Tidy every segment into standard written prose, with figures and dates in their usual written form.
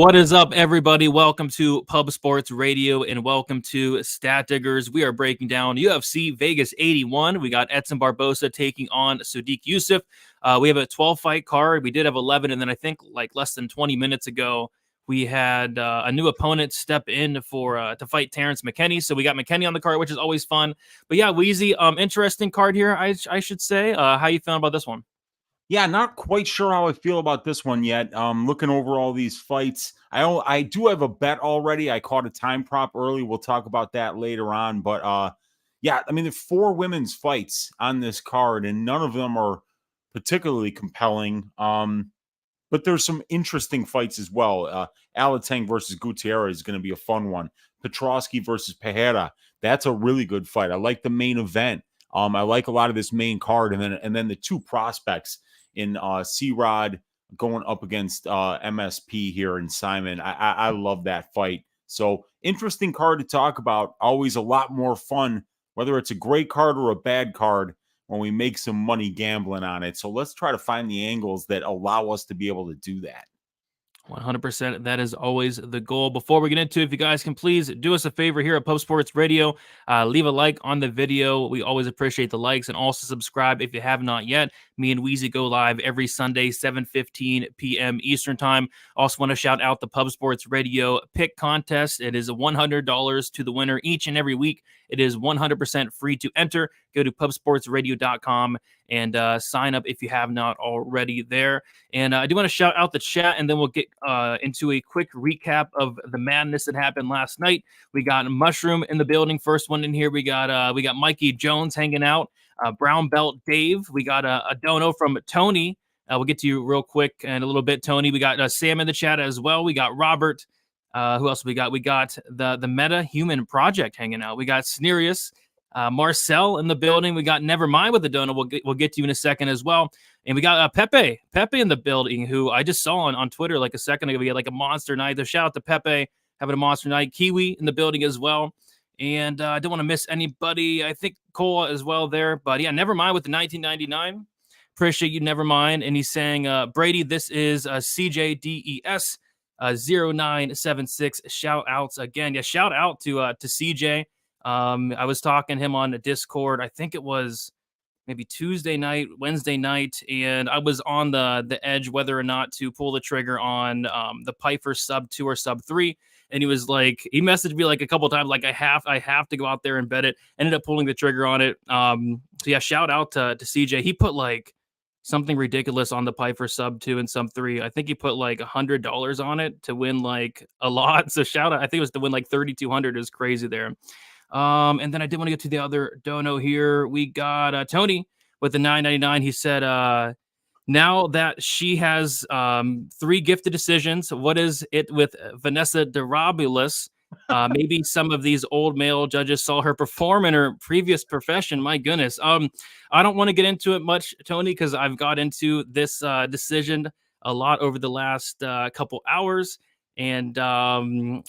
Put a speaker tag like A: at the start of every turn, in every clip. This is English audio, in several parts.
A: What is up, everybody? Welcome to Pub Sports Radio and welcome to Stat Diggers. We are breaking down UFC Vegas 81. We got Edson Barboza taking on Sodiq Yusuff. We have a 12-fight card. We did have 11, and then I think like less than 20 minutes ago, we had a new opponent step in for to fight Terrance McKinney. So we got McKinney on the card, which is always fun. But yeah, Weezy, interesting card here, I should say. How you feeling about this one?
B: Yeah, not quite sure how I feel about this one yet. Looking over all these fights, I do have a bet already. I caught a time prop early. We'll talk about that later on. But yeah, I mean, there's 4 women's fights on this card, and none of them are particularly compelling. But there's some interesting fights as well. Alateng versus Gutiérrez is going to be a fun one. Petrosky versus Pereira. That's a really good fight. I like the main event. I like a lot of this main card, and then the 2 prospects in C-Rod going up against MSP here in Saaiman. I love that fight. So interesting card to talk about. Always a lot more fun, whether it's a great card or a bad card, when we make some money gambling on it. So let's try to find the angles that allow us to be able to do that.
A: 100%. That is always the goal. Before we get into it, if you guys can please do us a favor here at Pub Sports Radio, leave a like on the video. We always appreciate the likes, and also subscribe if you have not yet. Me and Weezy go live every Sunday, 7:15 p.m. Eastern Time. Also want to shout out the Pub Sports Radio pick contest. It is $100 to the winner each and every week. It is 100% free to enter. Go to pubsportsradio.com and sign up if you have not already there. And I do want to shout out the chat, and then we'll get into a quick recap of the madness that happened last night. We got Mushroom in the building. First one in here. We got Mikey Jones hanging out. Brown Belt Dave. We got a dono from Tony. We'll get to you real quick in a little bit, Tony. We got Sam in the chat as well. We got Robert. Who else we got? We got the Meta Human Project hanging out. We got Snerius. Marcel in the building. We got Nevermind with the donut. We'll get to you in a second as well. And we got Pepe in the building, who I just saw on Twitter like a second ago. We had like a monster night. So shout out to Pepe having a monster night. Kiwi in the building as well. And I don't want to miss anybody. I think Cole as well there. But yeah, Nevermind with the 1999. Appreciate you, Nevermind. And he's saying, Brady, this is CJDES 0976. Shout outs again. Yeah, shout out to CJ. I was talking to him on Discord. I think it was maybe Tuesday night, Wednesday night, and I was on the edge whether or not to pull the trigger on the Piper sub 2 or sub 3. And he was like, he messaged me like a couple of times, like I have to go out there and bet it. Ended up pulling the trigger on it. So yeah, shout out to CJ. He put like something ridiculous on the Piper sub 2 and sub 3. I think he put like $100 on it to win like a lot. So shout out. I think it was to win like 3,200 is crazy there. And then I did want to get to the other dono here. We got Tony with the 999. He said, now that she has 3 gifted decisions, what is it with Vanessa Derabulis? Maybe some of these old male judges saw her perform in her previous profession. My goodness. I don't want to get into it much, Tony, because I've got into this decision a lot over the last couple hours. And I'm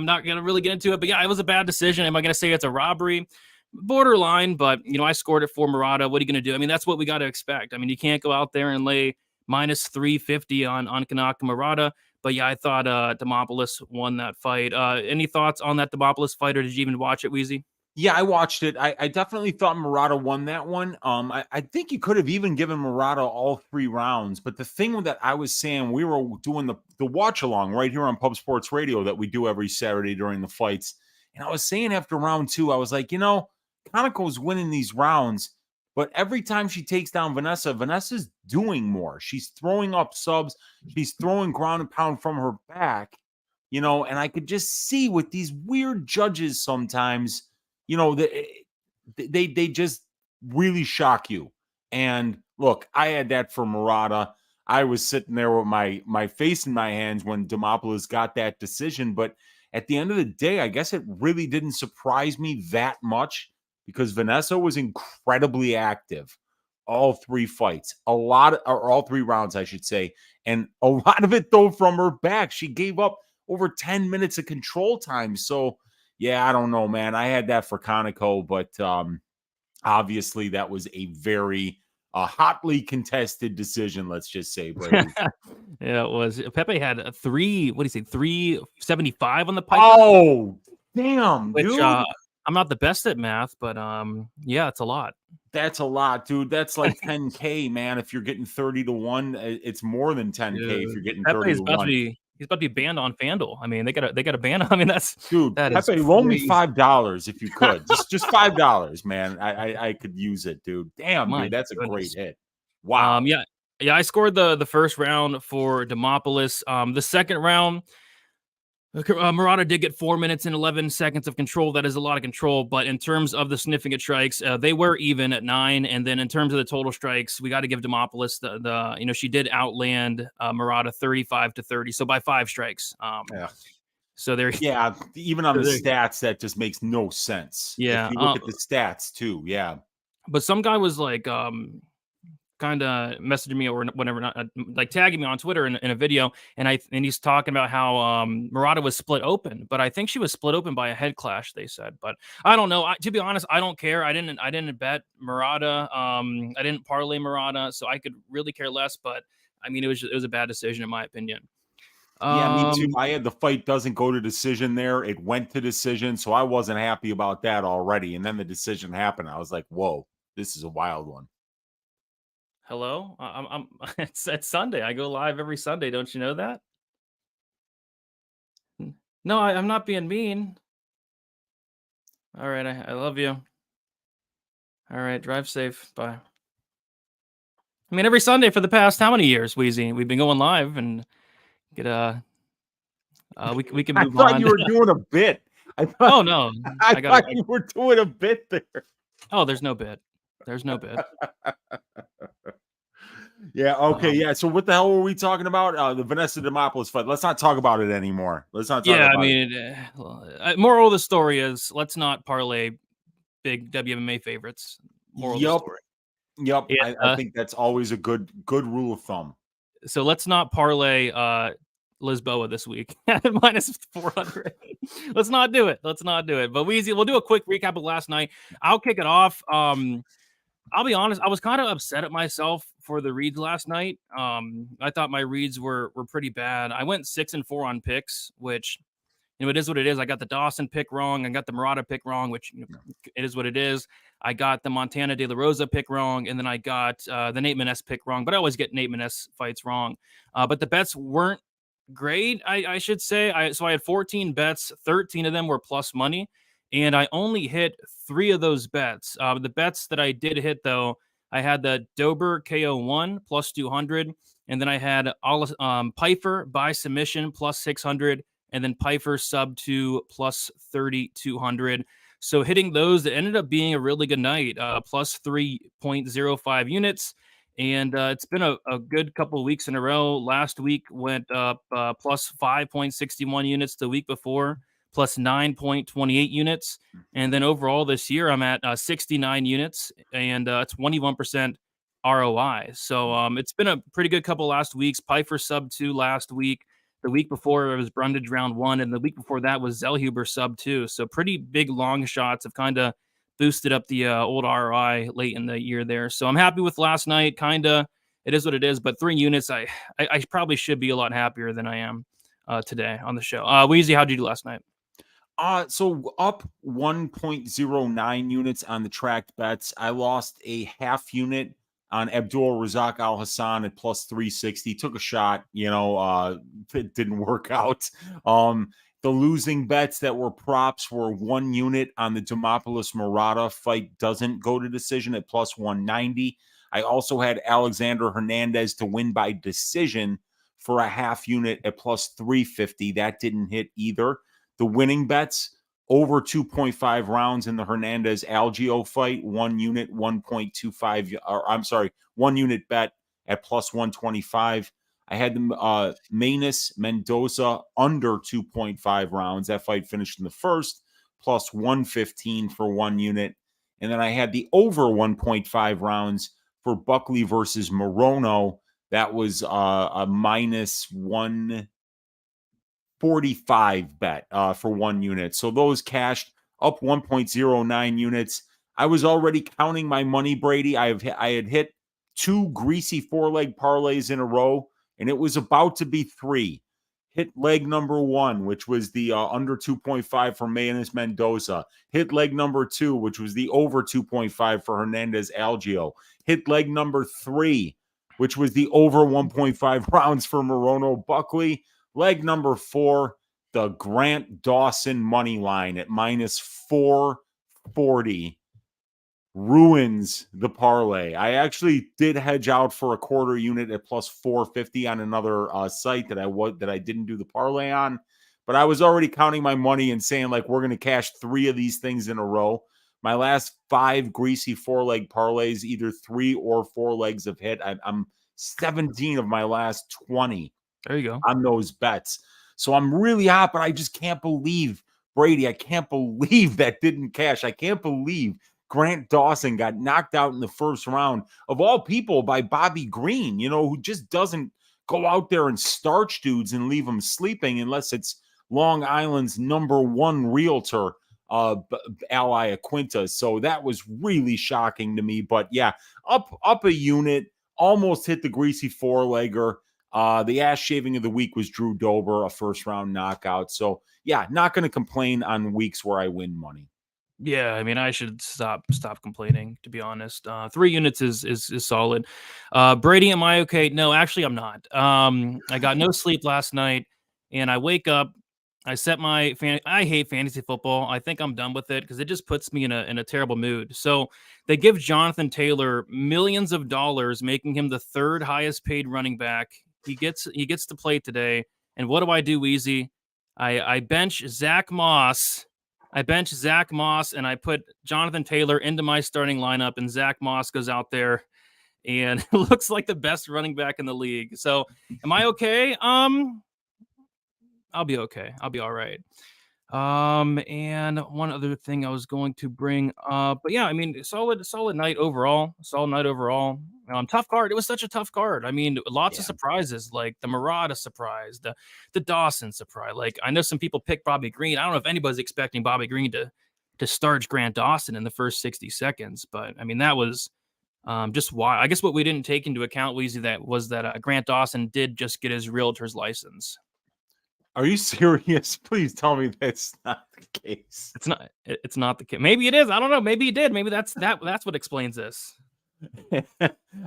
A: not going to really get into it. But yeah, it was a bad decision. Am I going to say it's a robbery? Borderline, but, you know, I scored it for Murata. What are you going to do? I mean, that's what we got to expect. I mean, you can't go out there and lay minus 350 on Kanaka Murata. But yeah, I thought Demopoulos won that fight. Any thoughts on that Demopoulos fight, or did you even watch it, Weezy?
B: Yeah, I watched it. I definitely thought Murata won that one. I think you could have even given Murata all 3 rounds. But the thing that I was saying, we were doing the watch along right here on Pub Sports Radio that we do every Saturday during the fights. And I was saying after round 2, I was like, you know, Kaneko's winning these rounds. But every time she takes down Vanessa's doing more. She's throwing up subs. She's throwing ground and pound from her back. You know, and I could just see with these weird judges sometimes, you know, they just really shock you. And look, I had that for Murata. I was sitting there with my face in my hands when Demopoulos got that decision. But at the end of the day, I guess it really didn't surprise me that much because Vanessa was incredibly active all 3 fights. All 3 rounds, I should say. And a lot of it, though, from her back. She gave up over 10 minutes of control time. So, yeah, I don't know, man. I had that for Kaneko, but obviously that was a very a hotly contested decision, let's just say, Brady.
A: Yeah, it was. Pepe had a 375 on the Piper.
B: Oh, damn,
A: which
B: dude.
A: I'm not the best at math, but yeah, it's a lot.
B: That's a lot, dude. That's like 10K, man. If you're getting 30 to 1, it's more than 10K if you're getting 30 to 1.
A: He's about to be banned on FanDuel. I mean, they gotta ban him. I mean, that is
B: Pepe, loan me $5 if you could. just $5, man. I could use it, dude. Damn, dude, that's a great hit. Wow.
A: Yeah. I scored the first round for Demopoulos. The second round, Murata did get 4 minutes and 11 seconds of control. That is a lot of control. But in terms of the significant strikes, they were even at 9. And then in terms of the total strikes, we got to give Demopoulos the she did outland Murata 35 to 30. So by 5 strikes.
B: Yeah.
A: So there.
B: Yeah. Even on the stats, that just makes no sense.
A: Yeah.
B: If you look at the stats too. Yeah.
A: But some guy was like, kind of messaging me or whatever, not like tagging me on Twitter in a video, and he's talking about how Murata was split open, but I think she was split open by a head clash, they said. But I don't know. To be honest, I don't care. I didn't bet Murata. I didn't parlay Murata, so I could really care less. But I mean, it was a bad decision in my opinion.
B: Yeah, me too. I had the fight doesn't go to decision there. It went to decision, so I wasn't happy about that already. And then the decision happened. I was like, whoa, this is a wild one.
A: Hello, it's Sunday. I go live every Sunday. Don't you know that? No, I'm not being mean. All right, I love you. All right, drive safe. Bye. I mean, every Sunday for the past how many years, Weezy? We've been going live and get we can move on.
B: I thought you were doing a bit.
A: Oh no,
B: I thought you were doing a bit there.
A: Oh, there's no bit. There's no bit.
B: Yeah. Okay. Yeah. So what the hell were we talking about? The Vanessa Demopoulos fight. Let's not talk about it anymore. Let's not talk about it.
A: Yeah, I mean, moral of the story is let's not parlay big WMA favorites. Moral of the story.
B: Yep. Yeah, I think that's always a good rule of thumb.
A: So let's not parlay Lisboa this week at minus 400. Let's not do it. But Weezy, we'll do a quick recap of last night. I'll kick it off. I'll be honest, I was kind of upset at myself for the reads last night. I thought my reads were pretty bad. I went 6-4 on picks, which it is what it is. I got the Dawson pick wrong. I got the Murata pick wrong, which it is what it is. I got the Montana De La Rosa pick wrong, and then I got the Nate Maness pick wrong. But I always get Nate Maness fights wrong. But the bets weren't great, I should say. So I had 14 bets. 13 of them were plus money. And I only hit 3 of those bets. The bets that I did hit, though, I had the Dober KO1 plus 200. And then I had Pfeiffer by submission plus 600. And then Pfeiffer sub 2 plus 3,200. So hitting those, it ended up being a really good night, plus 3.05 units. And it's been a good couple of weeks in a row. Last week went up plus 5.61 units the week before, plus 9.28 units. And then overall this year, I'm at 69 units and 21% ROI. So it's been a pretty good couple last weeks. Pfeiffer sub 2 last week. The week before it was Brundage round 1. And the week before that was Zellhuber sub 2. So pretty big long shots have kind of boosted up the old ROI late in the year there. So I'm happy with last night. It is what it is. But 3 units, I probably should be a lot happier than I am today on the show. Weezy, how'd you do last night?
B: So up 1.09 units on the tracked bets. I lost a half unit on Abdul Razak Al Hassan at plus 360. Took a shot, it didn't work out. The losing bets that were props were 1 unit on the Demopoulos Murata fight doesn't go to decision at plus 190. I also had Alexander Hernandez to win by decision for a half unit at plus 350. That didn't hit either. The winning bets over 2.5 rounds in the Hernandez Algeo fight, 1 unit, 1.25, or I'm sorry, 1 unit bet at plus 125. I had the Manus Mendoza under 2.5 rounds. That fight finished in the first, plus 115 for 1 unit. And then I had the over 1.5 rounds for Buckley versus Morono. That was a minus 145 bet for 1 unit. So those cashed up 1.09 units. I was already counting my money, Brady. I had hit 2 greasy 4-leg parlays in a row, and it was about to be 3. Hit leg number 1, which was the under 2.5 for Yanez Mendoza. Hit leg number 2, which was the over 2.5 for Hernandez Algio. Hit leg number 3, which was the over 1.5 rounds for Morono Buckley. Leg number 4, the Grant Dawson money line at minus 440 ruins the parlay. I actually did hedge out for a quarter unit at plus 450 on another site that I didn't do the parlay on, but I was already counting my money and saying like we're going to cash 3 of these things in a row. My last 5 greasy 4-leg parlays, either 3 or 4 legs have hit. I'm 17 of my last 20.
A: There you go.
B: On those bets. So I'm really hot, but I just can't believe Brady. I can't believe that didn't cash. I can't believe Grant Dawson got knocked out in the first round, of all people, by Bobby Green, who just doesn't go out there and starch dudes and leave them sleeping unless it's Long Island's number 1 realtor, Ally Aquinta. So that was really shocking to me. But yeah, up a unit, almost hit the greasy 4-legger. The ass shaving of the week was Drew Dober, a first-round knockout. So yeah, not going to complain on weeks where I win money.
A: Yeah, I mean, I should stop complaining, to be honest. 3 units is solid. Brady, am I okay? No, actually, I'm not. I got no sleep last night, and I wake up. I set my I hate fantasy football. I think I'm done with it because it just puts me in a terrible mood. So they give Jonathan Taylor millions of dollars, making him the 3rd highest paid running back. He gets to play today, and what do, Weezy? I bench Zach Moss. And I put Jonathan Taylor into my starting lineup, and Zach Moss goes out there and looks like the best running back in the league. So am I okay? I'll be okay. I'll be all right. And one other thing I was going to bring up, but yeah, I mean, solid night overall. Tough card. It was such a tough card. I mean, lots of surprises, like the Murata surprise, the Dawson surprise. Like, I know some people picked Bobby Green. I don't know if anybody's expecting Bobby Green to starch Grant Dawson in the first 60 seconds, but I mean, that was just why. I guess what we didn't take into account, Weezy, that Grant Dawson did just get his realtor's license.
B: Are you serious? Please tell me that's not the case.
A: It's not the case. Maybe it is. I don't know. Maybe he did. Maybe that's what explains this.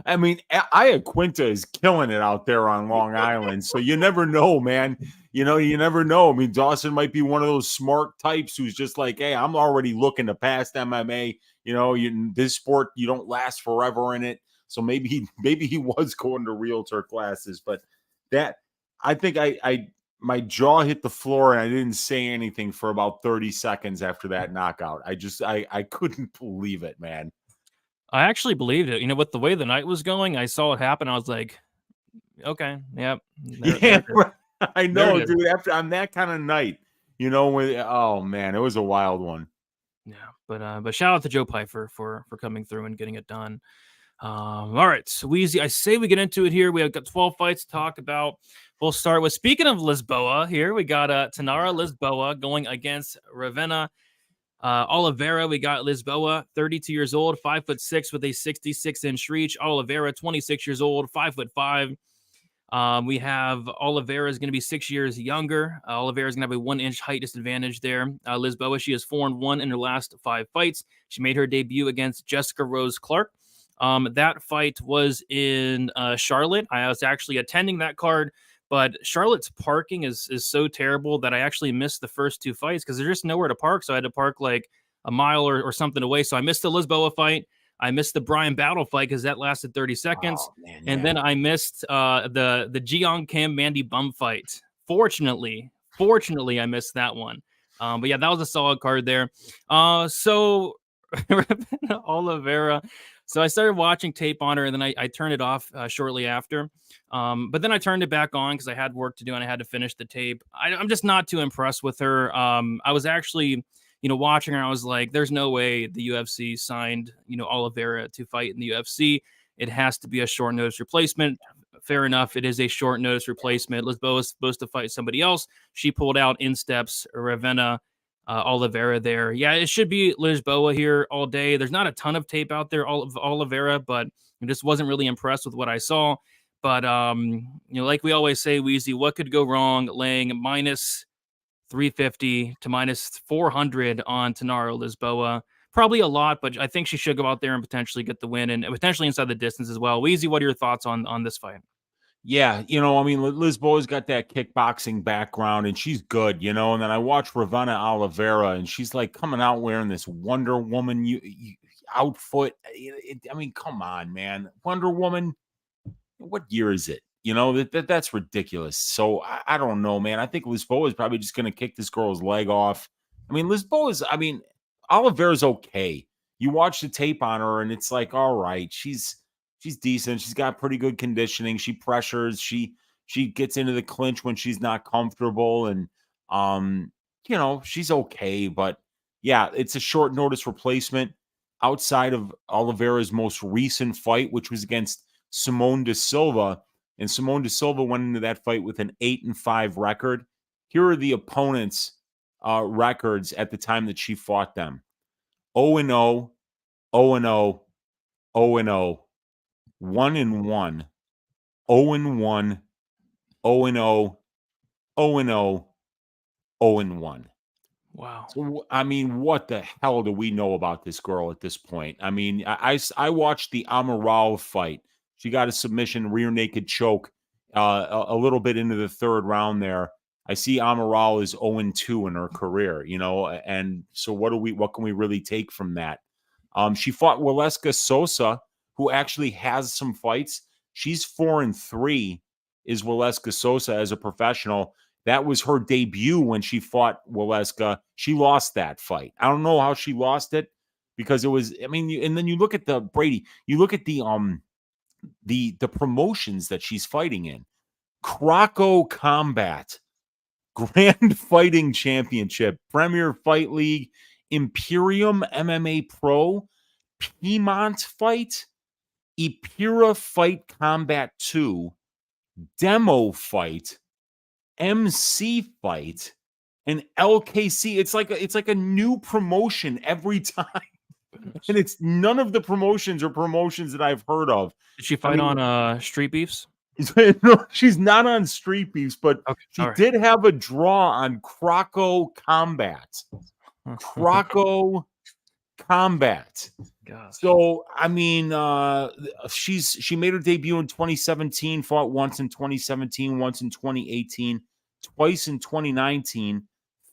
B: I mean, Aquinta is killing it out there on Long Island. So you never know, man. You never know. I mean, Dawson might be one of those smart types who's just like, hey, I'm already looking to pass MMA. This sport, you don't last forever in it. So maybe he was going to realtor classes. But that, I think my jaw hit the floor and I didn't say anything for about 30 seconds after that knockout. I couldn't believe it, man.
A: I actually believed it. With the way the night was going, I saw it happen. I was like, okay, yep.
B: I know, dude. After on that kind of night, oh man, it was a wild one.
A: Yeah, but shout out to Joe Pfeiffer for coming through and getting it done. All right, so Weezy, I say we get into it here. We have got 12 fights to talk about. We'll start with, speaking of Lisboa here, we got Tainara Lisboa going against Ravena Oliveira. We got Lisboa, 32 years old, 5'6" with a 66-inch reach. Oliveira, 26 years old, 5'5". We have Oliveira is going to be 6 years younger. Oliveira is going to have a 1-inch height disadvantage there. Lisboa, she is 4-1 in her last 5 fights. She made her debut against Jessica Rose Clark. That fight was in Charlotte. I was actually attending that card, but Charlotte's parking is so terrible that I actually missed the first 2 fights because there's just nowhere to park. So I had to park like a mile or something away. So I missed the Lisboa fight. I missed the Brian Battle fight because that lasted 30 seconds. Oh, man, yeah. And then I missed the Jiyoung Kim Mandy Bum fight. Fortunately, I missed that one. But yeah, that was a solid card there. So Oliveira. So I started watching tape on her, and then I turned it off shortly after. But then I turned it back on because I had work to do and I had to finish the tape. I'm just not too impressed with her. I was actually, watching her. I was like, there's no way the UFC signed, Oliveira to fight in the UFC. It has to be a short notice replacement. Fair enough. It is a short notice replacement. Lisboa is supposed to fight somebody else. She pulled out in steps Ravena Oliveira there. Yeah, it should be Lisboa here all day. There's not a ton of tape out there of Oliveira, but I just wasn't really impressed with what I saw. But like we always say, Weezy, what could go wrong laying minus 350 to minus 400 on Tainara Lisboa? Probably a lot, but I think she should go out there and potentially get the win and potentially inside the distance as well. Weezy, what are your thoughts on this fight?
B: Yeah, I mean, Lisboa's got that kickboxing background, and she's good, and then I watch Ravana Oliveira, and she's like coming out wearing this Wonder Woman outfit. I mean, come on, man. Wonder Woman, what year is it? That's ridiculous. So I don't know, man. I think Lisboa is probably just going to kick this girl's leg off. I mean, Oliveira's okay. You watch the tape on her, and it's like, all right, she's decent. She's got pretty good conditioning. She pressures. She gets into the clinch when she's not comfortable, and she's okay. But yeah, it's a short notice replacement outside of Oliveira's most recent fight, which was against Simone de Silva. And Simone de Silva went into that fight with an 8-5 record. Here are the opponents' records at the time that she fought them: 0-0, 0-0, 0-0, 1-1, 0-1, 0-0, 0-0, 0-1.
A: Wow.
B: So, I mean, what the hell do we know about this girl at this point? I mean, I watched the Amaral fight. She got a submission, rear naked choke a little bit into the third round there. I see Amaral is 0-2 in her career, and so what can we really take from that? She fought Waleska Sosa, who actually has some fights. She's 4-3, is Waleska Sosa as a professional. That was her debut when she fought Waleska. She lost that fight. I don't know how she lost it because it was, I mean, and then you look at you look at the promotions that she's fighting in. Croco Combat, Grand Fighting Championship, Premier Fight League, Imperium MMA Pro, Piedmont Fight, Epira Fight Combat 2, Demo Fight, MC Fight, and LKC. It's like a new promotion every time. And it's none of the promotions or promotions that I've heard of.
A: Did she fight on Street Beefs?
B: No, she's not on Street Beefs, but
A: Okay,
B: she did have a draw on Croco Combat. Croco Combat.
A: Gosh.
B: So, I mean, she made her debut in 2017, fought once in 2017, once in 2018, twice in 2019,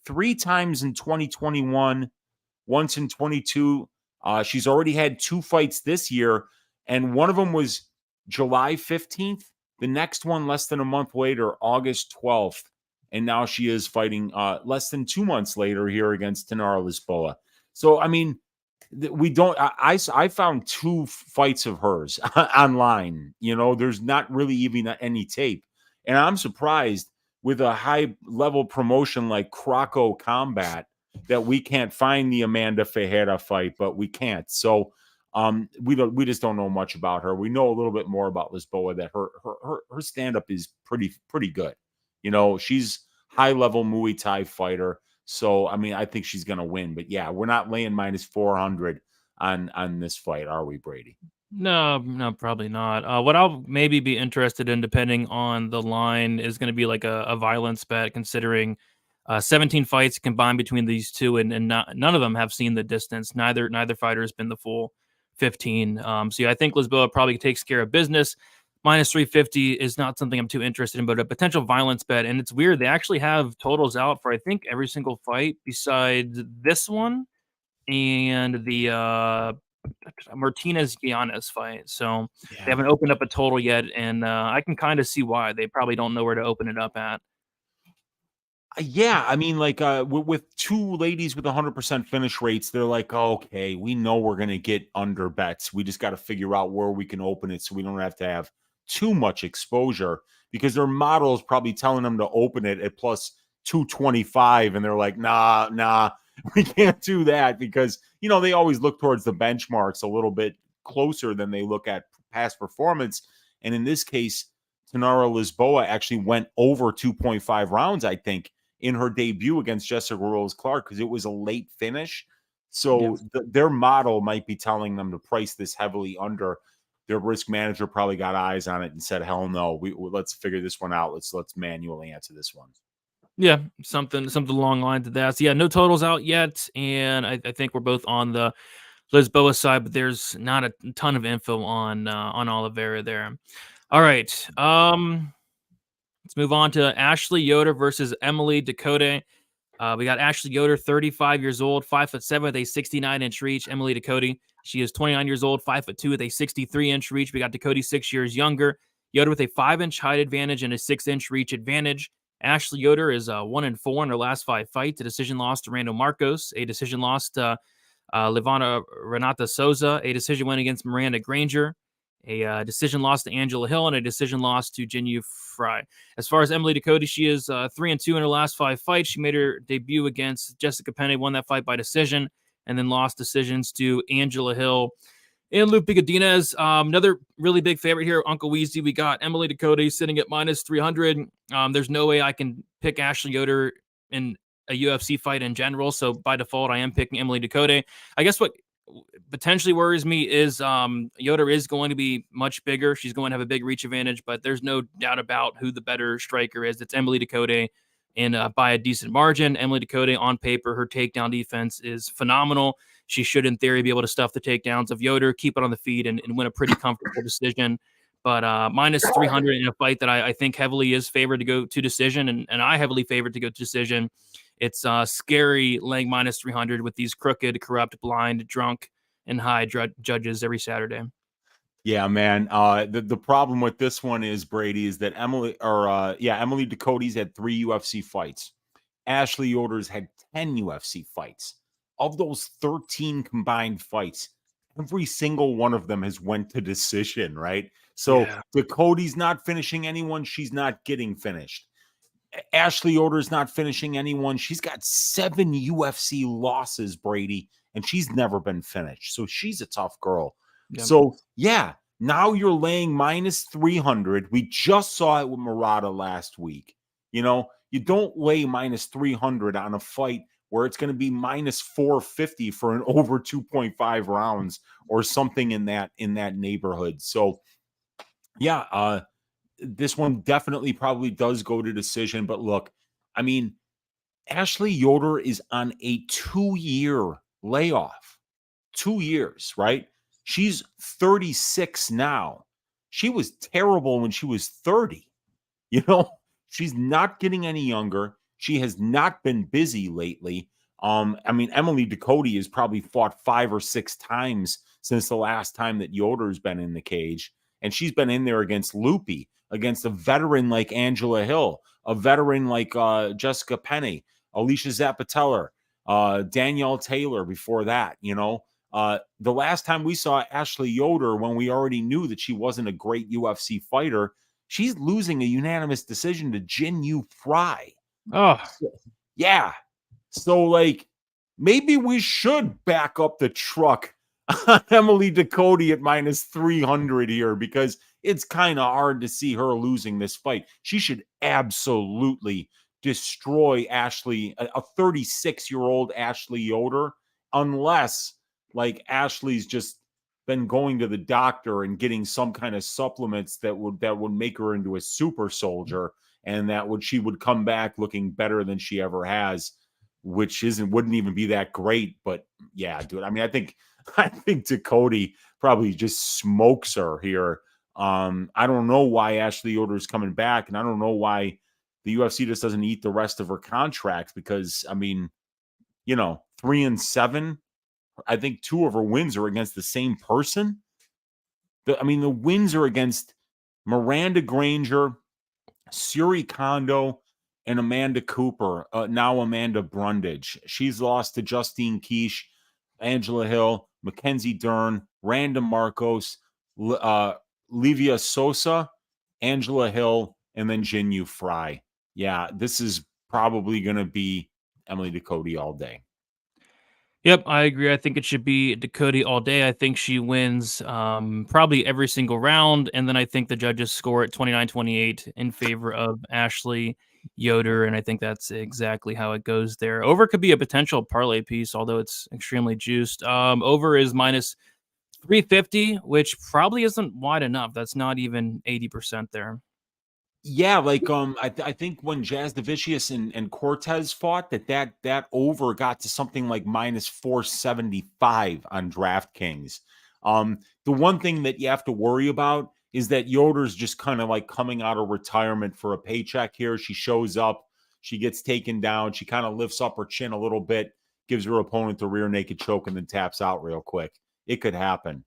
B: 3 times in 2021, once in 22. She's already had 2 fights this year, and one of them was July 15th. The next one, less than a month later, August 12th. And now she is fighting less than 2 months later here against Tainara Lisboa. So, I mean, we don't, I found 2 fights of hers online. There's not really even any tape. And I'm surprised with a high level promotion like Croco Combat that we can't find the Amanda Ferreira fight, but we can't. So we just don't know much about her. We know a little bit more about Lisboa, that her stand-up is pretty good. She's high level Muay Thai fighter. So, I mean, I think she's going to win. But yeah, we're not laying minus 400 on this fight, are we, Brady?
A: No, probably not. What I'll maybe be interested in, depending on the line, is going to be like a violence bet, considering 17 fights combined between these two, and none of them have seen the distance. Neither fighter has been the full 15. So yeah, I think Lisboa probably takes care of business. Minus 350 is not something I'm too interested in, but a potential violence bet. And it's weird, they actually have totals out for I think every single fight besides this one and the Martinez Yanez fight. So
B: Yeah.
A: they haven't opened up a total yet, and I can kind of see why. They probably don't know where to open it up at.
B: Yeah, I mean, like with 2 ladies with 100% finish rates, they're like, okay, we know we're going to get under bets. We just got to figure out where we can open it so we don't have to have too much exposure, because their model is probably telling them to open it at plus 225. And they're like, nah, we can't do that, because, they always look towards the benchmarks a little bit closer than they look at past performance. And in this case, Tainara Lisboa actually went over 2.5 rounds, I think, in her debut against Jessica Rose-Clark because it was a late finish. So their model might be telling them to price this heavily under. Their risk manager probably got eyes on it and said, "Hell no, let's figure this one out. Let's manually answer this one."
A: Yeah, something along the lines of that. So yeah, no totals out yet, and I think we're both on the Lisboa side, but there's not a ton of info on Oliveira there. All right, let's move on to Ashley Yoder versus Emily Ducote. We got Ashley Yoder, 35 years old, 5'7" with a 69-inch reach. Emily Ducote, she is 29 years old, 5'2" with a 63-inch reach. We got Ducote 6 years younger. Yoder with a 5-inch height advantage and a 6-inch reach advantage. Ashley Yoder is 1-4 in her last 5 fights. A decision loss to Rando Marcos, a decision loss to Livana Renata Souza, a decision win against Miranda Granger, a decision loss to Angela Hill, and a decision loss to Jinyu Fry. As far as Emily Ducote, she is 3-2 in her last 5 fights. She made her debut against Jessica Penne, won that fight by decision, and then lost decisions to Angela Hill and Lupe Godinez. Another really big favorite here, Uncle Weezy. We got Emily Ducote sitting at minus 300. There's no way I can pick Ashley Yoder in a UFC fight in general, so by default, I am picking Emily Ducote. I guess what potentially worries me is Yoder is going to be much bigger. She's going to have a big reach advantage, but there's no doubt about who the better striker is. It's Emily Ducote, and by a decent margin. Emily Ducote, on paper, her takedown defense is phenomenal. She should, in theory, be able to stuff the takedowns of Yoder, keep it on the feet, and win a pretty comfortable decision. But minus 300 in a fight that I think heavily is favored to go to decision, and I heavily favored to go to decision. It's scary laying minus 300 with these crooked, corrupt, blind, drunk, and high judges every Saturday.
B: Yeah, man. The problem with this one is, Brady, is that Emily Ducote's had 3 UFC fights. Ashley Yoder's had 10 UFC fights. Of those 13 combined fights, every single one of them has went to decision, right? So Ducote's not finishing anyone. She's not getting finished. Ashley Yoder's not finishing anyone. She's got 7 UFC losses, Brady, and she's never been finished. So she's a tough girl. Yep. So, yeah, now you're laying minus 300. We just saw it with Murata last week. You know, you don't lay minus 300 on a fight where it's going to be minus 450 for an over 2.5 rounds or something in that neighborhood. So, yeah, this one definitely probably does go to decision. But look, I mean, Ashley Yoder is on a 2-year layoff. 2 years, right? She's 36 now. She was terrible when she was 30. You know, she's not getting any younger. She has not been busy lately. I mean, Emily Ducote has probably fought 5 or 6 times since the last time that Yoder's been in the cage. And she's been in there against Lupe, against a veteran like Angela Hill, a veteran like Jessica Penne, Alicia Zapateller, Danielle Taylor before that, you know. The last time we saw Ashley Yoder, when we already knew that she wasn't a great UFC fighter, she's losing a unanimous decision to Jinyu Fry.
A: Oh,
B: yeah. So, like, maybe we should back up the truck on Emily Ducote at minus 300 here, because it's kind of hard to see her losing this fight. She should absolutely destroy Ashley, a 36-year-old Ashley Yoder, unless, like, Ashley's just been going to the doctor and getting some kind of supplements that would make her into a super soldier, and she would come back looking better than she ever has, which wouldn't even be that great. But yeah, dude, I mean, I think Ducote probably just smokes her here. I don't know why Ashley Yoder is coming back, and I don't know why the UFC just doesn't eat the rest of her contract, because, I mean, you know, 3-7. I think 2 of her wins are against the same person. The wins are against Miranda Granger, Suri Kondo, and Amanda Cooper, now Amanda Brundage. She's lost to Justine Kish, Angela Hill, Mackenzie Dern, Randa Marcos, Livia Sosa, Angela Hill, and then Jinyu Fry. Yeah, this is probably going to be Emily Ducote all day.
A: Yep, I agree. I think it should be Ducote all day. I think she wins probably every single round, and then I think the judges score it 29-28 in favor of Ashley Yoder, and I think that's exactly how it goes there. Over could be a potential parlay piece, although it's extremely juiced. Over is minus 350, which probably isn't wide enough. That's not even 80% there.
B: Yeah, like I think when Jasdavicius and Cortez fought, that over got to something like minus 475 on DraftKings. The one thing that you have to worry about is that Yoder's just kind of like coming out of retirement for a paycheck here. She shows up, she gets taken down, she kind of lifts up her chin a little bit, gives her opponent the rear naked choke, and then taps out real quick. It could happen.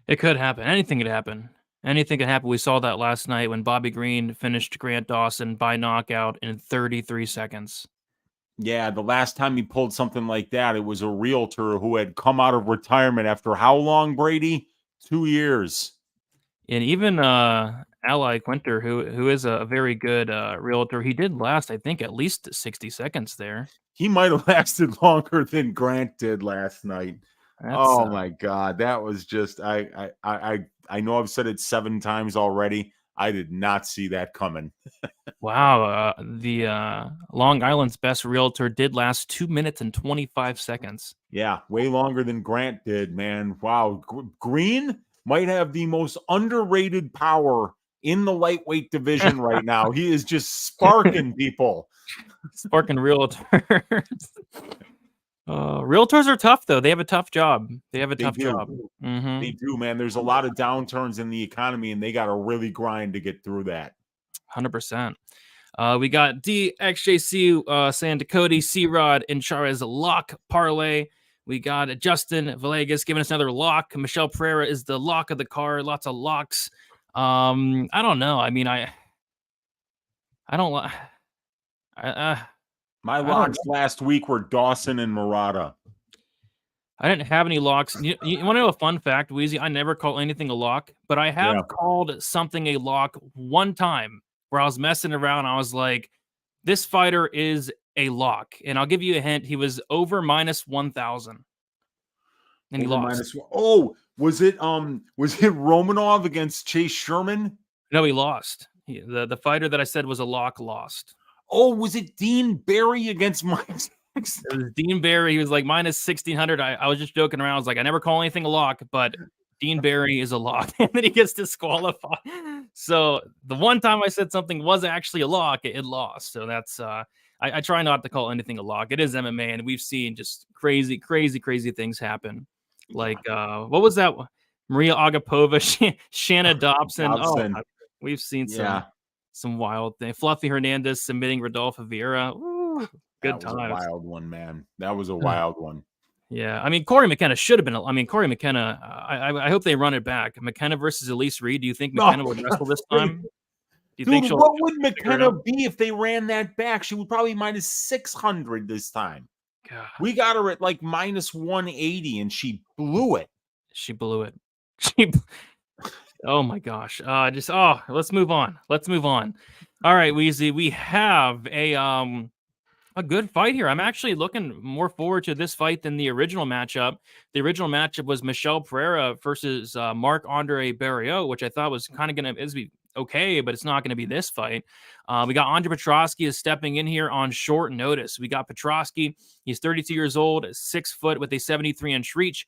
A: It could happen. Anything could happen. Anything could happen. We saw that last night when Bobby Green finished Grant Dawson by knockout in 33 seconds.
B: Yeah, the last time he pulled something like that, it was a realtor who had come out of retirement after how long, Brady? 2 years.
A: And even Ally Quinter, who is a very good realtor, he did last, I think, at least 60 seconds there.
B: He might have lasted longer than Grant did last night.
A: That's,
B: oh my God, that was just I know I've said it 7 times already. I did not see that coming.
A: Wow, the Long Island's best realtor did last 2 minutes and 25 seconds.
B: Yeah, way longer than Grant did, man. Wow, Green might have the most underrated power in the lightweight division right now. He is just sparking people.
A: Sparking realtors. Realtors are tough, though. They have a tough job. They have a tough job. Mm-hmm.
B: They do, man. There's a lot of downturns in the economy, and they got to really grind to get through that.
A: 100%. We got DXJC saying Dakota, C-Rod, and Cháirez lock parlay. We got Justin Villegas giving us another lock. Michelle Pereira is the lock of the card. Lots of locks. I don't know. I mean, I don't.
B: My locks last week were Dawson and Murata.
A: I didn't have any locks. You want to know a fun fact, Weezy? I never call anything a lock, but I have called something a lock one time where I was messing around. I was like, this fighter is a lock. And I'll give you a hint. He was over minus 1,000. And he lost.
B: Was it Romanov against Chase Sherman?
A: No, he lost. The fighter that I said was a lock lost.
B: Oh, was it Dean Barry against Mike?
A: It was Dean Barry. He was like minus 1,600. I was just joking around. I was like, I never call anything a lock, but Dean Barry is a lock. And then he gets disqualified. So the one time I said something was actually a lock, it lost. So that's I try not to call anything a lock. It is MMA, and we've seen just crazy things happen. Like what was that? Maria Agapova, Shanna Dobson. Oh, we've seen some wild thing. Fluffy Hernandez submitting Rodolfo Vieira. Ooh, good times.
B: That was a wild one, man. That was a wild one.
A: Yeah, I mean, Corey McKenna should have been. I mean, Corey McKenna. I hope they run it back. McKenna versus Elise Reed. Do you think McKenna would wrestle this time? Do you think she'll?
B: What would McKenna be if they ran that back? She would probably minus 600 this time. God. We got her at like minus 180, and she blew it.
A: She blew it. Oh my gosh. Let's move on. All right, Weezy. We have a good fight here. I'm actually looking more forward to this fight than the original matchup. The original matchup was Michelle Pereira versus Marc-Andre Barriault, which I thought was kind of going to be okay, but it's not going to be this fight. We got Andre Petroski is stepping in here on short notice. We got Petroski. He's 32 years old, 6 foot with a 73-inch reach.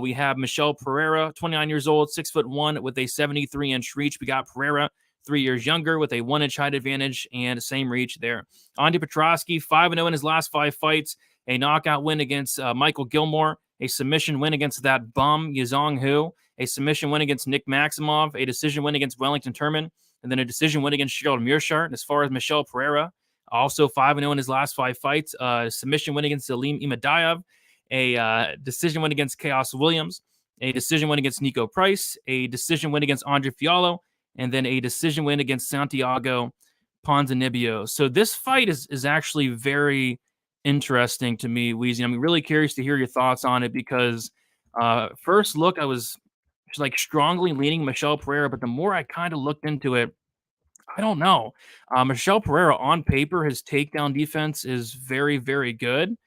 A: We have Michelle Pereira, 29 years old, 6'1" with a 73-inch reach. We got Pereira, 3 years younger with a 1-inch height advantage and same reach there. Andre Petroski, 5-0 in his last 5 fights, a knockout win against Michael Gilmore, a submission win against that bum Yazong Hu, a submission win against Nick Maximov, a decision win against Wellington Turman, and then a decision win against Gerald Mearshart. As far as Michelle Pereira, also 5-0 in his last 5 fights, submission win against Salim Imadaev, a decision win against Chaos Williams, a decision win against Nico Price, a decision win against Andre Fiallo, and then a decision win against Santiago Ponzinibbio. So this fight is actually very interesting to me, Weezy. I'm really curious to hear your thoughts on it because first look, I was like strongly leaning Michelle Pereira, but the more I kind of looked into it, I don't know. Michelle Pereira on paper, his takedown defense is very, very good.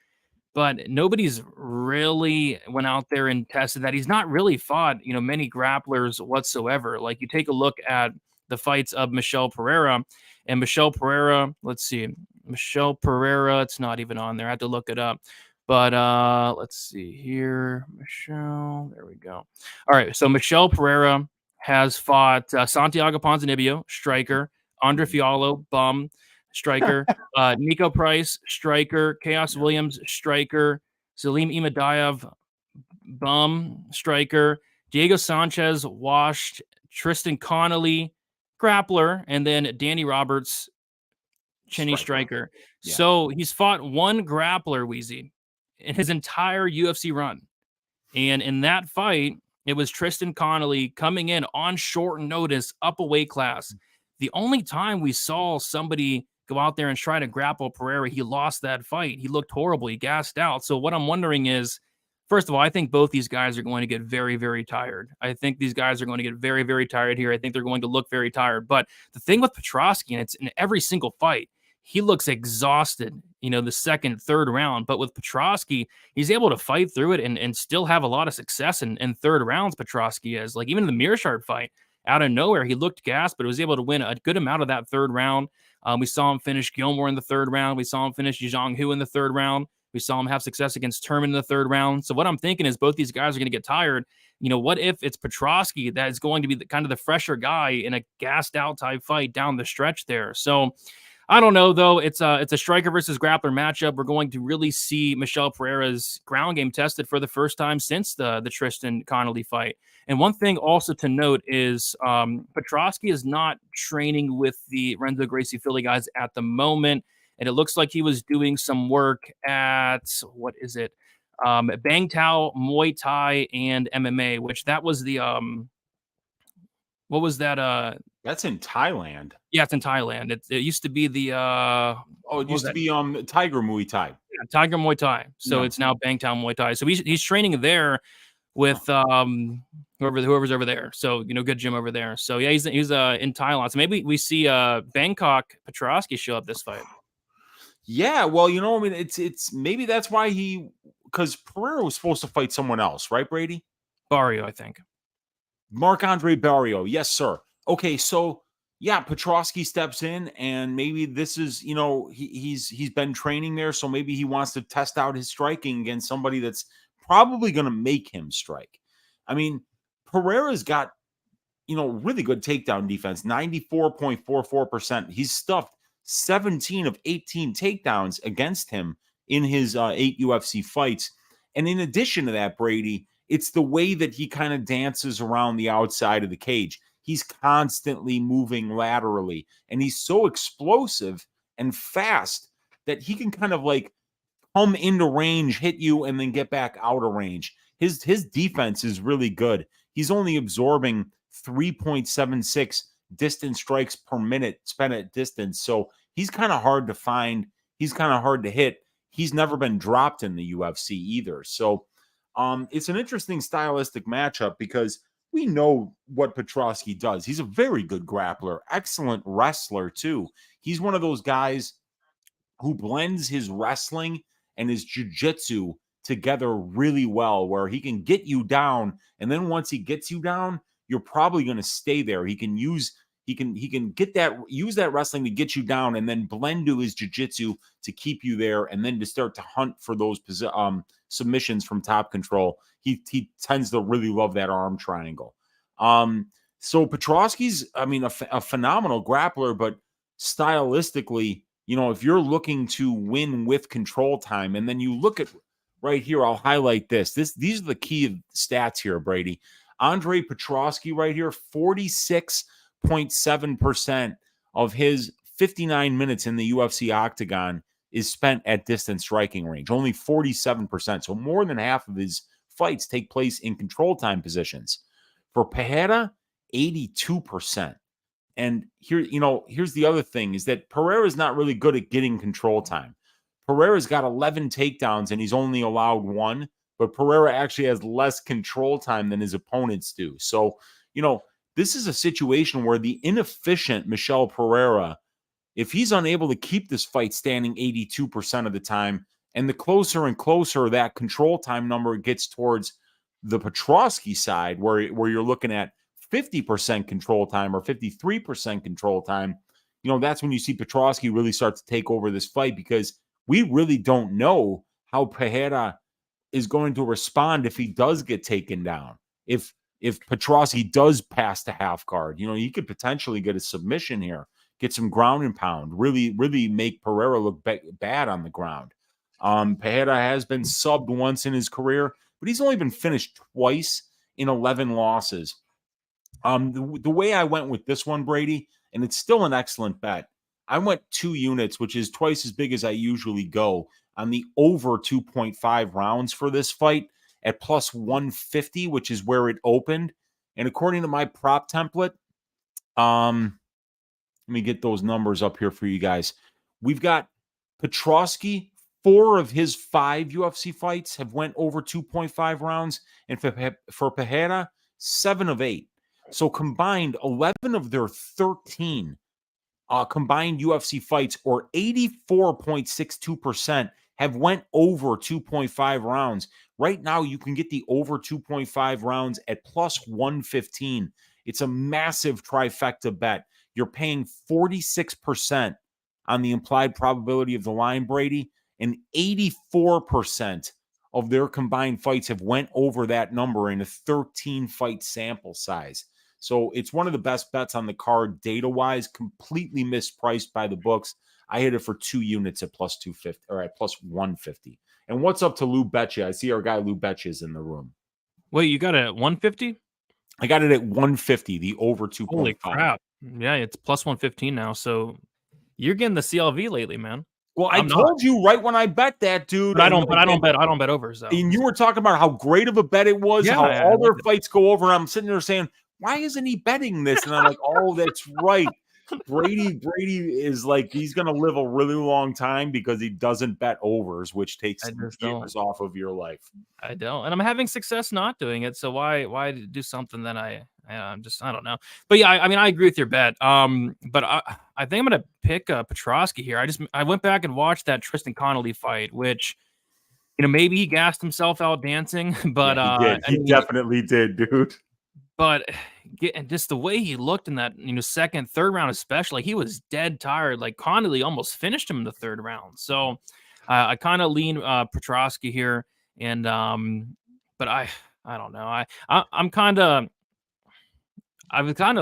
A: But nobody's really went out there and tested that. He's not really fought, many grapplers whatsoever. Like you take a look at the fights of Michelle Pereira, And Michelle Pereira, let's see. Michelle Pereira, it's not even on there. I have to look it up. But let's see here. Michelle, there we go. All right, so Michelle Pereira has fought Santiago Ponzinibbio, striker, Andre Fiallo, bum, striker, Nico Price, striker, Chaos Williams, striker, Salim Imadaev, bum, striker, Diego Sanchez, washed, Tristan Connolly, grappler, and then Danny Roberts, chinny striker.
B: Yeah.
A: So he's fought one grappler, Weezy, in his entire UFC run. And in that fight, it was Tristan Connolly coming in on short notice, up a weight class. The only time we saw somebody go out there and try to grapple Pereira, he lost that fight. He looked horrible. He gassed out. So what I'm wondering is, first of all, I think both these guys are going to get very, very tired. I think these guys are going to get very, very tired here. I think they're going to look very tired. But the thing with Petroski, and it's in every single fight, he looks exhausted, the second, third round. But with Petroski, he's able to fight through it and still have a lot of success in third rounds. Petroski is like, even in the Mearshart fight, out of nowhere, he looked gassed, but was able to win a good amount of that third round. We saw him finish Gilmore in the third round. We saw him finish Zhang Hu in the third round. We saw him have success against Turman in the third round. So what I'm thinking is both these guys are going to get tired. What if it's Petroski that is going to be kind of the fresher guy in a gassed out type fight down the stretch there? So I don't know, though. It's a striker versus grappler matchup. We're going to really see Michelle Pereira's ground game tested for the first time since the Tristan Connolly fight. And one thing also to note is Petroski is not training with the Renzo Gracie Philly guys at the moment. And it looks like he was doing some work at, what is it? Bang Tao, Muay Thai, and MMA, which that was the, what was that?
B: That's in Thailand.
A: Yeah, it's in Thailand. It used to be the,
B: it used to be Tiger Muay Thai.
A: Yeah, Tiger Muay Thai. So it's now Bang Tao Muay Thai. So he's training there with whoever's over there. So, good gym over there. So yeah, he's in Thailand. So maybe we see Bangkok Petroski show up this fight.
B: Yeah, well, it's maybe that's why because Pereira was supposed to fight someone else, right, Brady?
A: Barrio, I think.
B: Marc-Andre Barrio, yes, sir. Okay, so yeah, Petroski steps in, and maybe this is, he's been training there, so maybe he wants to test out his striking against somebody that's probably going to make him strike. I mean, Pereira's got, really good takedown defense, 94.44%. He's stuffed 17 of 18 takedowns against him in his 8 UFC fights. And in addition to that, Brady, it's the way that he kind of dances around the outside of the cage. He's constantly moving laterally, and he's so explosive and fast that he can kind of like come into range, hit you, and then get back out of range. His defense is really good. He's only absorbing 3.76 distance strikes per minute spent at distance. So he's kind of hard to find. He's kind of hard to hit. He's never been dropped in the UFC either. So it's an interesting stylistic matchup because we know what Petroski does. He's a very good grappler, excellent wrestler too. He's one of those guys who blends his wrestling and his jiu-jitsu together really well, where he can get you down, and then once he gets you down, you're probably going to stay there. He can use that wrestling to get you down, and then blend to his jiu-jitsu to keep you there, and then to start to hunt for those submissions from top control. He tends to really love that arm triangle. So Petroski's, a phenomenal grappler, but stylistically, if you're looking to win with control time, and then you look at right here, I'll highlight this. These are the key stats here, Brady. Andre Petroski right here, 46.7% of his 59 minutes in the UFC octagon is spent at distance striking range, only 47%. So more than half of his fights take place in control time positions. For Pereira, 82%. And here, here's the other thing is that Pereira is not really good at getting control time. Pereira's got 11 takedowns and he's only allowed 1, but Pereira actually has less control time than his opponents do. So, this is a situation where the inefficient Michelle Pereira, if he's unable to keep this fight standing 82% of the time, and the closer and closer that control time number gets towards the Petroski side, where you're looking at 50% control time or 53% control time, that's when you see Petroski really start to take over this fight, because we really don't know how Pereira is going to respond if he does get taken down. If Petroski does pass the half guard, he could potentially get a submission here, get some ground and pound, really make Pereira look bad on the ground. Pereira has been subbed once in his career, but he's only been finished twice in 11 losses. The way I went with this one, Brady, and it's still an excellent bet, I went 2 units, which is twice as big as I usually go, on the over 2.5 rounds for this fight at plus 150, which is where it opened. And according to my prop template, let me get those numbers up here for you guys. We've got Petroski. 4 of his 5 UFC fights have went over 2.5 rounds. And for Pereira, 7 of 8. So combined, 11 of their 13 combined UFC fights, or 84.62%, have went over 2.5 rounds. Right now, you can get the over 2.5 rounds at plus 115. It's a massive trifecta bet. You're paying 46% on the implied probability of the line, Brady, and 84% of their combined fights have went over that number in a 13-fight sample size. So it's one of the best bets on the card data-wise, completely mispriced by the books. I hit it for 2 units at plus 250 or at plus 150. And what's up to Lou Betcha? I see our guy Lou Betcha is in the room.
A: Wait, you got it at 150?
B: I got it at 150, the over 2.5.
A: Holy crap. Yeah, it's plus 115 now. So you're getting the CLV lately, man.
B: Well, I told you right when I bet that, dude.
A: But I don't bet overs, though.
B: And you were talking about how great of a bet it was, how all their fights go over. And I'm sitting there saying, why isn't he betting this? And I'm like, oh, that's right. Brady is like, he's going to live a really long time because he doesn't bet overs, which takes years off of your life.
A: I don't. And I'm having success not doing it. So why do something that I don't know. But yeah, I mean, I agree with your bet. But I think I'm going to pick Petroski here. I went back and watched that Tristan Connolly fight, which, maybe he gassed himself out dancing, but
B: yeah, he definitely did, dude.
A: But just the way he looked in that, second, third round, especially, he was dead tired. Like Connolly almost finished him in the third round. So I kind of lean Petroski here, and but I don't know. I'm kind of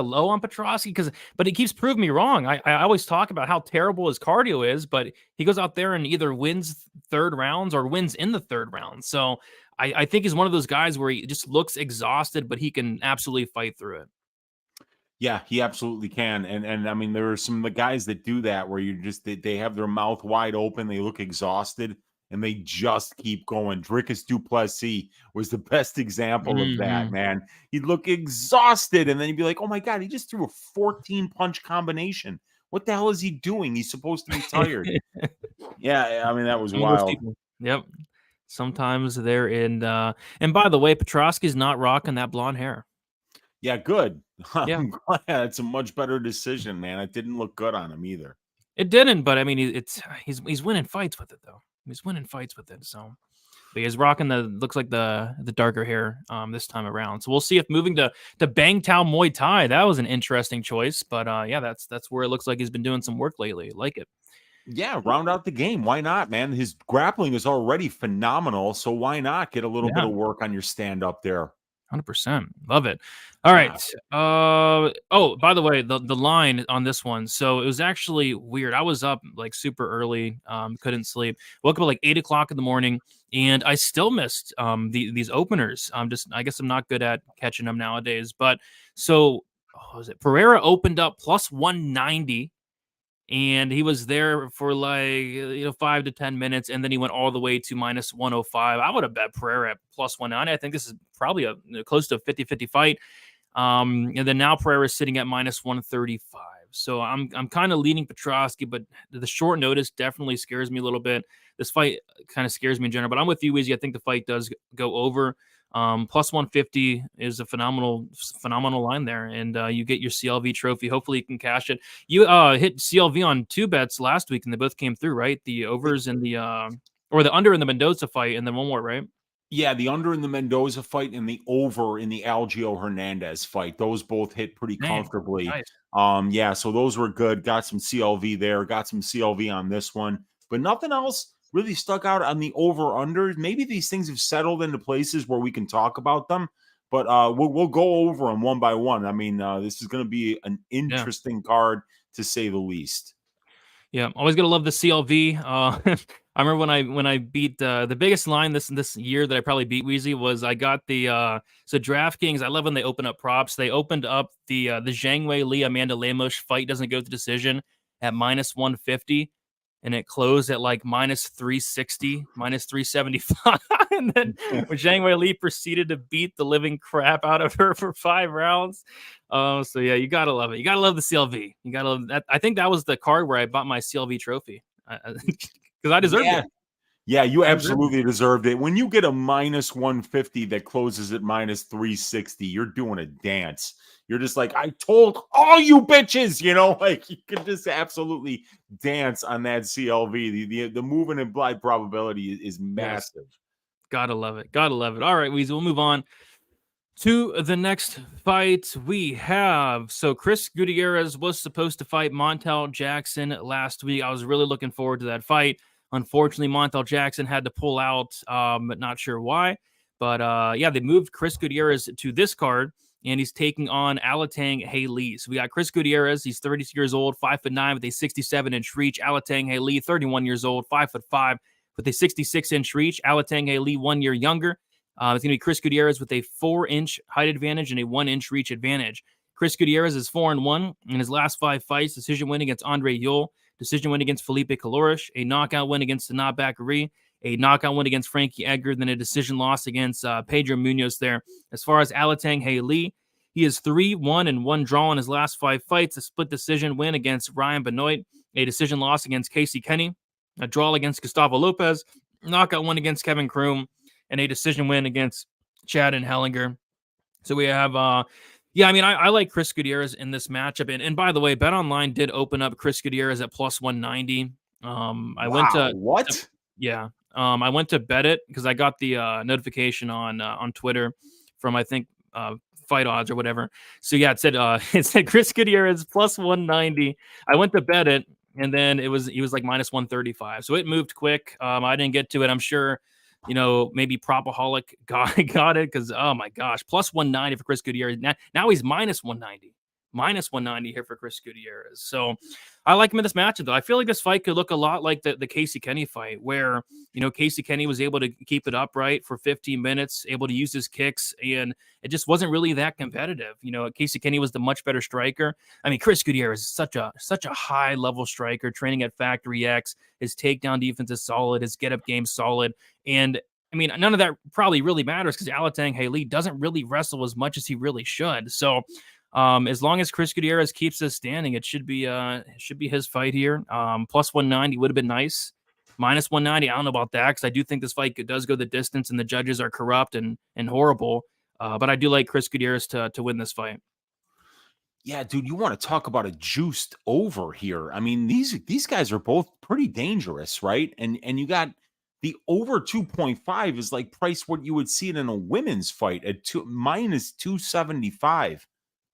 A: low on Petroski but he keeps proving me wrong. I always talk about how terrible his cardio is, but he goes out there and either wins third rounds or wins in the third round. So I think he's one of those guys where he just looks exhausted, but he can absolutely fight through it.
B: Yeah, he absolutely can. And I mean, there are some of the guys that do that where they have their mouth wide open, they look exhausted, and they just keep going. Dricus du Plessis was the best example of that, man. He'd look exhausted, and then he'd be like, oh my God, he just threw a 14-punch combination. What the hell is he doing? He's supposed to be tired. Yeah, I mean, that was wild.
A: Yep. Sometimes they're in. And by the way, Petroski's not rocking that blonde hair.
B: Yeah, good. I'm glad. It's a much better decision, man. It didn't look good on him either.
A: It didn't, but I mean, he's winning fights with it, though. He's winning fights with it. So, but he's rocking looks like the darker hair this time around. So we'll see if moving to Bang Tao Muay Thai, that was an interesting choice. But yeah, that's where it looks like he's been doing some work lately. Like it.
B: Yeah, round out the game. Why not, man? His grappling is already phenomenal, so why not get a little bit of work on your stand-up there?
A: 100%. Love it. All right. Oh, by the way, the line on this one. So it was actually weird. I was up like super early, couldn't sleep. Woke up at like 8 o'clock in the morning, and I still missed these openers. I guess I'm not good at catching them nowadays. But so Pereira opened up plus 190. And he was there for like 5 to 10 minutes, and then he went all the way to minus 105. I would have bet Pereira at plus 190. I think this is probably a close to a 50-50 fight. And then now Pereira is sitting at minus 135. So I'm kind of leaning Petroski, but the short notice definitely scares me a little bit. This fight kind of scares me in general, but I'm with you, Weezy. I think the fight does go over. Plus 150 is a phenomenal line there, and you get your CLV trophy. Hopefully you can cash it. You hit CLV on 2 bets last week, and they both came through, right? The overs and the under in the Mendoza fight, and then one more, right?
B: Yeah, the under in the Mendoza fight and the over in the Algio Hernandez fight. Those both hit pretty
A: Man,
B: comfortably.
A: nice.
B: Yeah, so those were good. Got some CLV there, got some CLV on this one, but nothing else really stuck out on the over under. Maybe these things have settled into places where we can talk about them, but we'll go over them one by one. I mean, this is going to be an
A: Yeah.
B: interesting card to say the least.
A: Yeah, always gonna love the CLV. I remember when I beat the biggest line this year that I probably beat Weezy was I got the so DraftKings. I love when they open up props. They opened up the Zhang Wei Li Amanda Lemos fight doesn't go to decision at -150, and it closed at like -360, -375. And then when Zhang Wei Li proceeded to beat the living crap out of her for 5 rounds. So yeah, you gotta love it. You gotta love the CLV. You gotta love that. I think that was the card where I bought my CLV trophy because I deserved
B: Yeah,
A: it.
B: yeah, you
A: I deserved it.
B: absolutely deserved it. When you get a -150 that closes at -360, you're doing a dance. You're just like, I told all you bitches, like you could just absolutely dance on that CLV. The move and implied probability is
A: Yes,
B: massive.
A: gotta love it. Gotta love it. All right, Weezy, we'll move on to the next fight. We have Chris Gutierrez was supposed to fight Montel Jackson last week. I was really looking forward to that fight. Unfortunately, Montel Jackson had to pull out, but not sure why. But yeah, they moved Chris Gutierrez to this card, and he's taking on Alateng Heili. So we got Chris Gutierrez. He's 32 years old, 5'9" with a 67-inch reach. Alateng Heili, 31 years old, 5'5" with a 66-inch reach. Alateng Heili, 1 year younger. It's going to be Chris Gutierrez with a 4-inch height advantage and a 1-inch reach advantage. Chris Gutierrez is 4-1 in his last 5 fights. Decision win against Andre Yule, decision win against Felipe Calorish, a knockout win against Sanat Bakary, a knockout win against Frankie Edgar, then a decision loss against Pedro Munoz there. As far as Alateng Heili, he is 3-1 and 1 draw in his last 5 fights, a split decision win against Ryan Benoit, a decision loss against Casey Kenny, a draw against Gustavo Lopez, knockout win against Kevin Kroom, and a decision win against Chad and Hellinger. So we have, yeah, I mean, I like Chris Gutierrez in this matchup. And by the way, BetOnline did open up Chris Gutierrez at +190. I went
B: Wow,
A: to,
B: what?
A: yeah, I went to bet it because I got the notification on Twitter from, I think, Fight Odds or whatever. So yeah, it said Chris Gutierrez +190. I went to bet it, and then he was like -135. So it moved quick. I didn't get to it. I'm sure maybe Propaholic got it because, oh my gosh, +190 for Chris Gutierrez. Now he's -190 here for Chris Gutierrez. So I like him in this matchup, though. I feel like this fight could look a lot like the Casey Kenny fight, where Casey Kenny was able to keep it upright for 15 minutes, able to use his kicks, and it just wasn't really that competitive. Casey Kenny was the much better striker. I mean, Chris Gutierrez is such a high level striker, training at Factory X. His takedown defense is solid. His get up game solid. And I mean, none of that probably really matters because Alateng Heili doesn't really wrestle as much as he really should. So as long as Chris Gutierrez keeps this standing, it should be his fight here. +190 would have been nice. -190, I don't know about that because I do think this fight does go the distance and the judges are corrupt and horrible. But I do like Chris Gutierrez to win this fight.
B: Yeah, dude, you want to talk about a juiced over here. I mean, these guys are both pretty dangerous, right? And you got the over 2.5 is like price what you would see it in a women's fight at -275.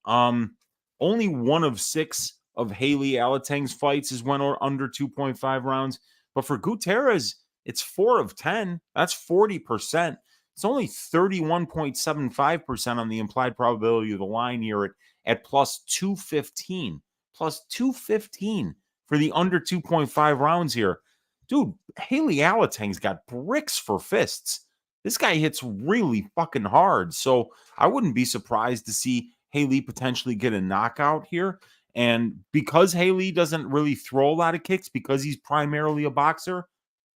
B: Only one of 6 of Heili Alateng's fights is went under 2.5 rounds, but for Gutierrez, it's 4 of 10. That's 40%. It's only 31.75% on the implied probability of the line here at +215. +215 for the under 2.5 rounds here. Dude, Heili Alateng's got bricks for fists. This guy hits really fucking hard. So I wouldn't be surprised to see Heili potentially get a knockout here. And because Heili doesn't really throw a lot of kicks because he's primarily a boxer,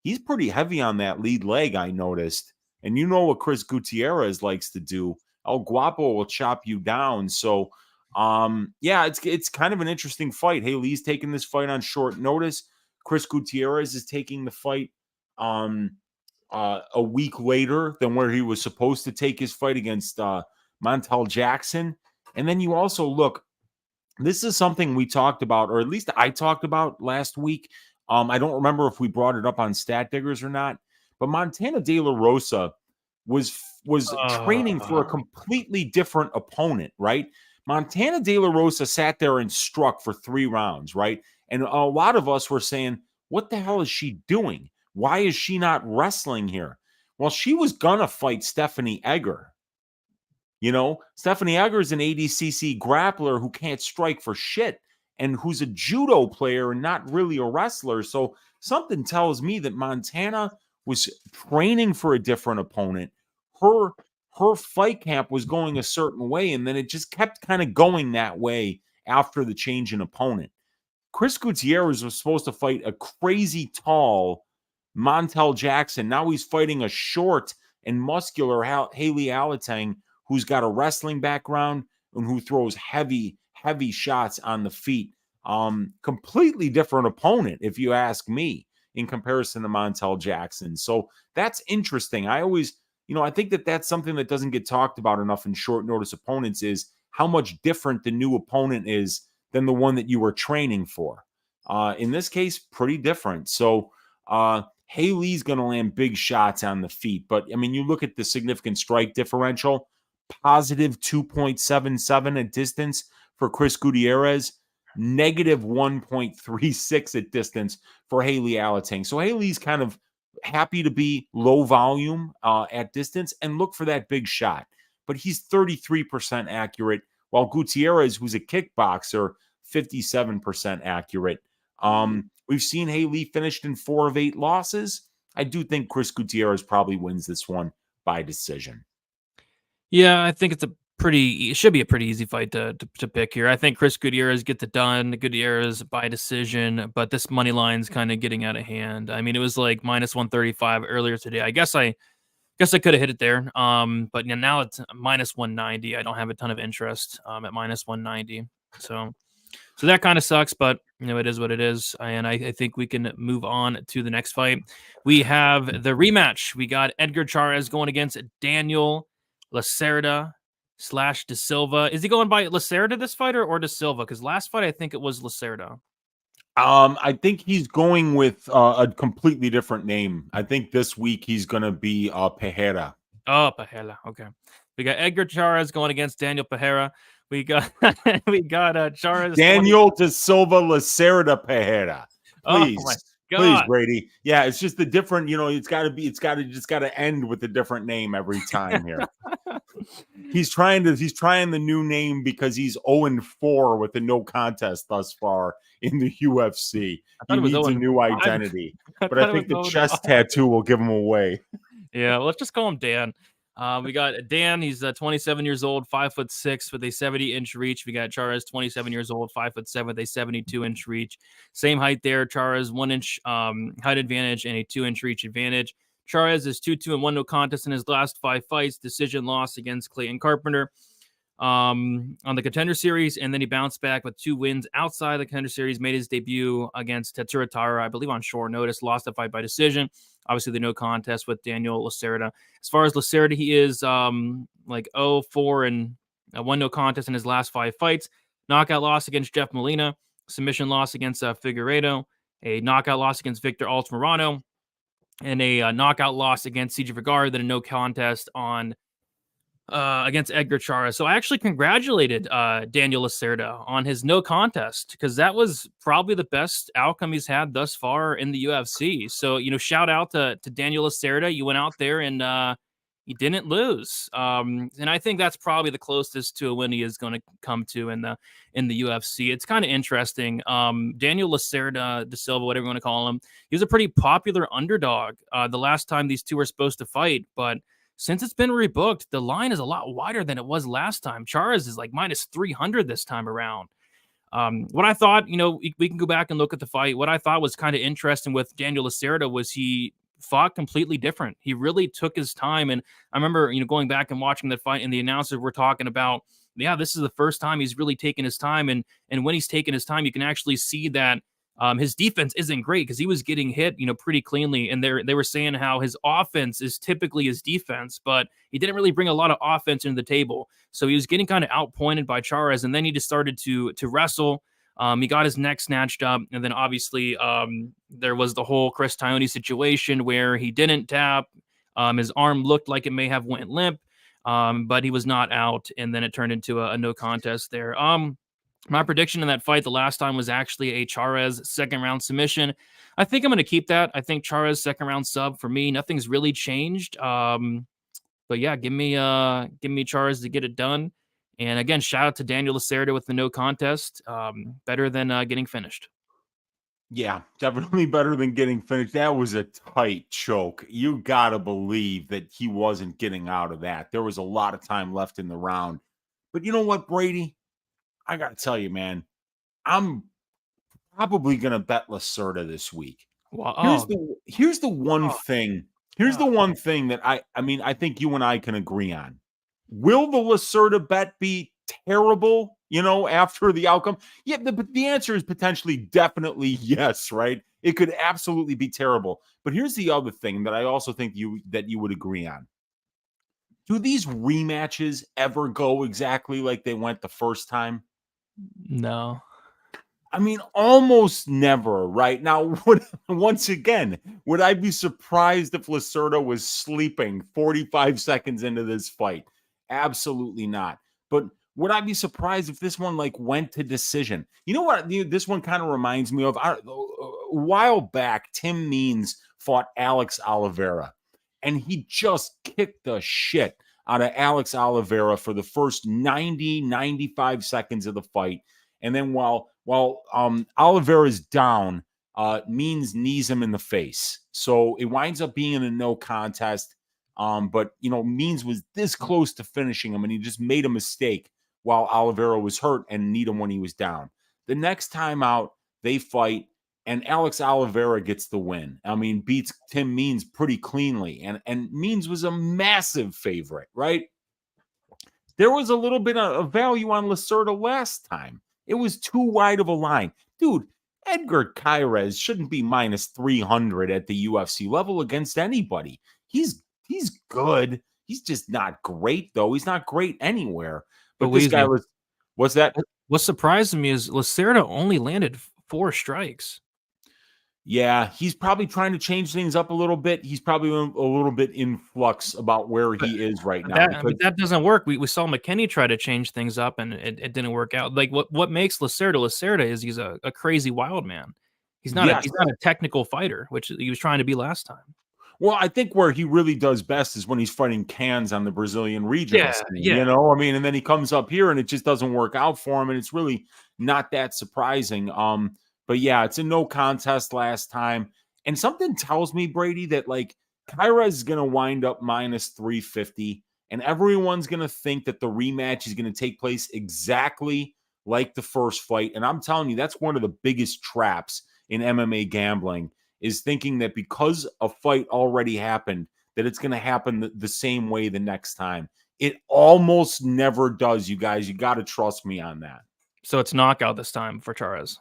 B: he's pretty heavy on that lead leg, I noticed. And you know what Chris Gutierrez likes to do. El Guapo will chop you down. So yeah, it's kind of an interesting fight. Heili's taking this fight on short notice. Chris Gutierrez is taking the fight a week later than where he was supposed to take his fight against Montel Jackson. And then you also look, this is something we talked about, or at least I talked about last week. I don't remember if we brought it up on Stat Diggers or not, but Montana De La Rosa was training for a completely different opponent, right? Montana De La Rosa sat there and struck for 3 rounds, right? And a lot of us were saying, what the hell is she doing? Why is she not wrestling here? Well, she was gonna fight Stephanie Egger. You know, Stephanie Egger is an ADCC grappler who can't strike for shit and who's a judo player and not really a wrestler. So something tells me that Montana was training for a different opponent. Her fight camp was going a certain way, and then it just kept kind of going that way after the change in opponent. Chris Gutiérrez was supposed to fight a crazy tall Montel Jackson. Now he's fighting a short and muscular Heili Alateng, who's got a wrestling background and who throws heavy shots on the feet. Completely different opponent, if you ask me, in comparison to Montel Jackson. So that's interesting. I always, I think that that's something that doesn't get talked about enough in short notice opponents, is how much different the new opponent is than the one that you were training for. In this case, pretty different. So Heili's going to land big shots on the feet. But, I mean, you look at the significant strike differential, positive 2.77 at distance for Chris Gutiérrez, negative 1.36 at distance for Heili Alateng. So Heili's kind of happy to be low volume at distance and look for that big shot. But he's 33% accurate, while Gutiérrez, who's a kickboxer, 57% accurate. We've seen Heili finished in 4 of 8 losses. I do think Chris Gutiérrez probably wins this one by decision.
A: Yeah, I think it should be a pretty easy fight to pick here. I think Chris Gutiérrez gets it done. Gutiérrez by decision, but this money line's kind of getting out of hand. I mean, it was like minus 135 earlier today. I guess I could have hit it there. But now it's minus 190. I don't have a ton of interest at minus 190. So that kind of sucks, but it is what it is. And I think we can move on to the next fight. We have the rematch. We got Edgar Cháirez going against Daniel Lacerda / De Silva. Is he going by Lacerda this fight or De Silva? Because last fight I think it was Lacerda.
B: I think he's going with a completely different name. I think this week he's going to be Pereira.
A: Oh, Pereira. Okay. We got Edgar Cháirez going against Daniel Pereira. We got Cháirez.
B: Daniel De Silva Lacerda Pereira. Please.
A: Oh
B: please, Brady. Yeah, it's just the different, it's got to end with a different name every time here. He's trying the new name because he's 0-4 with the no contest thus far in the UFC. He needs a new identity. But I think the chest tattoo will give him away.
A: Yeah, let's just call him Dan. We got Dan. He's 27 years old, 5'6" with a 70-inch reach. We got Cháirez, 27 years old, 5'7" with a 72-inch reach. Same height there. Cháirez 1-inch height advantage and a 2-inch reach advantage. Cháirez is 2-2-1 no contest in his last 5 fights. Decision loss against Clayton Carpenter on the Contender Series, and then he bounced back with 2 wins outside the Contender Series. Made his debut against Tetsuro Taira, I believe, on short notice. Lost the fight by decision. Obviously, the no contest with Daniel Lacerda. As far as Lacerda, he is like 0-4 and 1 no contest in his last 5 fights. Knockout loss against Jeff Molina. Submission loss against Figueiredo. A knockout loss against Victor Altamirano. And a knockout loss against CJ Vergara. Then a no contest on against Edgar Cháirez. So I actually congratulated Daniel Lacerda on his no contest, because that was probably the best outcome he's had thus far in the UFC. So, shout out to Daniel Lacerda. You went out there and you didn't lose. And I think that's probably the closest to a win he is going to come to in the UFC. It's kind of interesting. Daniel Lacerda, De Silva, whatever you want to call him, he was a pretty popular underdog the last time these two were supposed to fight, but since it's been rebooked, the line is a lot wider than it was last time. Cháirez is like minus 300 this time around. What I thought, we can go back and look at the fight. What I thought was kind of interesting with Daniel Lacerda was he fought completely different. He really took his time. And I remember, going back and watching that fight, and the announcers were talking about, this is the first time he's really taken his time. And when he's taken his time, you can actually see that his defense isn't great, because he was getting hit, pretty cleanly. And they were saying how his offense is typically his defense, but he didn't really bring a lot of offense into the table. So he was getting kind of outpointed by Cháirez, and then he just started to wrestle. He got his neck snatched up, and then obviously there was the whole Chris Taglioni situation where he didn't tap. His arm looked like it may have went limp, but he was not out, and then it turned into a no contest there. My prediction in that fight the last time was actually a Cháirez second round submission. I think I'm going to keep that. I think Cháirez second round sub for me. Nothing's really changed. But yeah, give me Cháirez to get it done. And again, shout out to Daniel Lacerda with the no contest. Better than getting finished.
B: Yeah, definitely better than getting finished. That was a tight choke. You got to believe that he wasn't getting out of that. There was a lot of time left in the round. But you know what, Brady? I got to tell you, man, I'm probably going to bet Lacerda this week.
A: Wow.
B: Here's the one thing. Here's the one thing that I think you and I can agree on. Will the Lacerda bet be terrible, after the outcome? Yeah, but the answer is potentially definitely yes, right? It could absolutely be terrible. But here's the other thing that I also think you would agree on. Do these rematches ever go exactly like they went the first time?
A: No.
B: I mean, almost never, right? Now, once again, would I be surprised if Lacerda was sleeping 45 seconds into this fight? Absolutely not. But would I be surprised if this one went to decision? You know what? This one kind of reminds me of a while back. Tim Means fought Alex Oliveira, and he just kicked the shit out of Alex Oliveira for the first 95 seconds of the fight. And then while Oliveira's down, Means knees him in the face. So it winds up being a no contest. But Means was this close to finishing him, and he just made a mistake while Oliveira was hurt and kneed him when he was down. The next time out, they fight, and Alex Oliveira gets the win. I mean, beats Tim Means pretty cleanly, and Means was a massive favorite, right? There was a little bit of value on Lacerda last time. It was too wide of a line. Dude, Edgar Cháirez shouldn't be minus 300 at the UFC level against anybody. He's good. He's just not great, though. He's not great anywhere. But this guy was... What's that?
A: What surprised me is Lacerda only landed 4 strikes.
B: Yeah, he's probably trying to change things up a little bit. He's probably a little bit in flux about where he is right now.
A: But that doesn't work. We saw McKinney try to change things up, and it didn't work out. Like what makes Lacerda is he's a crazy wild man. He's not a technical fighter, which he was trying to be last time.
B: Well, I think where he really does best is when he's fighting cans on the Brazilian region.
A: Yeah.
B: And then he comes up here and it just doesn't work out for him, and it's really not that surprising. But yeah, it's a no contest last time. And something tells me, Brady, that Cháirez is going to wind up minus 350. And everyone's going to think that the rematch is going to take place exactly like the first fight. And I'm telling you, that's one of the biggest traps in MMA gambling, is thinking that because a fight already happened, that it's going to happen the same way the next time. It almost never does, you guys. You got to trust me on that.
A: So it's knockout this time for Cháirez.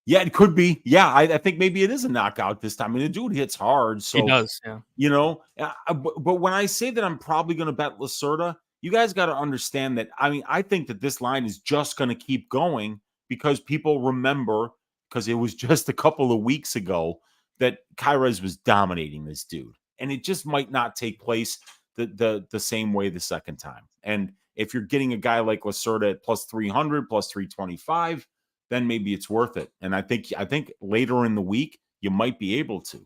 B: Yeah, it could be. Yeah, I think maybe it is a knockout this time. I mean, the dude hits hard. So
A: he does, yeah.
B: But when I say that I'm probably going to bet Lacerda, you guys got to understand that, I think that this line is just going to keep going because people remember, because it was just a couple of weeks ago that Cháirez was dominating this dude. And it just might not take place the same way the second time. And if you're getting a guy like Lacerda at plus 300, plus 325, then maybe it's worth it. And I think later in the week you might be able to.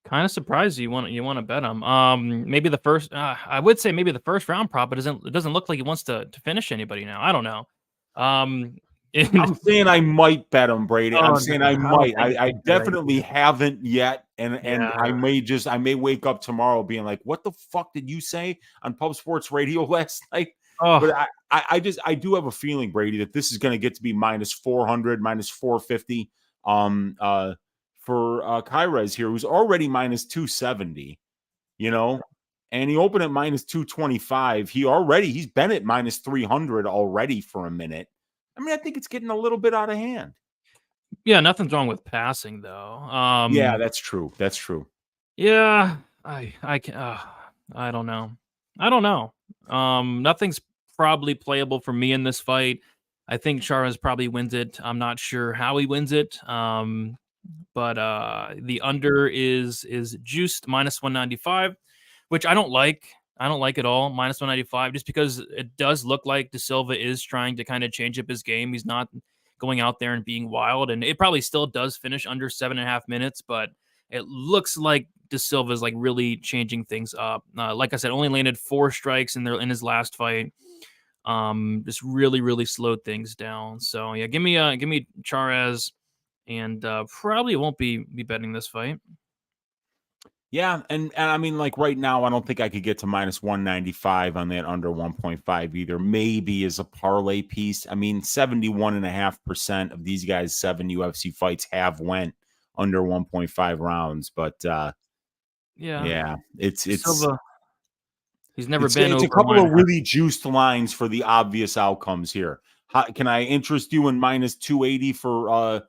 A: Kind of surprised you want to bet him. Maybe the first. I would say maybe the first round prop, but it doesn't look like he wants to finish anybody now. I don't know.
B: I'm saying I might bet him, Brady. I'm saying I might. I definitely haven't yet, and I may wake up tomorrow being like, "What the fuck did you say on Pub Sports Radio last night?" Oh. But I do have a feeling, Brady, that this is going to get to be minus 400, minus 450 for Cháirez here, who's already minus 270, and he opened at minus 225. He's been at minus 300 already for a minute. I mean, I think it's getting a little bit out of hand.
A: Yeah, nothing's wrong with passing though.
B: Yeah, that's true. That's true.
A: Yeah, I don't know. Nothing's probably playable for me in this fight. I think Cháirez probably wins it. I'm not sure how he wins it. but the under is juiced -195, which I don't like. I don't like at all, -195, just because it does look like De Silva is trying to kind of change up his game. He's not going out there and being wild, and it probably still does finish under 7.5 minutes, but it looks like De Silva is like really changing things up. Like I said, only landed 4 strikes in his last fight. Just really slowed things down. So yeah, give me Cháirez, and probably won't be betting this fight.
B: Yeah, and I mean, like right now, I don't think I could get to -195 on that under 1.5 either. Maybe as a parlay piece. I mean, 71.5% of these guys' 7 UFC fights have went under 1.5 rounds, but yeah, it's
A: Silva, he's never
B: it's
A: been
B: a
A: over
B: couple of
A: 1.5.
B: really juiced lines for the obvious outcomes here. Can I interest you in -280 for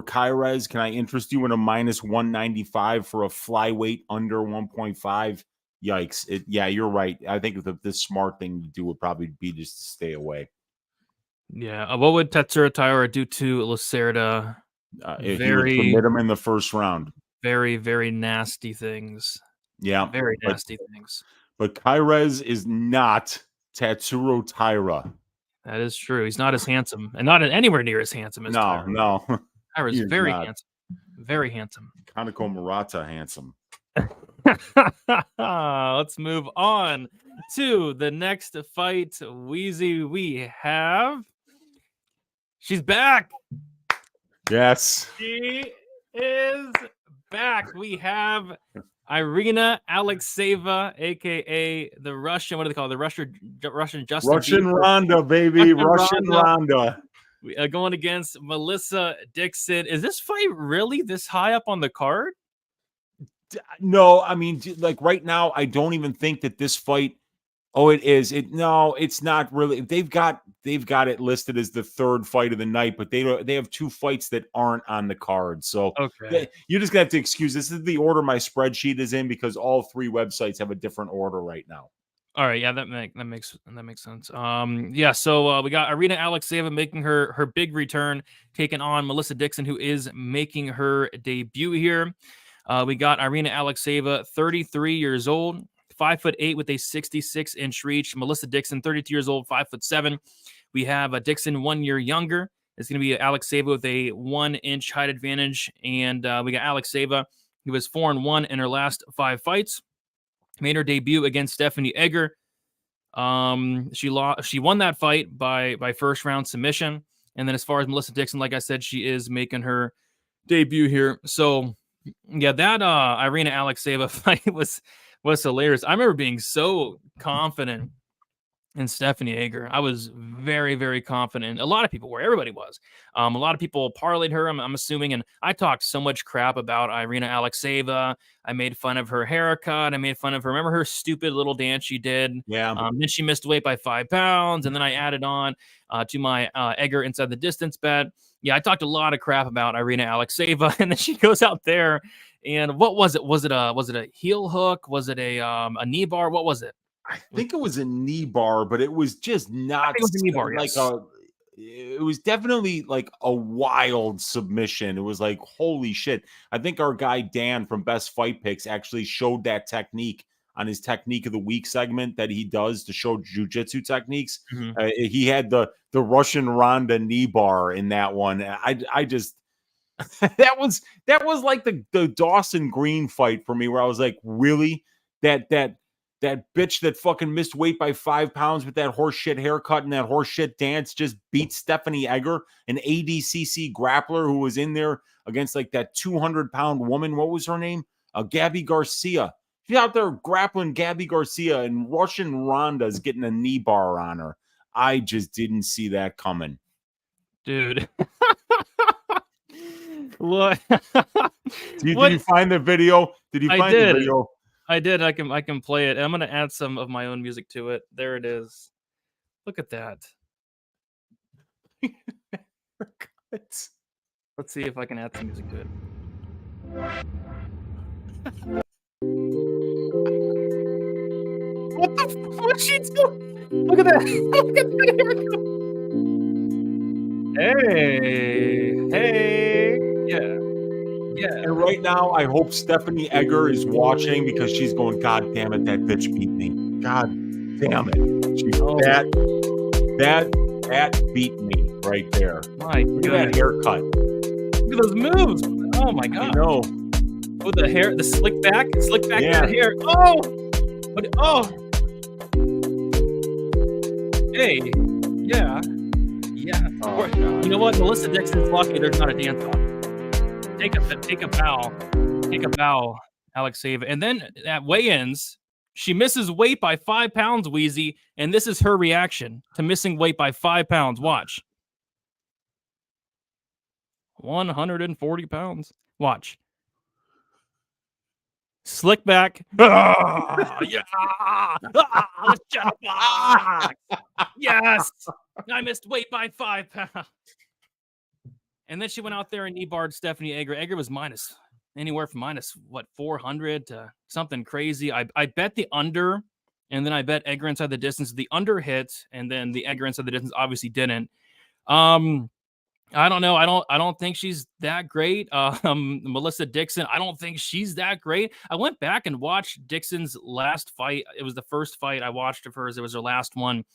B: Cháirez? Can I interest you in a -195 for a flyweight under 1.5? Yikes. Yeah, you're right. I think the smart thing to do would probably be just to stay away.
A: Yeah. What would Tetsuro Taira do to Lacerda?
B: He would submit him in the first round.
A: Very nasty things.
B: Yeah.
A: Very nasty things.
B: But Cháirez is not Tetsuro Taira.
A: That is true. He's not as handsome, and not anywhere near as handsome as Taira.
B: No.
A: Taira's very handsome. Very handsome.
B: Kaneko Murata handsome.
A: Let's move on to the next fight. Weezy, we have. She's back.
B: Yes.
A: She is back. We have Irina Alekseeva, aka the Russian. What do they call it? The Russian Justin.
B: Russian Ronda, baby. Russian Ronda.
A: Going against Melissa Dixon. Is this fight really this high up on the card?
B: No, I mean, like right now, I don't even think that this fight. Oh, it is. No, it's not really. They've got it listed as the 3rd fight of the night, but they have 2 fights that aren't on the card. So
A: okay,
B: you're just gonna have to excuse. This is the order my spreadsheet is in because all 3 websites have a different order right now.
A: All right, yeah, that makes sense. Yeah, so we got Irina Alekseeva making her big return, taking on Melissa Dixon, who is making her debut here. We got Irina Alekseeva, 33 years old, 5'8" with a 66-inch reach. Melissa Dixon, 32 years old, 5'7". We have Dixon 1 year younger. It's going to be Alekseeva with a 1-inch height advantage, and we got Alekseeva, who was 4-1 in her last 5 fights. Made her debut against Stephanie Edgar. She won that fight by first round submission. And then as far as Melissa Dixon, like I said, she is making her debut here. So yeah, that Irina Alekseeva fight was hilarious. I remember being so confident in Stephanie Edgar. I was very confident. A lot of people were. Everybody was. A lot of people parlayed her, I'm assuming. And I talked so much crap about Irina Alekseeva. I made fun of her haircut. I made fun of her. Remember her stupid little dance she did?
B: Yeah.
A: Then she missed weight by 5 pounds. And then I added on to my Edgar inside the distance bet. Yeah, I talked a lot of crap about Irina Alekseeva. And then she goes out there. And what was it? Was it a heel hook? Was it a knee bar? What was it?
B: I think it was a knee bar, but it was just not
A: it was a knee bar,
B: like
A: yes.
B: it was definitely like a wild submission. It was like, holy shit. I think our guy Dan from Best Fight Picks actually showed that technique on his Technique of the Week segment that he does to show jiu-jitsu techniques.
A: Mm-hmm.
B: He had the Russian Ronda knee bar in that one. I just that was like the Dawson Green fight for me, where I was like, really? That bitch that fucking missed weight by 5 pounds with that horseshit haircut and that horseshit dance just beat Stephanie Edgar, an ADCC grappler who was in there against like that 200-pound woman. What was her name? Gabby Garcia. She's out there grappling Gabby Garcia, and Russian Ronda's getting a knee bar on her. I just didn't see that coming.
A: Dude. What?
B: Did you find the video? Did you find the video?
A: I did. I can play it. I'm going to add some of my own music to it. There it is. Look at that. Let's see if I can add some music to it. What's she doing? Look at that. Look at that. Hey. Yeah.
B: And right now, I hope Stephanie Edgar is watching because she's going, God damn it, that bitch beat me. God damn it. That beat me right there.
A: My
B: Look at that haircut.
A: Look at those moves. Oh my God.
B: I know.
A: Oh, the hair, the slick back
B: Yeah.
A: that hair. Oh, but hey, yeah.
B: Oh,
A: You know what? Melissa Dixon's lucky there's not a dance off. Take a bow, Alekseeva. And then at weigh-ins, she misses weight by 5 pounds, Weezy, and this is her reaction to missing weight by 5 pounds. Watch. 140 pounds. Watch. Slick back. Yeah. Let's jump back. Yes. I missed weight by 5 pounds. And then she went out there and knee-barred Stephanie Edgar. Edgar was anywhere from minus 400 to something crazy. I bet the under, and then I bet Edgar inside the distance. The under hit, and then the Edgar inside the distance obviously didn't. I don't know. I don't think she's that great. Melissa Dixon, I don't think she's that great. I went back and watched Dixon's last fight. It was the first fight I watched of hers. It was her last one.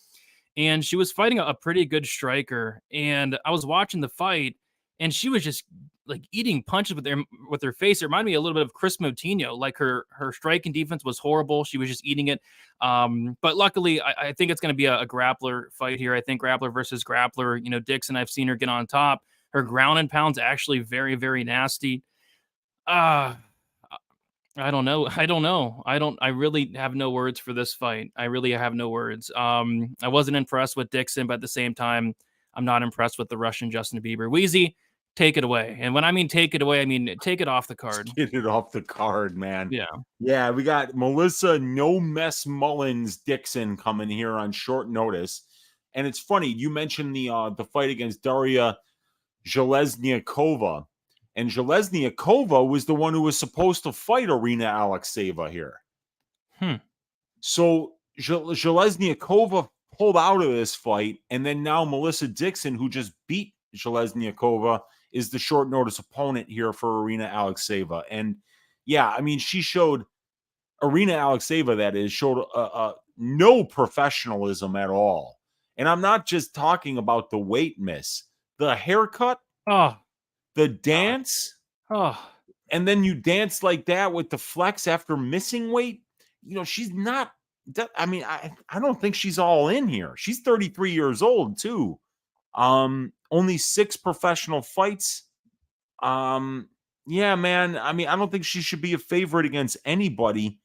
A: And she was fighting a pretty good striker. And I was watching the fight, and she was just like eating punches with her face. It reminded me a little bit of Chris Moutinho. Like her striking defense was horrible. She was just eating it. But luckily, I think it's going to be a grappler fight here. I think grappler versus grappler. You know, Dixon, I've seen her get on top. Her ground and pound's actually very, very nasty. I don't know. I really have no words for this fight. I really have no words. I wasn't impressed with Dixon, but at the same time, I'm not impressed with the Russian Justin Bieber. Weezy, take it away. And when I mean take it away, I mean take it off the card.
B: Get it off the card, man.
A: Yeah.
B: Yeah, we got Melissa No Mess Mullins Dixon coming here on short notice. And it's funny, you mentioned the fight against Daria Železniakova. And Železniakova was the one who was supposed to fight Irina Alekseeva here. So Železniakova pulled out of this fight, and then now Melissa Dixon, who just beat Železniakova, is the short notice opponent here for Irina Alekseeva. And yeah, I mean, she showed Irina Alekseeva, that is, showed no professionalism at all. And I'm not just talking about the weight miss, the haircut, the dance, and then you dance like that with the flex after missing weight. You know, she's not. I mean, I don't think she's all in here. She's 33 years old too. Only 6 professional fights. Yeah, man. I mean, I don't think she should be a favorite against anybody.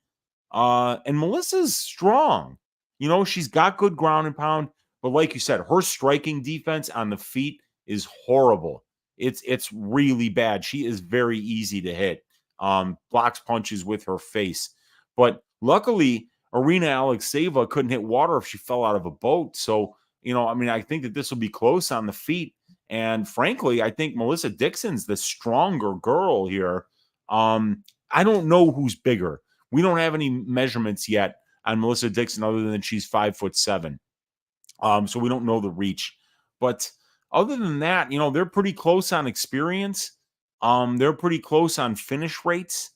B: And Melissa's strong. You know, she's got good ground and pound, but like you said, her striking defense on the feet is horrible. It's really bad. She is very easy to hit. Blocks punches with her face. But luckily, Irina Alekseeva couldn't hit water if she fell out of a boat. So, you know, I mean, I think that this will be close on the feet. And frankly, I think Melissa Dixon's the stronger girl here. I don't know who's bigger. We don't have any measurements yet on Melissa Dixon other than she's 5'7". So we don't know the reach. But other than that, you know, they're pretty close on experience. They're pretty close on finish rates.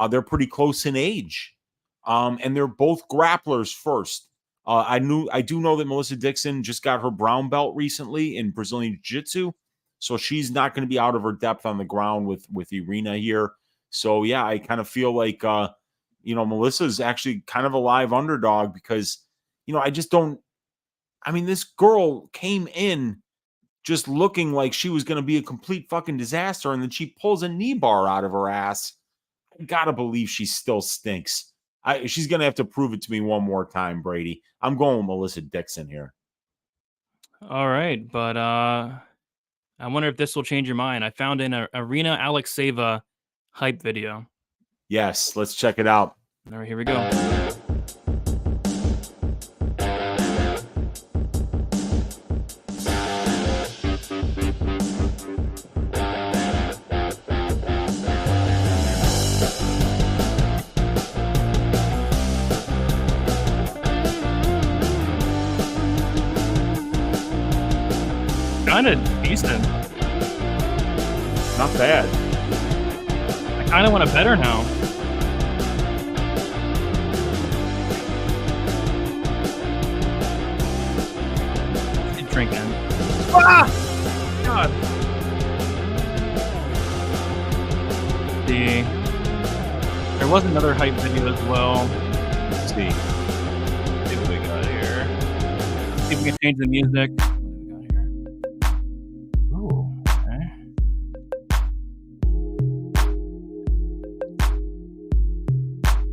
B: They're pretty close in age. And they're both grapplers first. I do know that Melissa Dixon just got her brown belt recently in Brazilian Jiu-Jitsu. So she's not going to be out of her depth on the ground with Irina here. So yeah, I kind of feel like, you know, Melissa's actually kind of a live underdog because, you know, I mean, this girl came in just looking like she was going to be a complete fucking disaster. And then she pulls a knee bar out of her ass. I got to believe she still stinks. She's going to have to prove it to me one more time, Brady. I'm going with Melissa Dixon here.
A: All right. But I wonder if this will change your mind. I found an Irina Alekseeva hype video.
B: Yes, let's check it out.
A: All right, here we go. Kind of decent.
B: Not bad.
A: I kind of want to bet her now. She's drinking. Ah! God. See. There was another hype video as well.
B: Let's see.
A: See what we got here. See if we can change the music. What do we got here? Ooh, okay.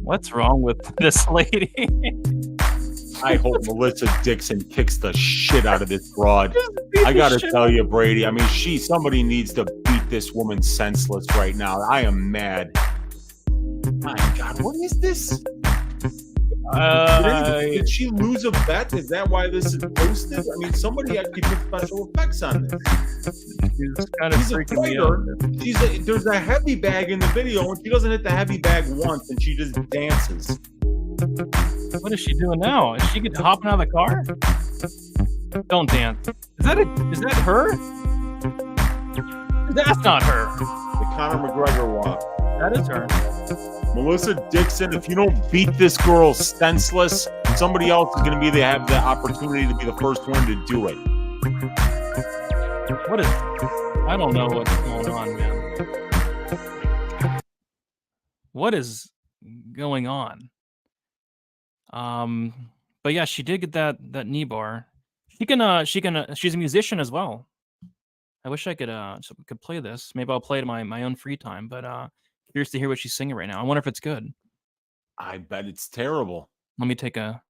A: What's wrong with this lady?
B: I hope Melissa Dixon kicks the shit out of this broad. I gotta tell you, Brady. I mean, somebody needs to beat this woman senseless right now. I am mad. My God, what is this? Did she lose a bet? Is that why this is posted? I mean, somebody actually put special effects on this.
A: She's kind of freaking me out.
B: There's a heavy bag in the video, and she doesn't hit the heavy bag once, and she just dances.
A: What is she doing now? Is she hopping out of the car? Don't dance. Is that her? That's not her.
B: The Conor McGregor walk.
A: That is her.
B: Melissa Dixon, if you don't beat this girl senseless, somebody else is going to have the opportunity to be the first one to do it.
A: What is? I don't know what's going on, man. What is going on? But yeah, she did get that knee bar. She's a musician as well. I wish I could play this. Maybe I'll play it in my own free time, but curious to hear what she's singing right now. I wonder if it's good.
B: I bet it's terrible.
A: Let me take a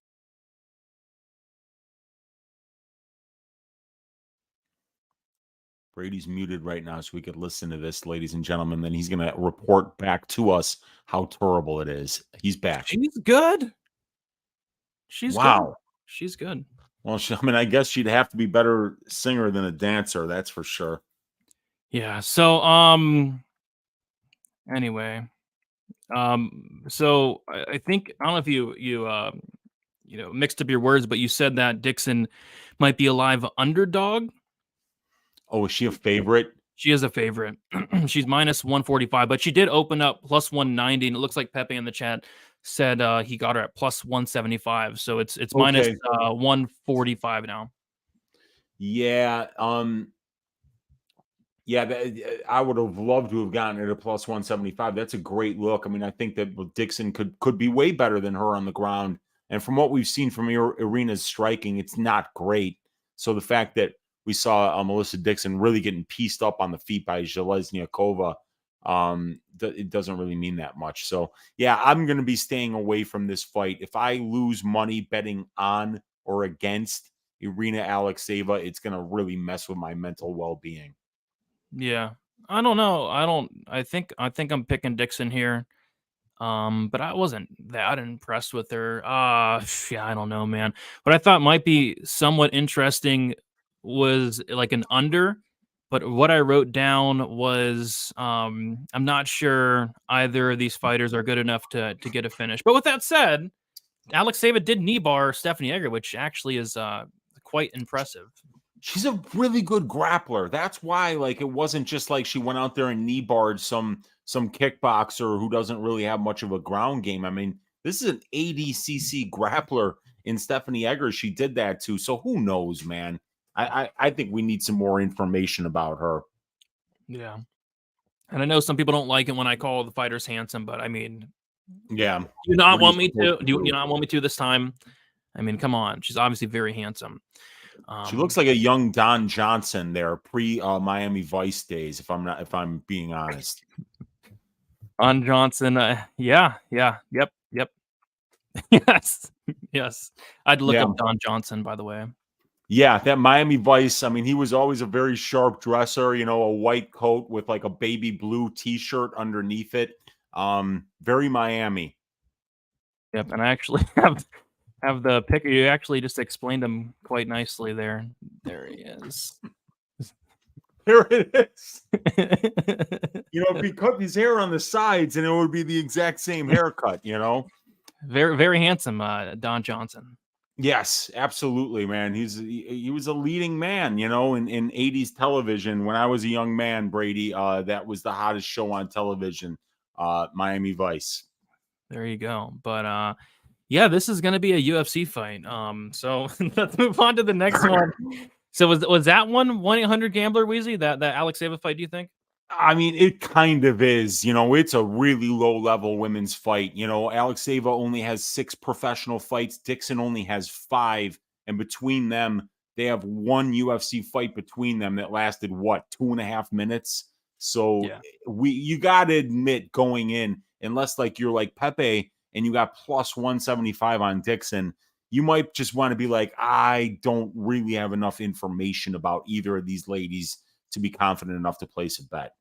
B: Brady's muted right now, so we could listen to this, ladies and gentlemen. Then he's going to report back to us how terrible it is. He's back.
A: She's good. She's
B: wow.
A: Good. She's good.
B: Well, I guess she'd have to be better singer than a dancer. That's for sure.
A: Yeah. So, anyway, so I think I don't know if you mixed up your words, but you said that Dixon might be a live underdog.
B: Oh, is she a favorite?
A: She is a favorite. She's minus 145, but she did open up plus 190, and it looks like Pepe in the chat said he got her at plus 175. So it's okay. Minus 145 now.
B: Yeah. Yeah, I would have loved to have gotten it at plus 175. That's a great look. I mean, I think that Dixon could be way better than her on the ground. And from what we've seen from Irina's striking, it's not great. So the fact that we saw Melissa Dixon really getting pieced up on the feet by Železniakova, it doesn't really mean that much. So, yeah, I'm going to be staying away from this fight. If I lose money betting on or against Irina Alekseeva, it's going to really mess with my mental well-being.
A: Yeah. I don't know. I think I'm picking Dixon here. But I wasn't that impressed with her. Yeah, I don't know, man. What I thought might be somewhat interesting was like an under, but what I wrote down was I'm not sure either of these fighters are good enough to get a finish. But with that said, Alekseeva did knee bar Stephanie Edgar, which actually is quite impressive.
B: She's a really good grappler. That's why, like, it wasn't just like she went out there and knee barred some kickboxer who doesn't really have much of a ground game. I mean, this is an ADCC grappler in Stephanie Edgar. She did that too. So who knows, man? I think we need some more information about her.
A: Yeah. And I know some people don't like it when I call the fighters handsome, but I mean,
B: yeah.
A: Do you not want me to? Do you not want me to this time? I mean, come on. She's obviously very handsome.
B: She looks like a young Don Johnson there, pre Miami Vice days. If I'm being honest.
A: Don Johnson, yep. yes. I'd look up Don Johnson, by the way.
B: Yeah, that Miami Vice. I mean, he was always a very sharp dresser. You know, a white coat with like a baby blue T-shirt underneath it. Very Miami.
A: Yep, and I actually have the pick. You actually just explained him quite nicely there. There he is.
B: There it is. You know, if he cut his hair on the sides, and it would be the exact same haircut. You know,
A: very, very handsome, Don Johnson.
B: Yes, absolutely, man. He was a leading man, you know, in 80s television. When I was a young man, Brady, that was the hottest show on television. Miami Vice.
A: There you go. But yeah, this is going to be a UFC fight. So let's move on to the next one. So was that one 1-800 Gambler, Weezy? That Alekseeva fight? Do you think?
B: I mean, it kind of is. It's a really low-level women's fight. Alekseeva only has 6 professional fights. Dixon only has 5. And between them, they have one UFC fight between them that lasted, 2.5 minutes? So
A: Yeah.
B: you got to admit going in, unless like you're like Pepe and you got plus 175 on Dixon, you might just want to be like, I don't really have enough information about either of these ladies to be confident enough to place a bet.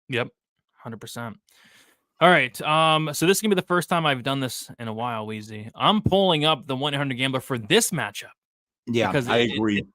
A: Yep, 100%. All right. So this is gonna be the first time I've done this in a while, Weezy. I'm pulling up the 1-800 Gambler for this matchup.
B: Yeah,
A: because
B: I agree.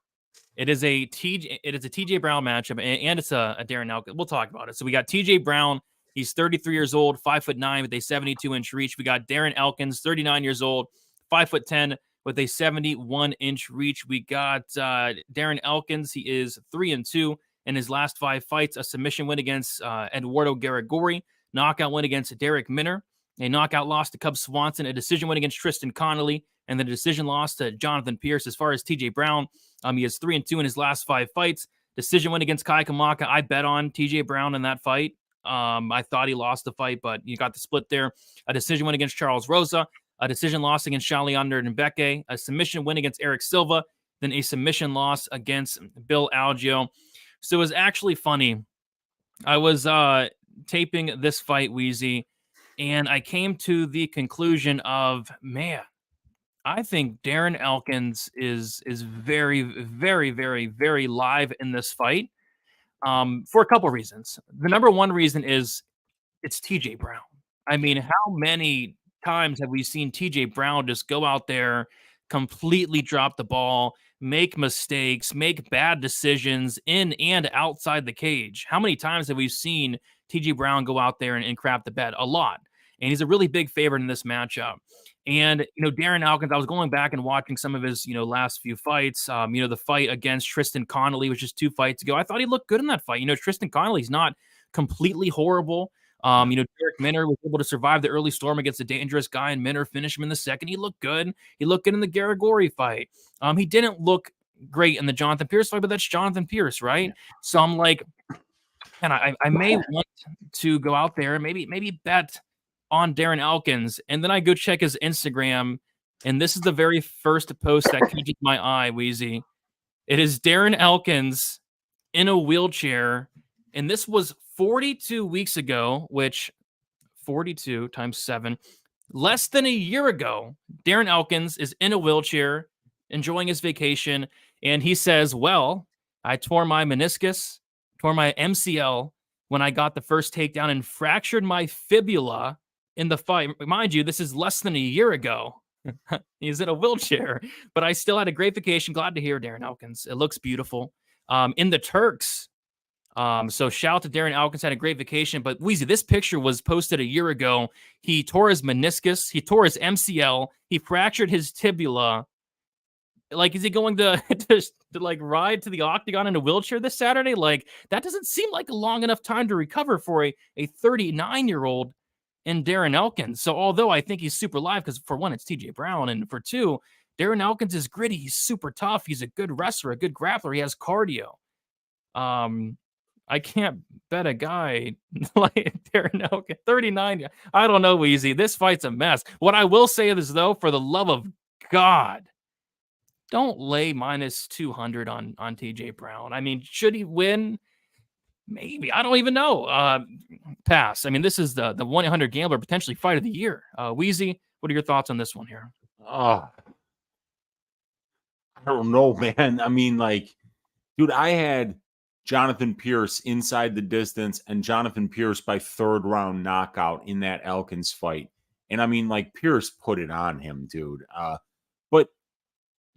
A: It is a TJ Brown matchup, and it's a Darren Elkins. We'll talk about it. So we got TJ Brown. He's 33 years old, 5'9" with a 72-inch reach. We got Darren Elkins, 39 years old, 5'10" with a 71-inch reach. We got Darren Elkins. He is 3-2 in his last 5 fights. A submission win against Eduardo Garagori, knockout win against Derek Minner, a knockout loss to Cub Swanson, a decision win against Tristan Connolly, and then a decision loss to Jonathan Pierce. As far as TJ Brown, he is 3-2 in his last 5 fights. Decision win against Kai Kamaka. I bet on TJ Brown in that fight. I thought he lost the fight, but you got the split there. A decision win against Charles Rosa, a decision loss against Shaliander Mbeke, a submission win against Eric Silva, then a submission loss against Bill Algeo. So it was actually funny. I was taping this fight, Weezy, and I came to the conclusion of, man, I think Darren Elkins is very, very, very, very live in this fight for a couple reasons. The number one reason is it's TJ Brown. I mean, how many times have we seen TJ Brown just go out there, completely drop the ball, make mistakes, make bad decisions in and outside the cage? How many times have we seen TJ Brown go out there and crap the bed? A lot. And he's a really big favorite in this matchup. And, Darren Elkins, I was going back and watching some of his, last few fights. The fight against Tristan Connolly, which is 2 fights ago. I thought he looked good in that fight. Tristan Connolly's not completely horrible. Derek Minner was able to survive the early storm against a dangerous guy, and Minner finished him in the second. He looked good. He looked good in the Garagori fight. He didn't look great in the Jonathan Pierce fight, but that's Jonathan Pierce, right? So I'm like, and I may want to go out there and maybe bet on Darren Elkins, and then I go check his Instagram, and this is the very first post that catches my eye, Weezy. It is Darren Elkins in a wheelchair, and this was 42 weeks ago, which 42 times 7, less than a year ago. Darren Elkins is in a wheelchair, enjoying his vacation, and he says, well, I tore my meniscus, tore my MCL when I got the first takedown, and fractured my fibula in the fight. Mind you, this is less than a year ago. He's in a wheelchair, but I still had a great vacation. Glad to hear, Darren Elkins. It looks beautiful. In the Turks. So shout out to Darren Elkins, had a great vacation. But Weezy, this picture was posted a year ago. He tore his meniscus. He tore his MCL. He fractured his tibula. Like, is he going to like ride to the octagon in a wheelchair this Saturday? Like, that doesn't seem like a long enough time to recover for a 39-year-old in Darren Elkins. So although I think he's super live, because for one, it's TJ Brown, and for two, Darren Elkins is gritty. He's super tough. He's a good wrestler, a good grappler. He has cardio. I can't bet a guy like Darren Elkins, 39. I don't know, Weezy. This fight's a mess. What I will say is, though, for the love of God, don't lay minus 200 on TJ Brown. I mean, should he win? Maybe. I don't even know. Pass. I mean, this is the 1-800 Gambler potentially fight of the year. Weezy, what are your thoughts on this one here?
B: I don't know, man. I mean, like, dude, I had Jonathan Pierce inside the distance and Jonathan Pierce by 3rd round knockout in that Elkins fight. And I mean, like, Pierce put it on him, dude. But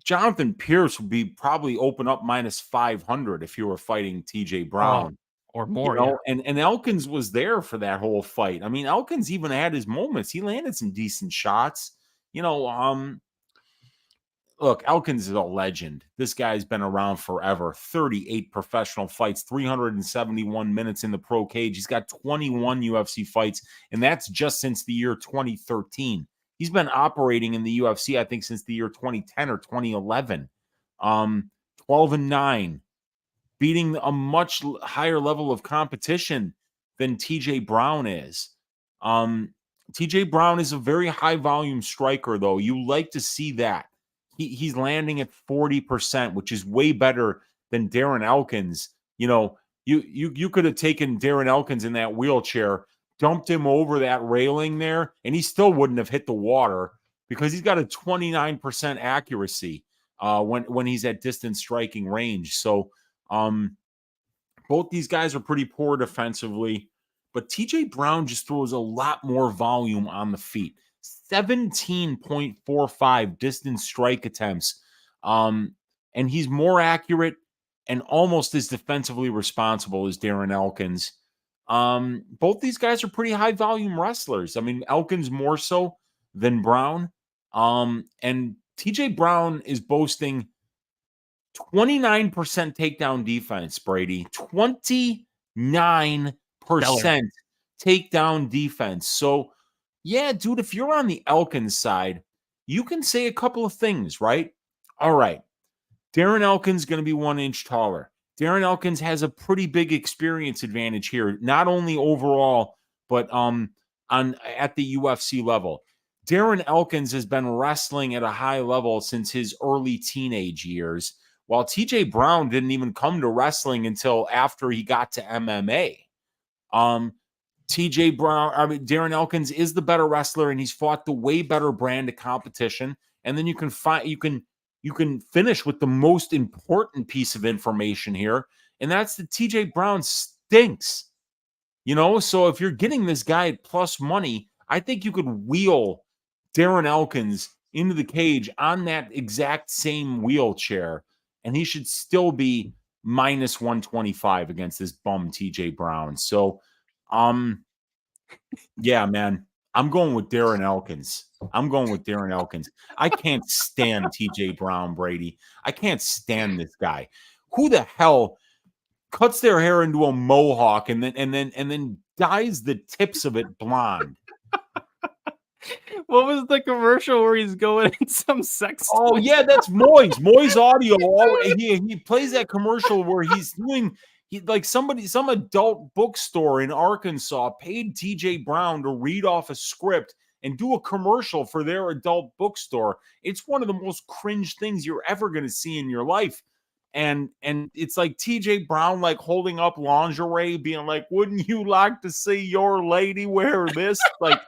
B: Jonathan Pierce would be probably open up minus 500 if you were fighting TJ Brown.
A: Or more,
B: and Elkins was there for that whole fight. I mean, Elkins even had his moments. He landed some decent shots. look, Elkins is a legend. This guy's been around forever. 38 professional fights, 371 minutes in the pro cage. He's got 21 UFC fights, and that's just since the year 2013. He's been operating in the UFC, I think, since the year 2010 or 2011. 12-9, beating a much higher level of competition than TJ Brown is. TJ Brown is a very high volume striker, though. You like to see that. He's landing at 40%, which is way better than Darren Elkins. You know, you could have taken Darren Elkins in that wheelchair, dumped him over that railing there, and he still wouldn't have hit the water because he's got a 29% accuracy when he's at distance striking range. So both these guys are pretty poor defensively, but TJ Brown just throws a lot more volume on the feet. 17.45 distance strike attempts. And he's more accurate and almost as defensively responsible as Darren Elkins. Both these guys are pretty high volume wrestlers. I mean, Elkins more so than Brown. And TJ Brown is boasting 29% takedown defense, Brady. 29% takedown defense. So, yeah, dude, if you're on the Elkins side, you can say a couple of things, right? All right. Darren Elkins going to be 1 inch taller. Darren Elkins has a pretty big experience advantage here, not only overall, but at the UFC level. Darren Elkins has been wrestling at a high level since his early teenage years, while TJ Brown didn't even come to wrestling until after he got to MMA. Darren Elkins is the better wrestler, and he's fought the way better brand of competition. And then you can finish with the most important piece of information here, and that's that TJ Brown stinks. You know, so if you're getting this guy at plus money, I think you could wheel Darren Elkins into the cage on that exact same wheelchair, and he should still be minus 125 against this bum TJ Brown. So, yeah, man, I'm going with Darren Elkins. I can't stand TJ Brown, Brady. I can't stand this guy. Who the hell cuts their hair into a mohawk and then dyes the tips of it blonde?
A: What was the commercial where he's going in some sex?
B: Oh, yeah, that's Moy's. Moy's audio. He plays that commercial where he's doing some adult bookstore in Arkansas paid TJ Brown to read off a script and do a commercial for their adult bookstore. It's one of the most cringe things you're ever going to see in your life. And it's like TJ Brown, like holding up lingerie, being like, wouldn't you like to see your lady wear this? Like,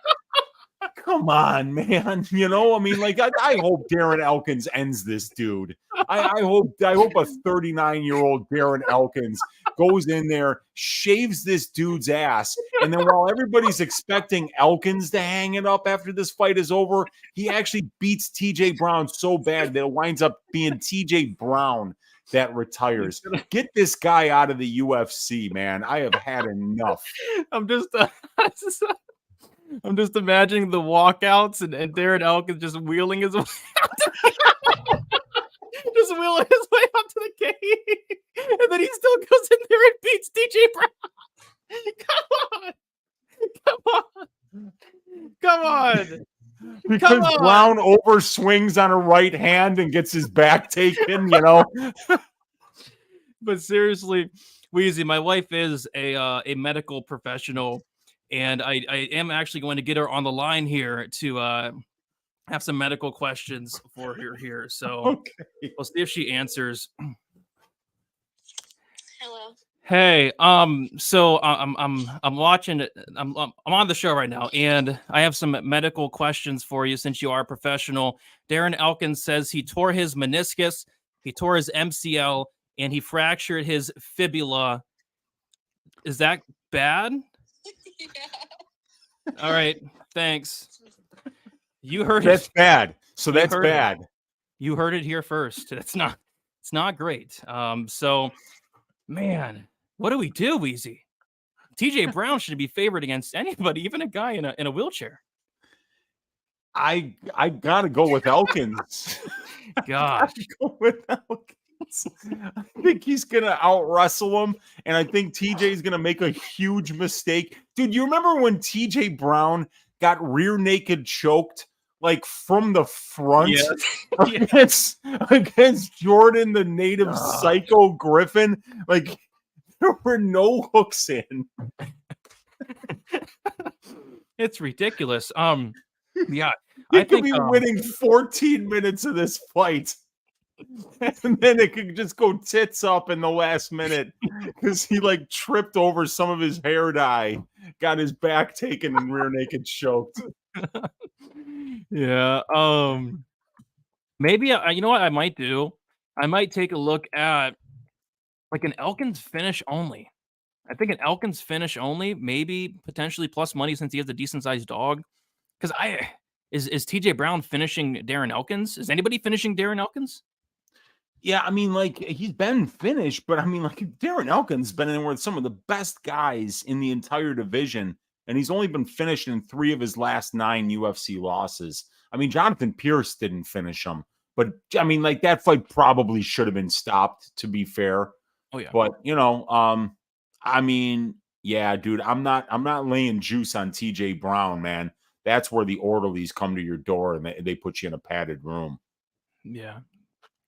B: come on, man. You know, I mean, like, I hope Darren Elkins ends this dude. I hope a 39-year-old Darren Elkins goes in there, shaves this dude's ass, and then while everybody's expecting Elkins to hang it up after this fight is over, he actually beats TJ Brown so bad that it winds up being TJ Brown that retires. Get this guy out of the UFC, man. I have had enough.
A: I'm just imagining the walkouts and Darren Elkins just wheeling his way out. Just wheeling his way out to the cage. And then he still goes in there and beats TJ Brown. Come on.
B: Because Brown overswings on a right hand and gets his back taken, you know.
A: But seriously, Weezy, my wife is a medical professional, and I am actually going to get her on the line here to have some medical questions for her here. So okay. We'll see if she answers.
C: Hello.
A: Hey, so I'm watching it. I'm on the show right now, and I have some medical questions for you since you are a professional. Darren Elkins says he tore his meniscus, he tore his MCL, and he fractured his fibula. Is that bad?
C: Yeah.
A: All right, thanks. You heard
B: that's
A: it.
B: Bad. So that's bad.
A: You heard it here first. It's not great. So, man. What do we do, Weezy? TJ Brown should be favored against anybody, even a guy in a wheelchair.
B: I gotta go with Elkins.
A: gosh.
B: Go with Elkins. I think he's gonna out wrestle him, and I think TJ is gonna make a huge mistake. Dude, you remember when TJ Brown got rear naked choked like from the front against Jordan, the native psycho Griffin? Like there were no hooks in.
A: It's ridiculous. Yeah,
B: He
A: I
B: could
A: think
B: be winning 14 minutes of this fight. And then it could just go tits up in the last minute because he like tripped over some of his hair dye, got his back taken and rear naked choked.
A: Yeah. Maybe you know what I might do? I might take a look at like an Elkins finish only. I think an Elkins finish only, maybe potentially plus money since he has a decent sized dog. Because is TJ Brown finishing Darren Elkins? Is anybody finishing Darren Elkins?
B: Yeah, I mean, like he's been finished, but I mean, like Darren Elkins been in with some of the best guys in the entire division, and he's only been finished in 3 of his last 9 UFC losses. I mean, Jonathan Pierce didn't finish him, but I mean, like that fight probably should have been stopped, to be fair.
A: Oh yeah.
B: But you know, I mean, yeah, dude, I'm not laying juice on TJ Brown, man. That's where the orderlies come to your door and they put you in a padded room.
A: Yeah.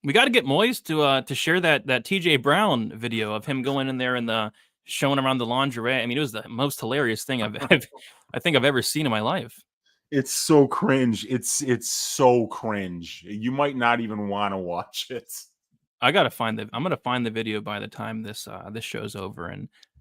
A: We got to get Moise to share that TJ Brown video of him going in there and showing around the lingerie. I mean, it was the most hilarious thing I think I've ever seen in my life.
B: It's so cringe. It's so cringe. You might not even want to watch it.
A: I'm gonna find the video by the time this show's over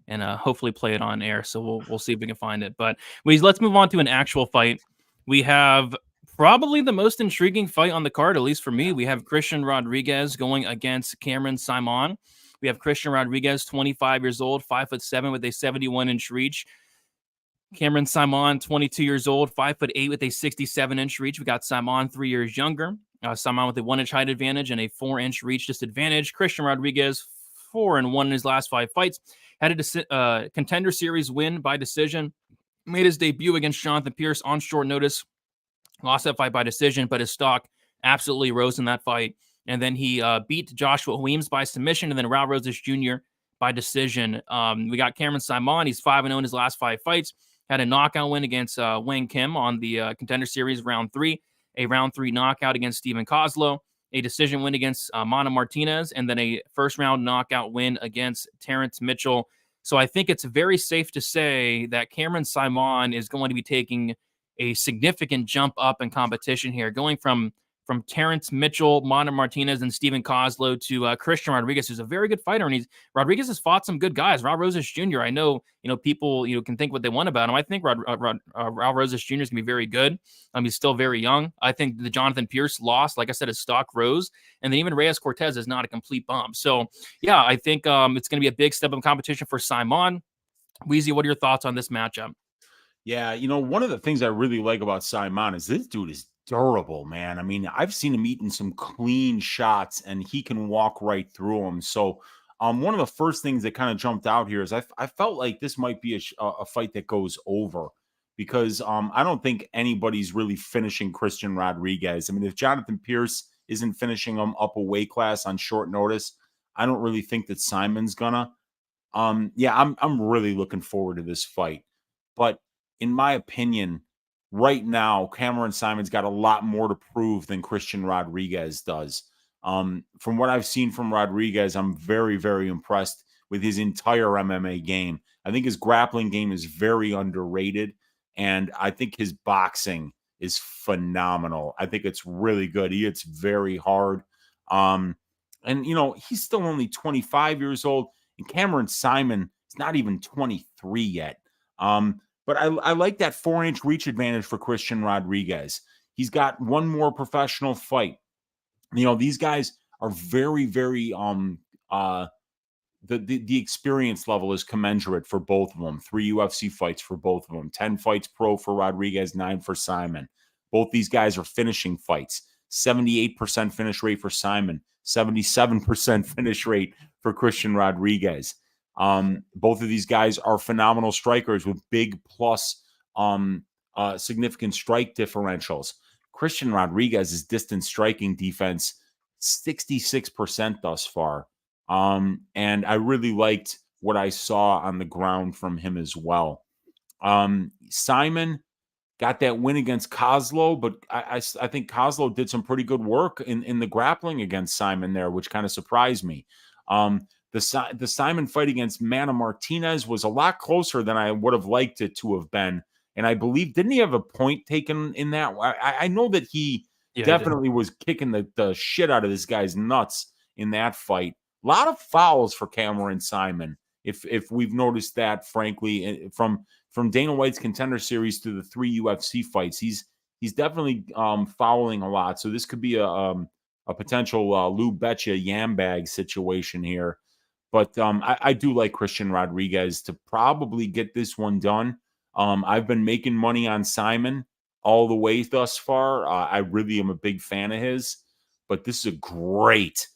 A: and hopefully play it on air. So we'll see if we can find it. But let's move on to an actual fight. We have probably the most intriguing fight on the card, at least for me. We have Christian Rodriguez going against Cameron Saaiman. We have Christian Rodriguez, 25 years old, 5'7" with a 71-inch reach. Cameron Saaiman, 22 years old, 5'8" with a 67-inch reach. We got Saaiman 3 years younger. Saaiman with a 1-inch height advantage and a 4-inch reach disadvantage. Christian Rodriguez, 4-1 in his last 5 fights. Had a contender series win by decision. Made his debut against Jonathan Pierce on short notice. Lost that fight by decision, but his stock absolutely rose in that fight. And then he beat Joshua Weems by submission, and then Raul Rosas Jr. by decision. We got Cameron Saaiman. He's 5-0 in his last 5 fights. Had a knockout win against Wang Kim on the contender series round 3. A round 3 knockout against Steven Kozlow. A decision win against Martinez. And then a first-round knockout win against Terrance Mitchell. So I think it's very safe to say that Cameron Saaiman is going to be taking a significant jump up in competition here, going from Terrance Mitchell, Martinez, and Steven Kozlow to Christian Rodriguez, who's a very good fighter. And Rodriguez has fought some good guys. Raul Rosas Jr., I know, people, can think what they want about him. I think Raul Rosas Jr. is going to be very good. He's still very young. I think the Jonathan Pierce loss, like I said, his stock rose. And then even Reyes Cortez is not a complete bum. So, yeah, I think it's going to be a big step in competition for Saaiman. Weezy, what are your thoughts on this matchup?
B: Yeah, one of the things I really like about Saaiman is this dude is durable, man. I mean, I've seen him eating some clean shots and he can walk right through them. So one of the first things that kind of jumped out here is I felt like this might be a fight that goes over because I don't think anybody's really finishing Christian Rodriguez. I mean, if Jonathan Pierce isn't finishing him up a weight class on short notice, I don't really think that Simon's gonna. Yeah, I'm really looking forward to this fight. But in my opinion, right now, Cameron Simon's got a lot more to prove than Christian Rodriguez does. From what I've seen from Rodriguez, I'm very, very impressed with his entire MMA game. I think his grappling game is very underrated, and I think his boxing is phenomenal. I think it's really good. He hits very hard. And, he's still only 25 years old, and Cameron Saaiman is not even 23 yet. But I like that 4-inch reach advantage for Christian Rodriguez. He's got one more professional fight. These guys are very, very the experience level is commensurate for both of them. 3 UFC fights for both of them. 10 fights pro for Rodriguez, 9 for Saaiman. Both these guys are finishing fights. 78% finish rate for Saaiman, 77% finish rate for Christian Rodriguez. Both of these guys are phenomenal strikers with big plus significant strike differentials. Christian Rodriguez's distance striking defense 66% thus far. And I really liked what I saw on the ground from him as well. Saaiman got that win against Kozlo, but I think Kozlo did some pretty good work in the grappling against Saaiman there, which kind of surprised me. The Saaiman fight against Mana Martinez was a lot closer than I would have liked it to have been. And I believe, didn't he have a point taken in that? I know that he definitely was kicking the shit out of this guy's nuts in that fight. A lot of fouls for Cameron Saaiman, if we've noticed that, frankly, from Dana White's Contender Series to the 3 UFC fights, he's definitely fouling a lot. So this could be a potential Lou Betcha yam bag situation here. But I do like Christian Rodriguez to probably get this one done. I've been making money on Saaiman all the way thus far. I really am a big fan of his. But this is a great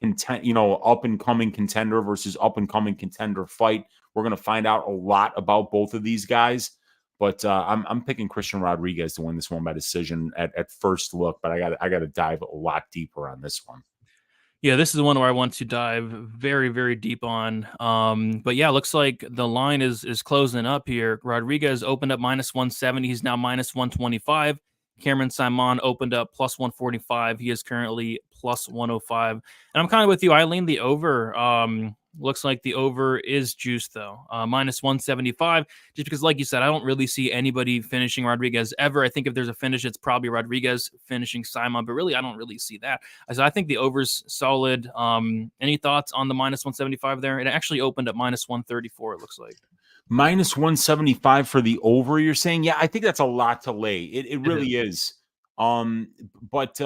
B: up and coming contender versus up and coming contender fight. We're going to find out a lot about both of these guys. But I'm picking Christian Rodriguez to win this one by decision at first look. But I got to dive a lot deeper on this one.
A: Yeah, this is the one where I want to dive very, very deep on. But yeah, looks like the line is closing up here. Rodriguez opened up -170. He's now -125. Cameron Saaiman opened up +145. He is currently +105. And I'm kind of with you. I lean the over. Looks like the over is juiced, though. -175. Just because, like you said, I don't really see anybody finishing Rodriguez ever. I think if there's a finish, it's probably Rodriguez finishing Saaiman. But really, I don't really see that. So I think the over's solid. Any thoughts on the -175 there? It actually opened up -134, it looks like.
B: -175 for the over, you're saying? Yeah, I think that's a lot to lay. It really is. But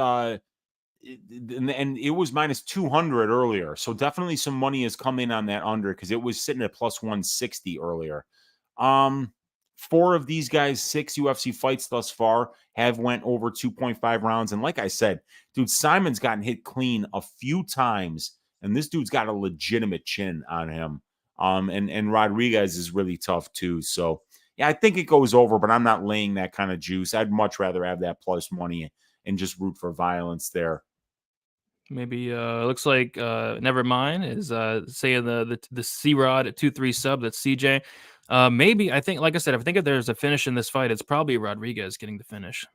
B: and it was -200 earlier. So definitely some money has come in on that under because it was sitting at +160 earlier. 4 of these guys, 6 UFC fights thus far have went over 2.5 rounds. And like I said, dude, Simon's gotten hit clean a few times, and this dude's got a legitimate chin on him. And Rodriguez is really tough too. So yeah, I think it goes over, but I'm not laying that kind of juice. I'd much rather have that plus money and just root for violence there.
A: Maybe looks like never mind is saying the C-Rod at 2-3 sub. That's CJ. Maybe I think, like I said, if there's a finish in this fight, it's probably Rodriguez getting the finish.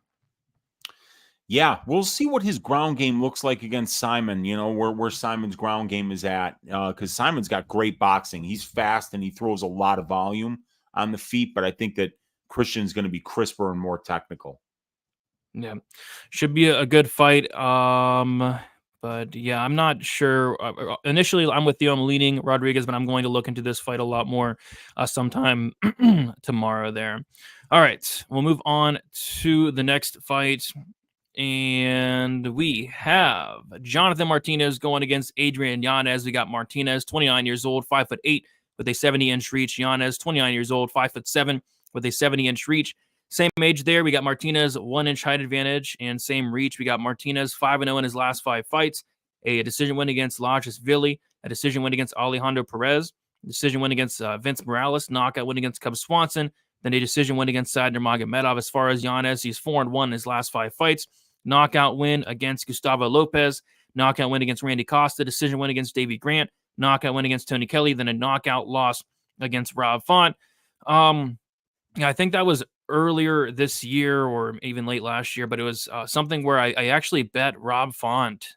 B: Yeah, we'll see what his ground game looks like against Saaiman, you know, where Simon's ground game is at, because Simon's got great boxing. He's fast and he throws a lot of volume on the feet, but I think that Christian's going to be crisper and more technical.
A: Yeah, should be a good fight. But yeah, I'm not sure. Initially, I'm with you. I'm leaning Rodriguez, but I'm going to look into this fight a lot more sometime tomorrow there. All right, we'll move on to the next fight. And we have Jonathan Martinez going against Adrian Yanez. We got Martinez, 29 years old, 5'8", with a 70-inch reach. Yanez, 29 years old, 5'7", with a 70-inch reach. Same age there. We got Martinez, 1-inch height advantage, and same reach. We got Martinez, 5-0 in his last 5 fights. A decision win against Lacerda, a decision win against Alejandro Perez, a decision win against Vince Morales, knockout win against Cub Swanson, then a decision win against Sadner Magomedov. As far as Yanez, he's 4-1 in his last 5 fights. Knockout win against Gustavo Lopez, knockout win against Randy Costa, decision win against Davey Grant, knockout win against Tony Kelly, then a knockout loss against Rob Font. I think that was earlier this year or even late last year, but it was something where I actually bet Rob Font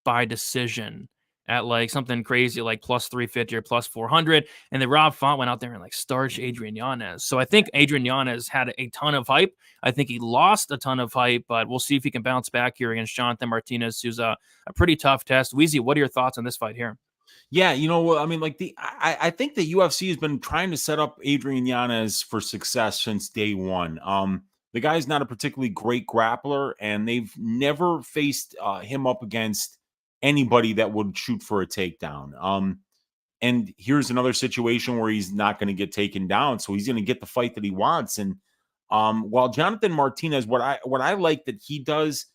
A: by decision at like something crazy like +350 or +400, and then Rob Font went out there and like starched Adrian Yanez. So I think Adrian Yanez had a ton of hype. I think he lost a ton of hype, but we'll see if he can bounce back here against Jonathan Martinez, who's a pretty tough test. Weezy, what are your thoughts on this fight here?
B: Yeah, you know, I mean, like I think the UFC has been trying to set up Adrian Yanez for success since day one. The guy's not a particularly great grappler, and they've never faced him up against anybody that would shoot for a takedown. And here's another situation where he's not going to get taken down, so he's going to get the fight that he wants. And while Jonathan Martinez, what I like that he does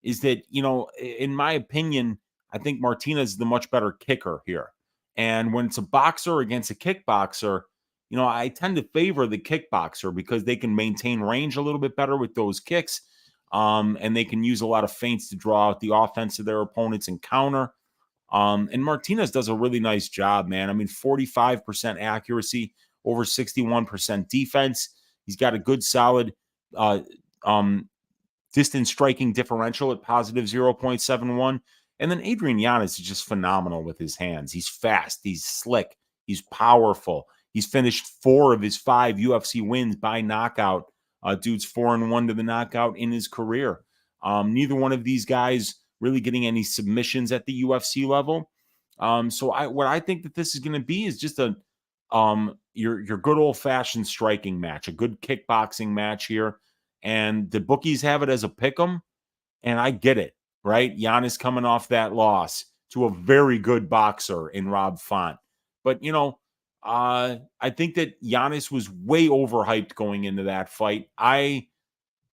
B: is that, you know, in my opinion, I think Martinez is the much better kicker here. And when it's a boxer against a kickboxer, you know, I tend to favor the kickboxer because they can maintain range a little bit better with those kicks. and they can use a lot of feints to draw out the offense of their opponents and counter. And Martinez does a really nice job, man. I mean, 45% accuracy, over 61% defense. He's got a good, solid distance striking differential at positive 0.71. And then Adrian Yanez is just phenomenal with his hands. He's fast. He's slick. He's powerful. He's finished 4 of his 5 UFC wins by knockout. Dude's 4-1 to the knockout in his career. Neither one of these guys really getting any submissions at the UFC level. So what I think that this is going to be is just a your good old-fashioned striking match, a good kickboxing match here. And the bookies have it as a pick'em, and I get it, right? Yanez coming off that loss to a very good boxer in Rob Font. But, I think that Yanez was way overhyped going into that fight. I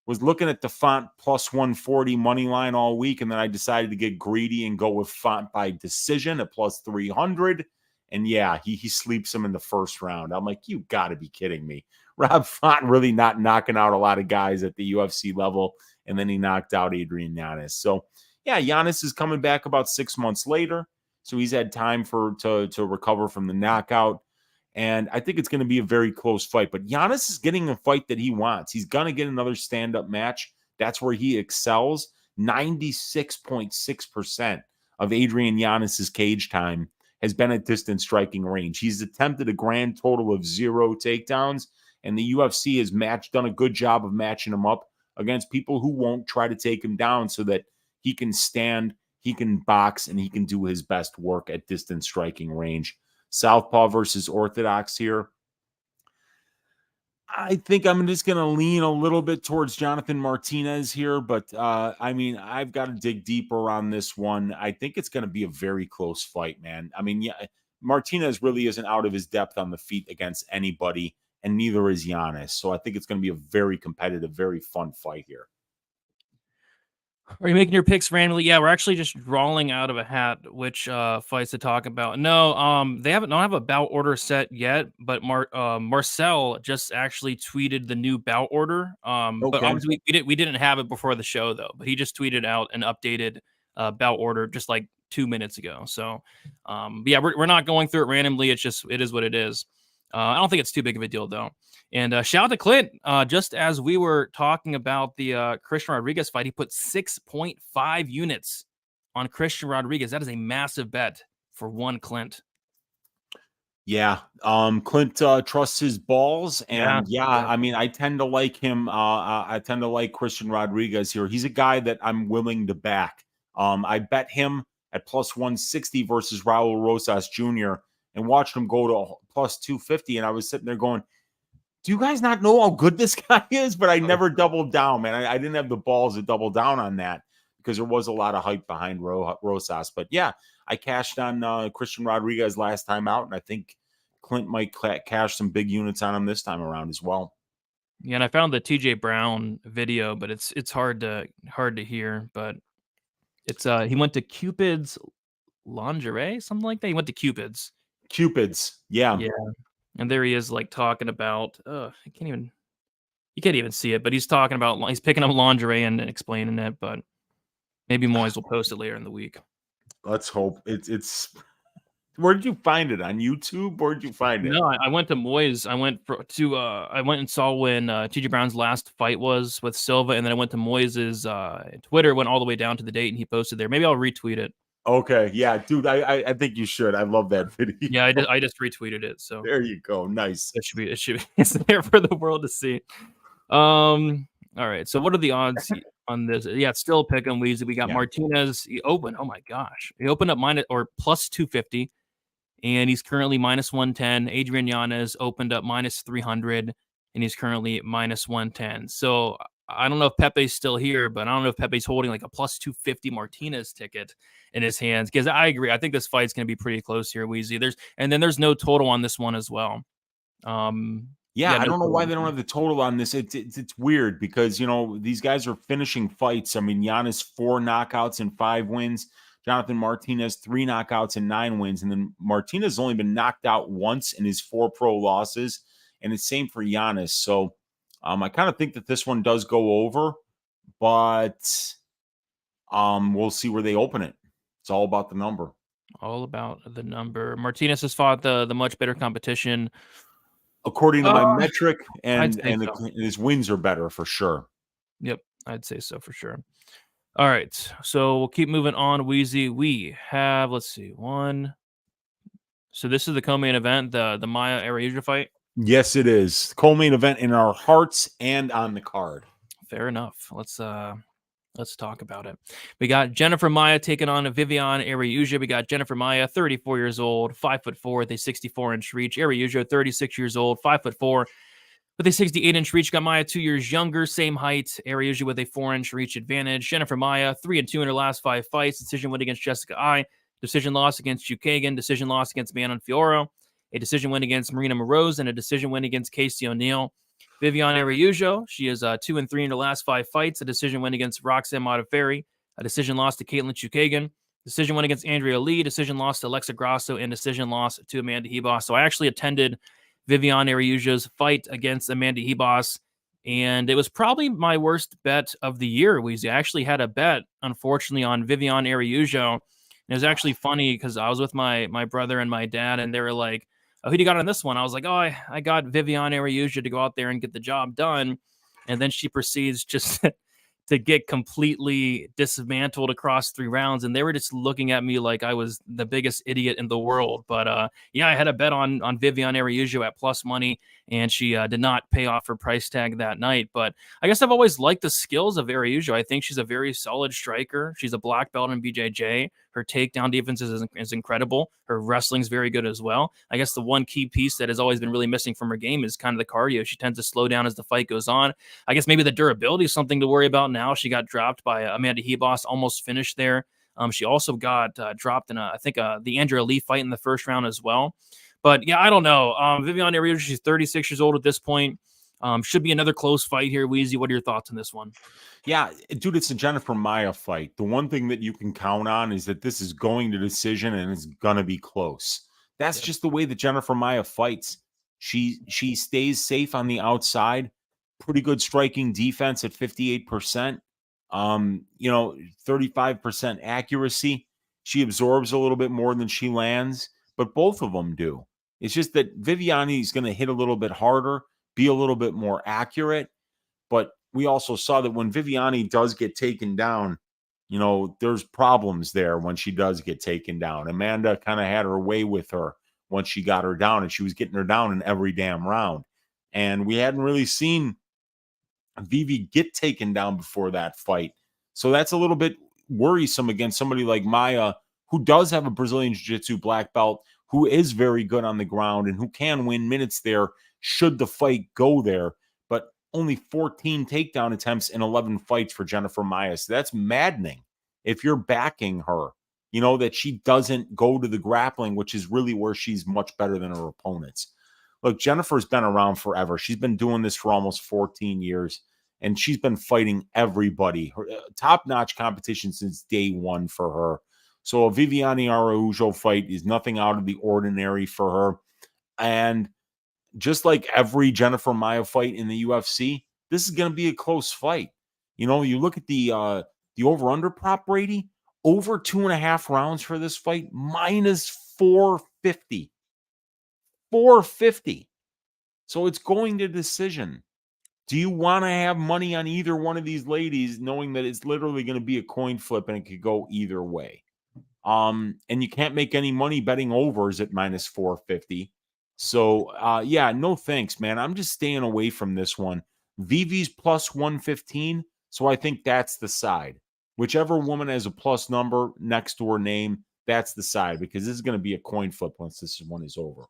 B: was looking at the Font plus 140 money line all week, and then I decided to get greedy and go with Font by decision at plus 300. And yeah, he sleeps him in the first round. I'm like, you got to be kidding me. Rob Font really not knocking out a lot of guys at the UFC level, and then he knocked out Adrian Yanez. So yeah, Yanez is coming back about 6 months later, so he's had time to recover from the knockout. And I think it's going to be a very close fight. But Yanez is getting a fight that he wants. He's going to get another stand-up match. That's where he excels. 96.6% of Adrian Yanez's cage time has been at distance striking range. He's attempted a grand total of 0 takedowns, and the UFC has done a good job of matching him up against people who won't try to take him down so that he can stand, he can box, and he can do his best work at distance striking range. Southpaw versus orthodox here. I think I'm just going to lean a little bit towards Jonathan Martinez here, but I mean, I've got to dig deeper on this one. I think it's going to be a very close fight, man. I mean, yeah, Martinez really isn't out of his depth on the feet against anybody, and neither is Yanez. So I think it's going to be a very competitive, very fun fight here.
A: Are you making your picks randomly? Yeah, we're actually just drawing out of a hat which fights to talk about. No, they don't have a bout order set yet, but Marcel just actually tweeted the new bout order. But obviously we didn't have it before the show though. But he just tweeted out an updated bout order just like 2 minutes ago. So yeah, we're not going through it randomly. It is what it is. I don't think it's too big of a deal though. And shout out to Clint. Just as we were talking about the Christian Rodriguez fight, he put 6.5 units on Christian Rodriguez. That is a massive bet for one Clint.
B: Yeah. Clint trusts his balls. And yeah, I mean, I tend to like him. I tend to like Christian Rodriguez here. He's a guy that I'm willing to back. I bet him at plus 160 versus Raul Rosas Jr. and watched him go to plus 250. And I was sitting there going, do you guys not know how good this guy is? But I never doubled down, man. I didn't have the balls to double down on that because there was a lot of hype behind Rosas. But yeah, I cashed on Christian Rodriguez last time out, and I think Clint might cash some big units on him this time around as well.
A: Yeah, and I found the TJ Brown video, but it's hard to hear. But it's he went to Cupid's lingerie, something like that. He went to Cupid's.
B: Yeah.
A: And there he is, like talking about. You can't even see it, but he's talking about he's picking up lingerie and explaining it. But maybe Moyes will post it later in the week.
B: Let's hope it's. Where did you find it, on YouTube? Where did you find it?
A: No, I went to Moyes. I went and saw when TJ Brown's last fight was with Silva, and then I went to Moyes' Twitter, went all the way down to the date, and he posted there. Maybe I'll retweet it.
B: Okay, yeah, dude, I think you should. I love that video.
A: Yeah, I just retweeted it. So
B: there you go. Nice.
A: It should be it's there for the world to see. All right. So what are the odds on this? Yeah, it's still pick on Weezy. We got Martinez. He opened. Oh my gosh, he opened up plus 250, and he's currently minus 110. Adrian Yanez opened up minus 300, and he's currently minus 110. So I don't know if Pepe's still here, but I don't know if Pepe's holding like a plus 250 Martinez ticket in his hands, because I agree. I think this fight's going to be pretty close here, Weezy. There's no total on this one as well.
B: I don't know why they don't have the total on this. It's weird because, these guys are finishing fights. I mean, Yanez 4 knockouts and 5 wins. Jonathan Martinez 3 knockouts and 9 wins. And then Martinez has only been knocked out once in his 4 pro losses. And it's same for Yanez. So I kind of think that this one does go over. but we'll see where they open it. It's all about the number.
A: All about the number. Martinez has fought the much better competition.
B: According to my metric,
A: I'd
B: and
A: say so.
B: his wins are better for sure.
A: Yep, I'd say so for sure. All right, so we'll keep moving on, Weezy. We have, let's see, one. So this is the co-main event, the Maia Araújo fight.
B: Yes, it is. Co-main event in our hearts and on the card.
A: Fair enough. Let's talk about it. We got Jennifer Maia taking on Viviane Araújo. We got Jennifer Maia, 34 years old, 5'4" with a 64-inch reach. Araújo, 36 years old, 5'4" with a 68-inch reach. Got Maia 2 years younger, same height. Araújo with a 4-inch reach advantage. Jennifer Maia, 3-2 in her last 5 fights. Decision win against Jessica Ai. Decision loss against Chukagan. Decision loss against Manon Fiorot. A decision win against Marina Moroz, and a decision win against Casey O'Neill. Viviane Araújo, she is 2-3 in her last 5 fights. A decision win against Roxanne Modafferi. A decision loss to Caitlin Chukagan. Decision win against Andrea Lee. Decision loss to Alexa Grasso, and decision loss to Amanda Hebos. So I actually attended Viviane Araújo's fight against Amanda Hebos, and it was probably my worst bet of the year, Weezy. I actually had a bet, unfortunately, on Viviane Araújo. And it was actually funny because I was with my brother and my dad, and they were like, "Oh, who do you got on this one?" I was like, "Oh, I got Viviane Araújo to go out there and get the job done." And then she proceeds just to get completely dismantled across 3 rounds. And they were just looking at me like I was the biggest idiot in the world. But yeah, I had a bet on Viviane Araújo at plus money, and she did not pay off her price tag that night. But I guess I've always liked the skills of Araújo. I think she's a very solid striker. She's a black belt in BJJ. Her takedown defense is incredible. Her wrestling's very good as well. I guess the one key piece that has always been really missing from her game is kind of the cardio. She tends to slow down as the fight goes on. I guess maybe the durability is something to worry about now. She got dropped by Amanda Hebos, almost finished there. She also got dropped in, the Andrea Lee fight in the first round as well. But yeah, I don't know. Viviane Araújo, she's 36 years old at this point. Should be another close fight here. Weezy, what are your thoughts on this one?
B: Yeah, dude, it's a Jennifer Maia fight. The one thing that you can count on is that this is going to decision and it's going to be close. That's just the way that Jennifer Maia fights. She stays safe on the outside. Pretty good striking defense at 58%. 35% accuracy. She absorbs a little bit more than she lands, but both of them do. It's just that Viviane is going to hit a little bit harder, be a little bit more accurate. But we also saw that when Viviane does get taken down, there's problems there when she does get taken down. Amanda kind of had her way with her once she got her down, and she was getting her down in every damn round. And we hadn't really seen Vivi get taken down before that fight. So that's a little bit worrisome against somebody like Maia, who does have a Brazilian Jiu-Jitsu black belt, who is very good on the ground and who can win minutes there should the fight go there. But only 14 takedown attempts in 11 fights for Jennifer Maia. So that's maddening if you're backing her, that she doesn't go to the grappling, which is really where she's much better than her opponents. Look, Jennifer's been around forever. She's been doing this for almost 14 years, and she's been fighting everybody. Her top-notch competition since day one for her. So a Viviane Araújo fight is nothing out of the ordinary for her. And just like every Jennifer Maia fight in the UFC, this is going to be a close fight. You look at the over-under prop, Brady, over 2.5 rounds for this fight, minus 450. 450. So it's going to decision. Do you want to have money on either one of these ladies, knowing that it's literally going to be a coin flip and it could go either way? And you can't make any money betting overs at minus 450. So, no thanks, man. I'm just staying away from this one. Vivi's plus 115, so I think that's the side. Whichever woman has a plus number next to her name, that's the side, because this is going to be a coin flip once this one is over.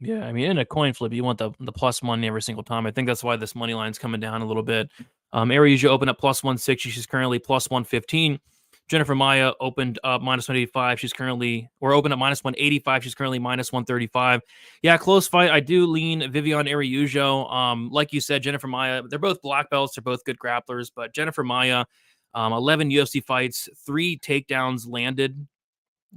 A: Yeah, I mean, in a coin flip, you want the plus money every single time. I think that's why this money line's coming down a little bit. Araújo opened up plus 160. She's currently plus 115. Jennifer Maia opened up minus 185. Opened up minus 185. She's currently minus 135. Yeah, close fight. I do lean Viviane Araújo. Like you said, Jennifer Maia, they're both black belts. They're both good grapplers. But Jennifer Maia, 11 UFC fights, 3 takedowns landed.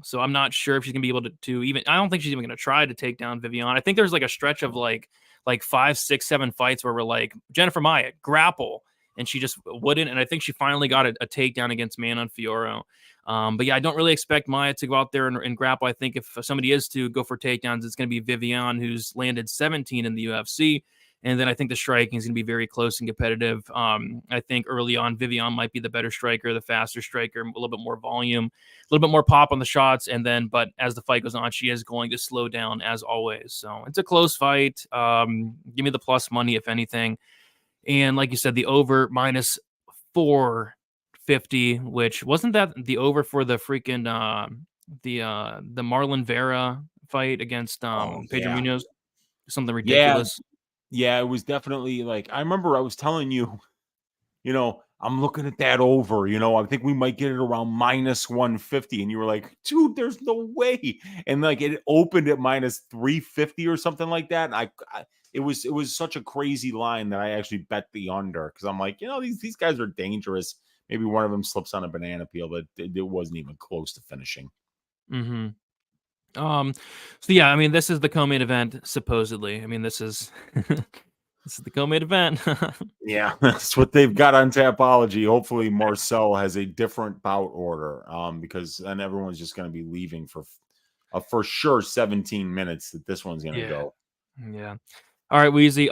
A: So I'm not sure if she's going to be able to even, I don't think she's even going to try to take down Viviane. I think there's like a stretch of like 5, 6, 7 fights where we're like, Jennifer Maia, grapple. and she just wouldn't. And I think she finally got a takedown against Manon Fiorot. But yeah, I don't really expect Maia to go out there and grapple. I think if somebody is to go for takedowns, it's going to be Viviane, who's landed 17 in the UFC. And then I think the striking is going to be very close and competitive. I think early on, Viviane might be the better striker, the faster striker, a little bit more volume, a little bit more pop on the shots. And then, but as the fight goes on, she is going to slow down as always. So it's a close fight. Give me the plus money, if anything. And like you said, the over minus 450, which wasn't that the over for the freaking the Marlon Vera fight against Pedro Munoz, something ridiculous.
B: Yeah, it was definitely like, I remember I was telling you, I'm looking at that over, I think we might get it around minus 150. And you were like, dude, there's no way. And like it opened at minus 350 or something like that. And it was such a crazy line that I actually bet the under, because I'm like, these guys are dangerous. Maybe one of them slips on a banana peel, but it wasn't even close to finishing.
A: Mm-hmm. So yeah, I mean, this is the co-main event, supposedly. I mean, this is this is the co-main event.
B: Yeah, that's what they've got on Tapology. Hopefully Marcel has a different bout order, because then everyone's just going to be leaving for sure 17 minutes that this one's going to go.
A: Yeah. All right, Weezy.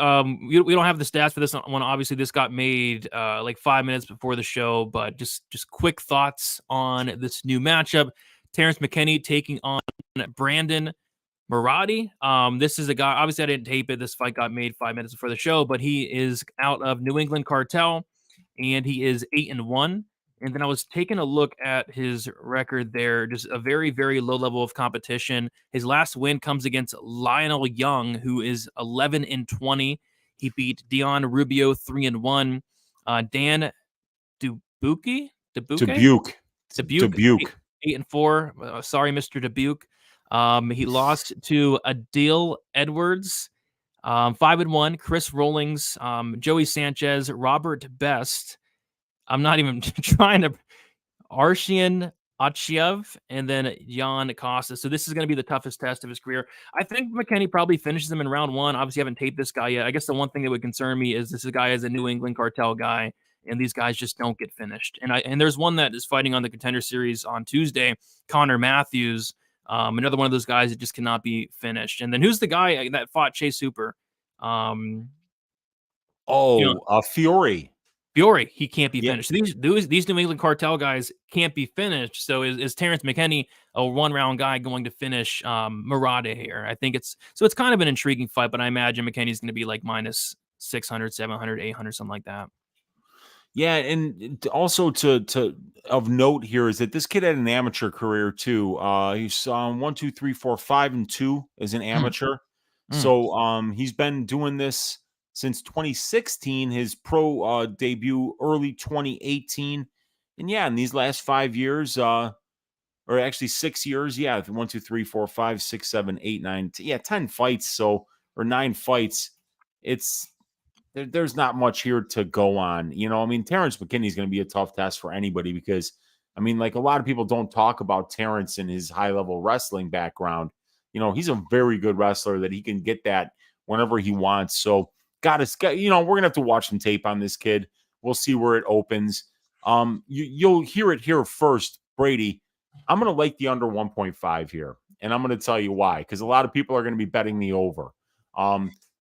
A: We don't have the stats for this one. Obviously, this got made like 5 minutes before the show, but just quick thoughts on this new matchup. Terrance McKinney taking on Brandon Maradi. This is a guy, obviously I didn't tape it. This fight got made 5 minutes before the show, but he is out of New England Cartel, and he is 8-1. And then I was taking a look at his record there, just a very, very low level of competition. His last win comes against Lionel Young, who is 11-20. He beat Dion Rubio 3-1. Dan Dubuque. 8-4. Sorry, Mr. Dubuque. He lost to Adil Edwards, 5-1. Chris Rawlings, Joey Sanchez, Robert Best. I'm not even trying to. Arshian Achiev, and then Jan Costa. So this is going to be the toughest test of his career. I think McKinney probably finishes him in round one. Obviously, I haven't taped this guy yet. I guess the one thing that would concern me is this guy is a New England Cartel guy, and these guys just don't get finished. And there's one that is fighting on the Contender Series on Tuesday, Connor Matthews, another one of those guys that just cannot be finished. And then who's the guy that fought Chase Hooper?
B: Fiore.
A: Fiore, he can't be finished. These New England Cartel guys can't be finished. So is Terrance McKinney a one-round guy going to finish Maradi here? I think it's kind of an intriguing fight, but I imagine McKinney's going to be like minus 600, 700, 800, something like that.
B: Yeah, and also to of note here is that this kid had an amateur career too. He's 1, 2, 3, 4, 5, and 2 as an amateur. So he's been doing this since 2016, his pro debut early 2018. And yeah, in these last 5 years, or actually 6 years, 1, 2, 3, 4, 5, 6, 7, 8, 9, 10 fights. Or 9 fights. There's not much here to go on. Terrance McKinney is going to be a tough test for anybody because, like a lot of people don't talk about Terrance and his high-level wrestling background. He's a very good wrestler that he can get that whenever he wants. So, we're going to have to watch some tape on this kid. We'll see where it opens. You'll hear it here first, Brady. I'm going to like the under 1.5 here, and I'm going to tell you why, because a lot of people are going to be betting the over.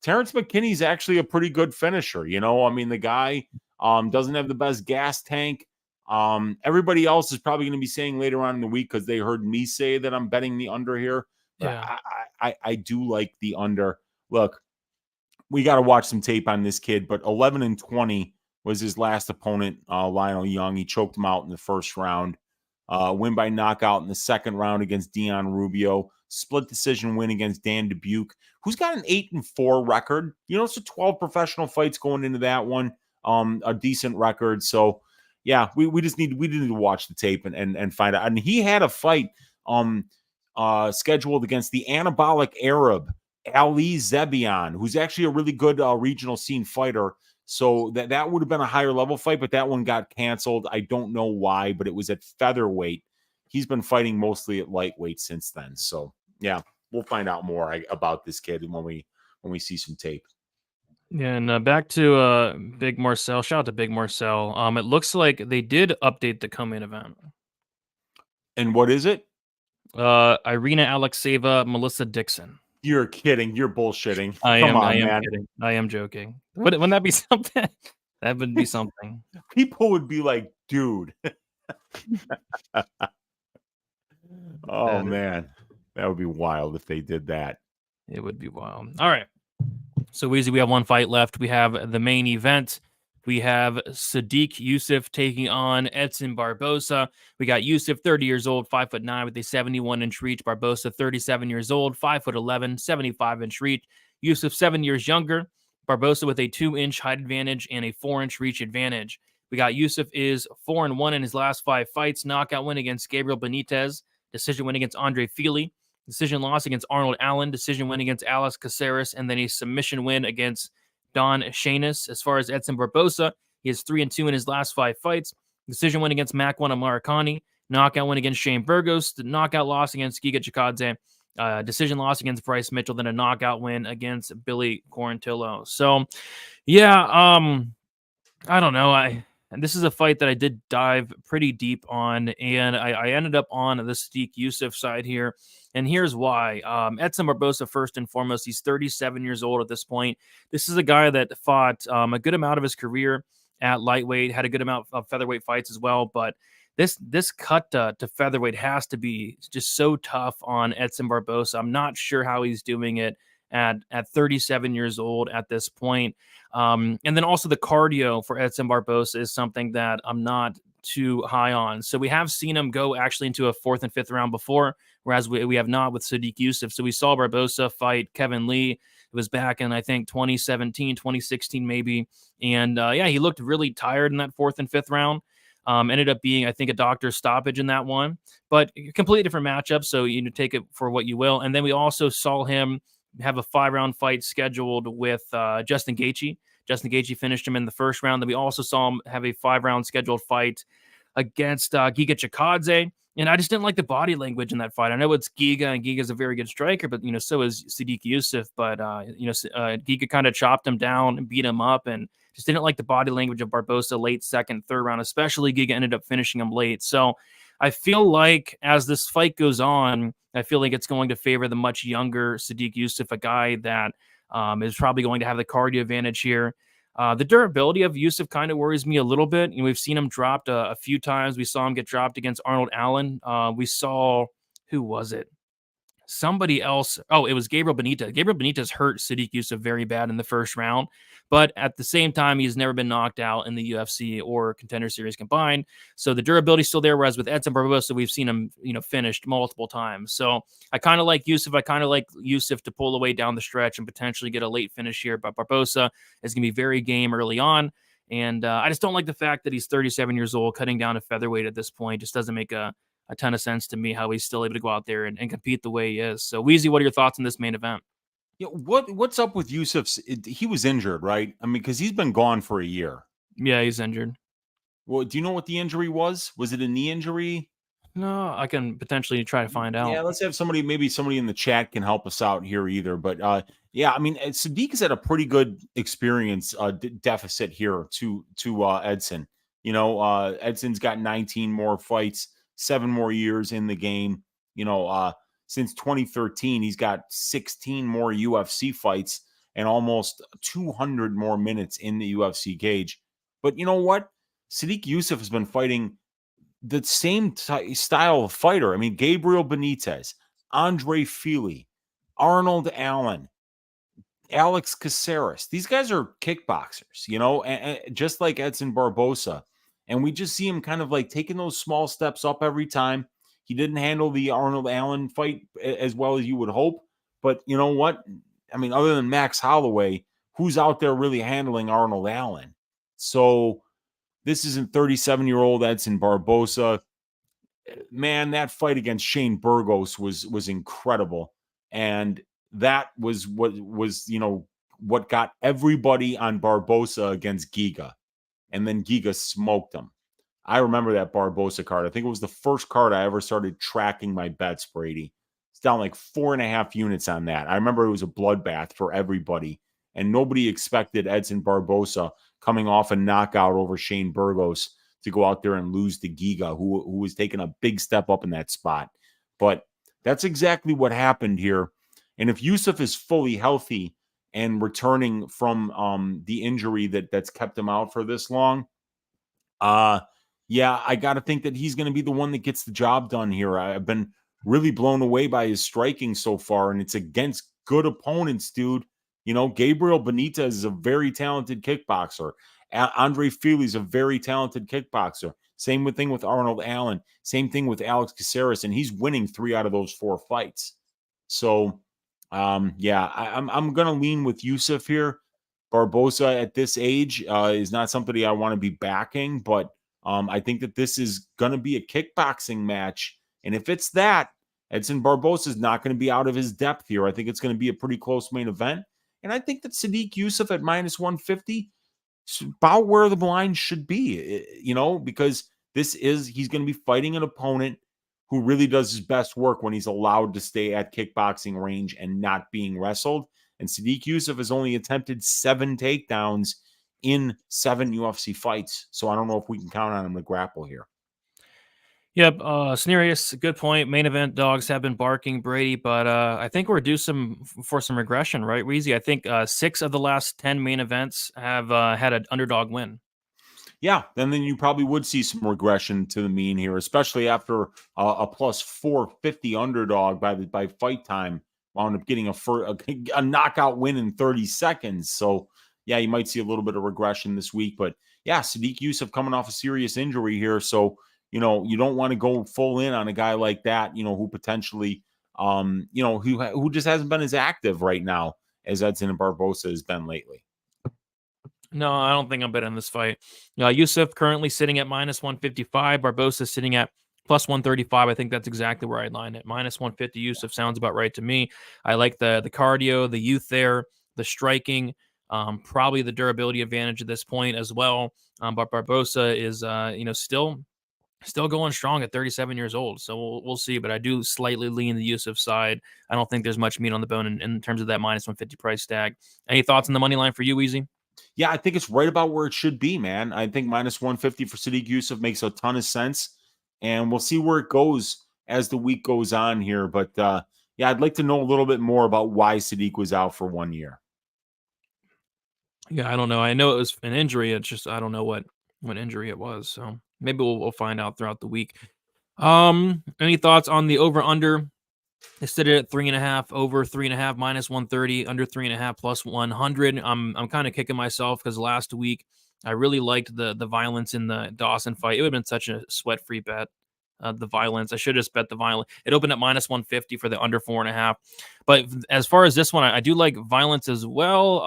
B: Terrance McKinney's actually a pretty good finisher. The guy doesn't have the best gas tank. Everybody else is probably going to be saying later on in the week, because they heard me say that I'm betting the under here.
A: Yeah.
B: I do like the under. Look, we got to watch some tape on this kid, but 11-20 was his last opponent, Lionel Young. He choked him out in the first round. Win by knockout in the second round against Dion Rubio. Split decision win against Dan Dubuque, who's got an 8-4 record. It's 12 professional fights going into that one. A decent record. So yeah, we need to watch the tape and find out. And he had a fight scheduled against the anabolic Arab Ali Zebian, who's actually a really good regional scene fighter. So that would have been a higher level fight, but that one got canceled. I don't know why, but it was at featherweight. He's been fighting mostly at lightweight since then. So yeah, we'll find out more about this kid when we see some tape.
A: Yeah, and back to Big Marcel. Shout out to Big Marcel. It looks like they did update the co-main event.
B: And what is it?
A: Irina Alekseeva, Melissa Dixon.
B: You're kidding. You're bullshitting.
A: I
B: Come
A: am. I
B: on,
A: am
B: man.
A: kidding. I am joking. Wouldn't that be something? That would be something.
B: People would be like, dude. Oh, man. That would be wild if they did that.
A: It would be wild. All right. So, Weezy, we have one fight left. We have the main event. We have Sodiq Yusuff taking on Edson Barboza. We got Yusuff, 30 years old, 5'9" with a 71-inch reach. Barboza, 37 years old, 5'11", 75-inch reach. Yusuff, 7 years younger. Barboza with a 2-inch height advantage and a 4-inch reach advantage. We got Yusuff is 4-1 in his last 5 fights. Knockout win against Gabriel Benitez. Decision win against Andre Fili. Decision loss against Arnold Allen. Decision win against Alex Cháirez. And then a submission win against Don Cháirez. As far as Edson Barboza, he is 3-2 in his last 5 fights. Decision win against Makwan Amarikani. Knockout win against Shane Burgos. The knockout loss against Giga Chikadze. Decision loss against Bryce Mitchell. Then a knockout win against Billy Quarantillo. So, yeah, I don't know. And this is a fight that I did dive pretty deep on, and I ended up on the Sodiq Yusuff side here. And here's why. Edson Barboza, first and foremost, he's 37 years old at this point. This is a guy that fought a good amount of his career at lightweight, had a good amount of featherweight fights as well. But this cut to featherweight has to be just so tough on Edson Barboza. I'm not sure how he's doing it at 37 years old at this point. And then also the cardio for Edson Barboza is something that I'm not too high on. So we have seen him go actually into a 4th and 5th round before, whereas we have not with Sodiq Yusuff. So we saw Barboza fight Kevin Lee. It was back in, I think, 2017, 2016 maybe. And yeah, he looked really tired in that 4th and 5th round. Ended up being, I think, a doctor's stoppage in that one. But completely different matchup, so you take it for what you will. And then we also saw him have a 5-round fight scheduled with Justin Gaethje. Justin Gaethje finished him in the first round. Then we also saw him have a 5-round scheduled fight against Giga Chikadze. And I just didn't like the body language in that fight. I know it's Giga, and Giga's a very good striker, but, so is Sodiq Yusuff. But, Giga kind of chopped him down and beat him up, and just didn't like the body language of Barboza late 2nd, 3rd round, especially Giga ended up finishing him late. So I feel like as this fight goes on, I feel like it's going to favor the much younger Sodiq Yusuff, a guy that is probably going to have the cardio advantage here. The durability of Yusuff kind of worries me a little bit. We've seen him dropped a few times. We saw him get dropped against Arnold Allen. We saw, who was it? Somebody else. Oh, it was Gabriel Benitez. Gabriel Benitez hurt Sodiq Yusuff very bad in the first round, but at the same time, he's never been knocked out in the UFC or Contender Series combined. So the durability is still there. Whereas with Edson Barboza, we've seen him, finished multiple times. So I kind of like Yusuff. I kind of like Yusuff to pull away down the stretch and potentially get a late finish here. But Barboza is going to be very game early on. And I just don't like the fact that he's 37 years old, cutting down to featherweight at this point. Just doesn't make a ton of sense to me how he's still able to go out there and compete the way he is. So, Weezy, what are your thoughts on this main event?
B: Yeah, what's up with Yusuff? He was injured, right? I mean, because he's been gone for a year.
A: Yeah, he's injured.
B: Well, do you know what the injury was? Was it a knee injury?
A: No, I can potentially try to find out.
B: Yeah, let's have maybe somebody in the chat can help us out here either. But yeah, I mean, Sodiq has had a pretty good experience deficit here to Edson. Edson's got 19 more fights, 7 more years in the game. Since 2013, he's got 16 more UFC fights and almost 200 more minutes in the UFC cage. But you know what? Sodiq Yusuff has been fighting the same style of fighter. I mean, Gabriel Benitez, Andre Fili, Arnold Allen, Alex Cháirez. These guys are kickboxers, and just like Edson Barboza. And we just see him kind of like taking those small steps up every time. He didn't handle the Arnold Allen fight as well as you would hope. But you know what? I mean, other than Max Holloway, who's out there really handling Arnold Allen? So this isn't 37-year-old Edson Barboza. Man, that fight against Shane Burgos was incredible. And that was what got everybody on Barboza against Giga. And then Giga smoked him. I remember that Barboza card. I think it was the first card I ever started tracking my bets, Brady. It's down like 4.5 units on that. I remember it was a bloodbath for everybody. and nobody expected Edson Barboza coming off a knockout over Shane Burgos to go out there and lose to Giga, who was taking a big step up in that spot. But that's exactly what happened here. And if Yusuff is fully healthy and returning from the injury that's kept him out for this long, yeah, I got to think that he's going to be the one that gets the job done here. I've been really blown away by his striking so far, and it's against good opponents, dude. Gabriel Benitez is a very talented kickboxer. Andre Fili is a very talented kickboxer. Same thing with Arnold Allen. Same thing with Cháirez, and he's winning 3 out of those 4 fights. So, yeah, I'm going to lean with Yusuff here. Barboza at this age is not somebody I want to be backing, but I think that this is going to be a kickboxing match. And if it's that, Edson Barboza is not going to be out of his depth here. I think it's going to be a pretty close main event. And I think that Sodiq Yusuff at -150 is about where the line should be, because he's going to be fighting an opponent who really does his best work when he's allowed to stay at kickboxing range and not being wrestled. And Sodiq Yusuff has only attempted 7 takedowns in 7 UFC fights. So I don't know if we can count on him to grapple here.
A: Yep, Cháirez, good point. Main event dogs have been barking Brady, but I think we're due for some regression, right, Weezy? I think 6 of the last 10 main events have had an underdog win.
B: Yeah, then you probably would see some regression to the mean here, especially after a plus 450 underdog by fight time wound up getting a knockout win in 30 seconds. So yeah, you might see a little bit of regression this week, but yeah, Sodiq Yusuff coming off a serious injury here, so you don't want to go full in on a guy like that, who potentially, who just hasn't been as active right now as Edson Barboza has been lately.
A: No, I don't think I'm betting this fight. Yusuff currently sitting at -155. Barboza sitting at +135. I think that's exactly where I'd line it. -150 Yusuff sounds about right to me. I like the cardio, the youth there, the striking, probably the durability advantage at this point as well. But Barboza is, still going strong at 37 years old. So we'll see. But I do slightly lean the Yusuff side. I don't think there's much meat on the bone in terms of that -150 price tag. Any thoughts on the money line for you, Weezy?
B: Yeah, I think it's right about where it should be, man. I think -150 for Sodiq Yusuff makes a ton of sense. And we'll see where it goes as the week goes on here. But yeah, I'd like to know a little bit more about why Sodiq was out for 1 year.
A: Yeah, I don't know. I know it was an injury. It's just I don't know what injury it was. So maybe we'll find out throughout the week. Any thoughts on the over under? They stood it at 3.5, over 3.5, -130, under 3.5, +100. I'm kind of kicking myself because last week I really liked the violence in the Dawson fight. It would have been such a sweat-free bet. The violence. I should have just bet the violence. It opened at -150 for the under 4.5. But as far as this one, I do like violence as well.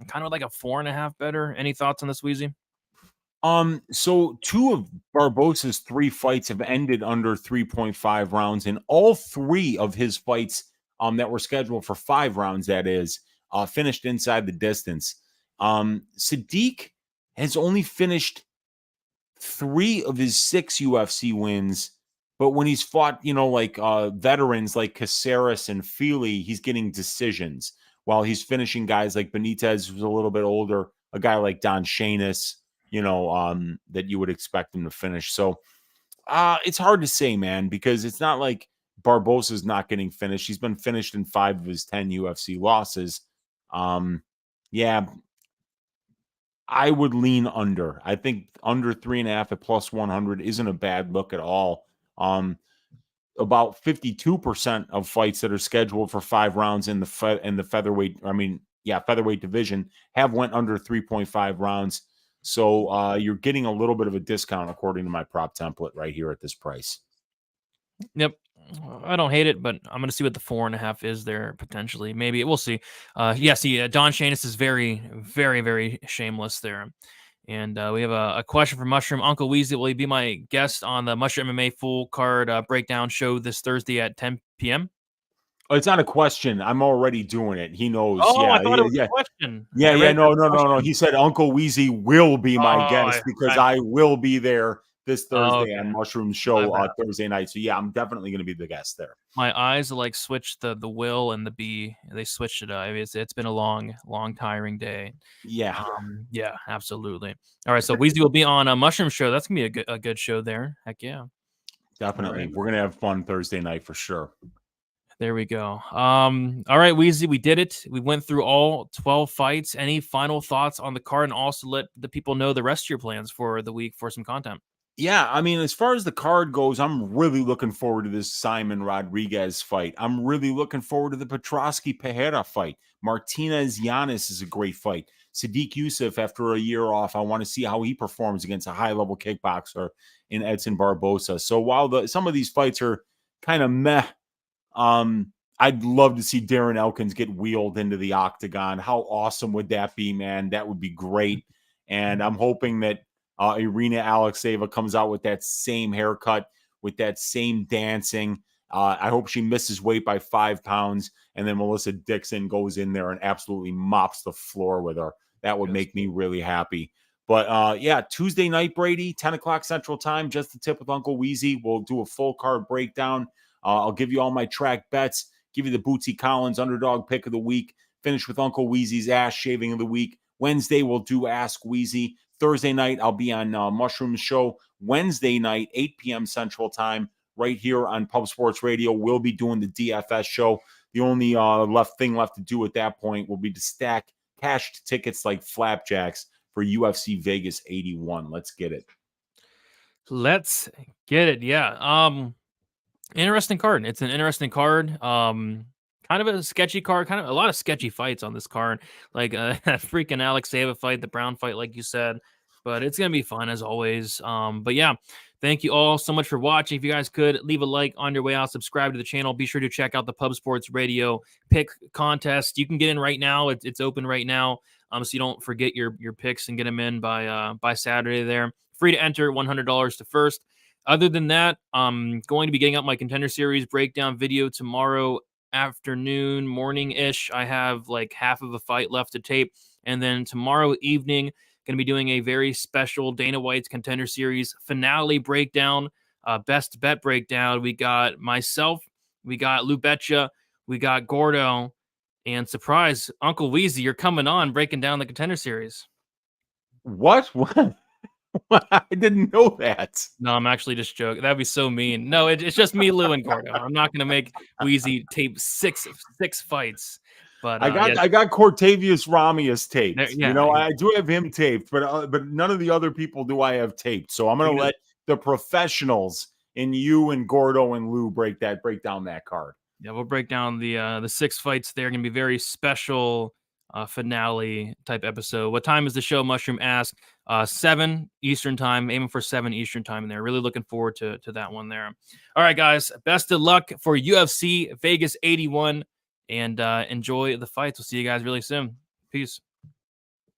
A: Kind of like a 4.5 better. Any thoughts on this, Weezy?
B: So 2 of Barboza's 3 fights have ended under 3.5 rounds, and all 3 of his fights that were scheduled for 5 rounds, that is, finished inside the distance. Sodiq has only finished 3 of his 6 UFC wins, but when he's fought, veterans like Cháirez and Feely, he's getting decisions while he's finishing guys like Benitez, who's a little bit older, a guy like Don Cháirez, that you would expect him to finish. So it's hard to say, man, because it's not like Barboza's not getting finished. He's been finished in 5 of his 10 UFC losses. Yeah, I would lean under. I think under 3.5 at +100 isn't a bad look at all. About 52% of fights that are scheduled for 5 rounds in the featherweight, featherweight division have went under 3.5 rounds. So you're getting a little bit of a discount according to my prop template right here at this price.
A: Yep. I don't hate it, but I'm going to see what the 4.5 is there potentially. Maybe we'll see. Don Cháirez is very, very, very shameless there. And we have a question from Mushroom. Uncle Weezy, will he be my guest on the Mushroom MMA full card breakdown show this Thursday at 10 p.m.?
B: Oh, it's not a question. I'm already doing it. He knows.
A: Oh,
B: yeah,
A: I thought it was a question.
B: No. He said Uncle Weezy will be my guest because I will be there this
A: Oh,
B: Thursday
A: okay.
B: on Mushroom
A: My
B: Show
A: bad.
B: Thursday night. So yeah, I'm definitely going to be the guest there.
A: My eyes like switched the will and the B. They switched it up. I mean, it's been a long, tiring day.
B: Yeah,
A: Yeah, absolutely. All right, so Weezy will be on a Mushroom Show. That's gonna be a good show there. Heck yeah.
B: definitely.
A: Right.
B: We're going to have fun Thursday night for sure.
A: There we go. All right, Weezy, we did it. We went through all 12 fights. Any final thoughts on the card, and also let the people know the rest of your plans for the week for some content?
B: Yeah, I mean, as far as the card goes, I'm really looking forward to this Saaiman Rodriguez fight. I'm really looking forward to the Petroski Pereira fight. Martinez Yanez is a great fight. Sodiq Yusuff, after a year off, I want to see how he performs against a high level kickboxer in Edson Barboza. So while some of these fights are kind of meh, I'd love to see Darren Elkins get wheeled into the octagon. How awesome would that be, man? That would be great. And I'm hoping that Irina Alekseeva comes out with that same haircut, with that same dancing. I hope she misses weight by 5 pounds, and then Melissa Dixon goes in there and absolutely mops the floor with her. That would make me really happy. But yeah, Tuesday night, Brady, 10 o'clock Central Time, just the tip with Uncle Weezy. We'll do a full card breakdown. I'll give you all my track bets, give you the Bootsy Collins underdog pick of the week, finish with Uncle Weezy's ass shaving of the week. Wednesday, we'll do Ask Weezy. Thursday night, I'll be on Mushroom Show. Wednesday night, 8 p.m. Central Time, right here on Pub Sports Radio. We'll be doing the DFS show. The only thing left to do at that point will be to stack cashed tickets like flapjacks for UFC Vegas 81. Let's get it.
A: Let's get it. Yeah. Interesting card. It's an interesting card. Kind of a sketchy card. Kind of a lot of sketchy fights on this card. Like a freaking Alekseeva fight, the Brown fight, like you said. But it's gonna be fun as always. But yeah, thank you all so much for watching. If you guys could leave a like on your way out, subscribe to the channel. Be sure to check out the Pub Sports Radio pick contest. You can get in right now. It's open right now. So you don't forget your picks and get them in by Saturday. There, free to enter. $100 to first. Other than that, I'm going to be getting up my Contender Series breakdown video tomorrow afternoon, morning-ish. I have like half of a fight left to tape. And then tomorrow evening, going to be doing a very special Dana White's Contender Series finale breakdown, best bet breakdown. We got myself, we got Lou Betcha, we got Gordo, and surprise, Uncle Weezy, you're coming on breaking down the Contender Series.
B: What? I didn't know that.
A: No, I'm actually just joking. That'd be so mean. No, it's just me, Lou, and Gordo. I'm not going to make Weezy tape six fights. But
B: I got Cortavius Ramius taped.
A: Yeah,
B: I do have him taped, but none of the other people do I have taped. So I'm going to let the professionals in you and Gordo and Lou break down that card.
A: Yeah, we'll break down the 6 fights. They're going to be very special finale type episode. What time is the show? Mushroom asked. 7 Eastern time, aiming for 7 Eastern time in there. Really looking forward to that one there. All right, guys, best of luck for UFC Vegas 81, and enjoy the fights. We'll see you guys really soon. Peace.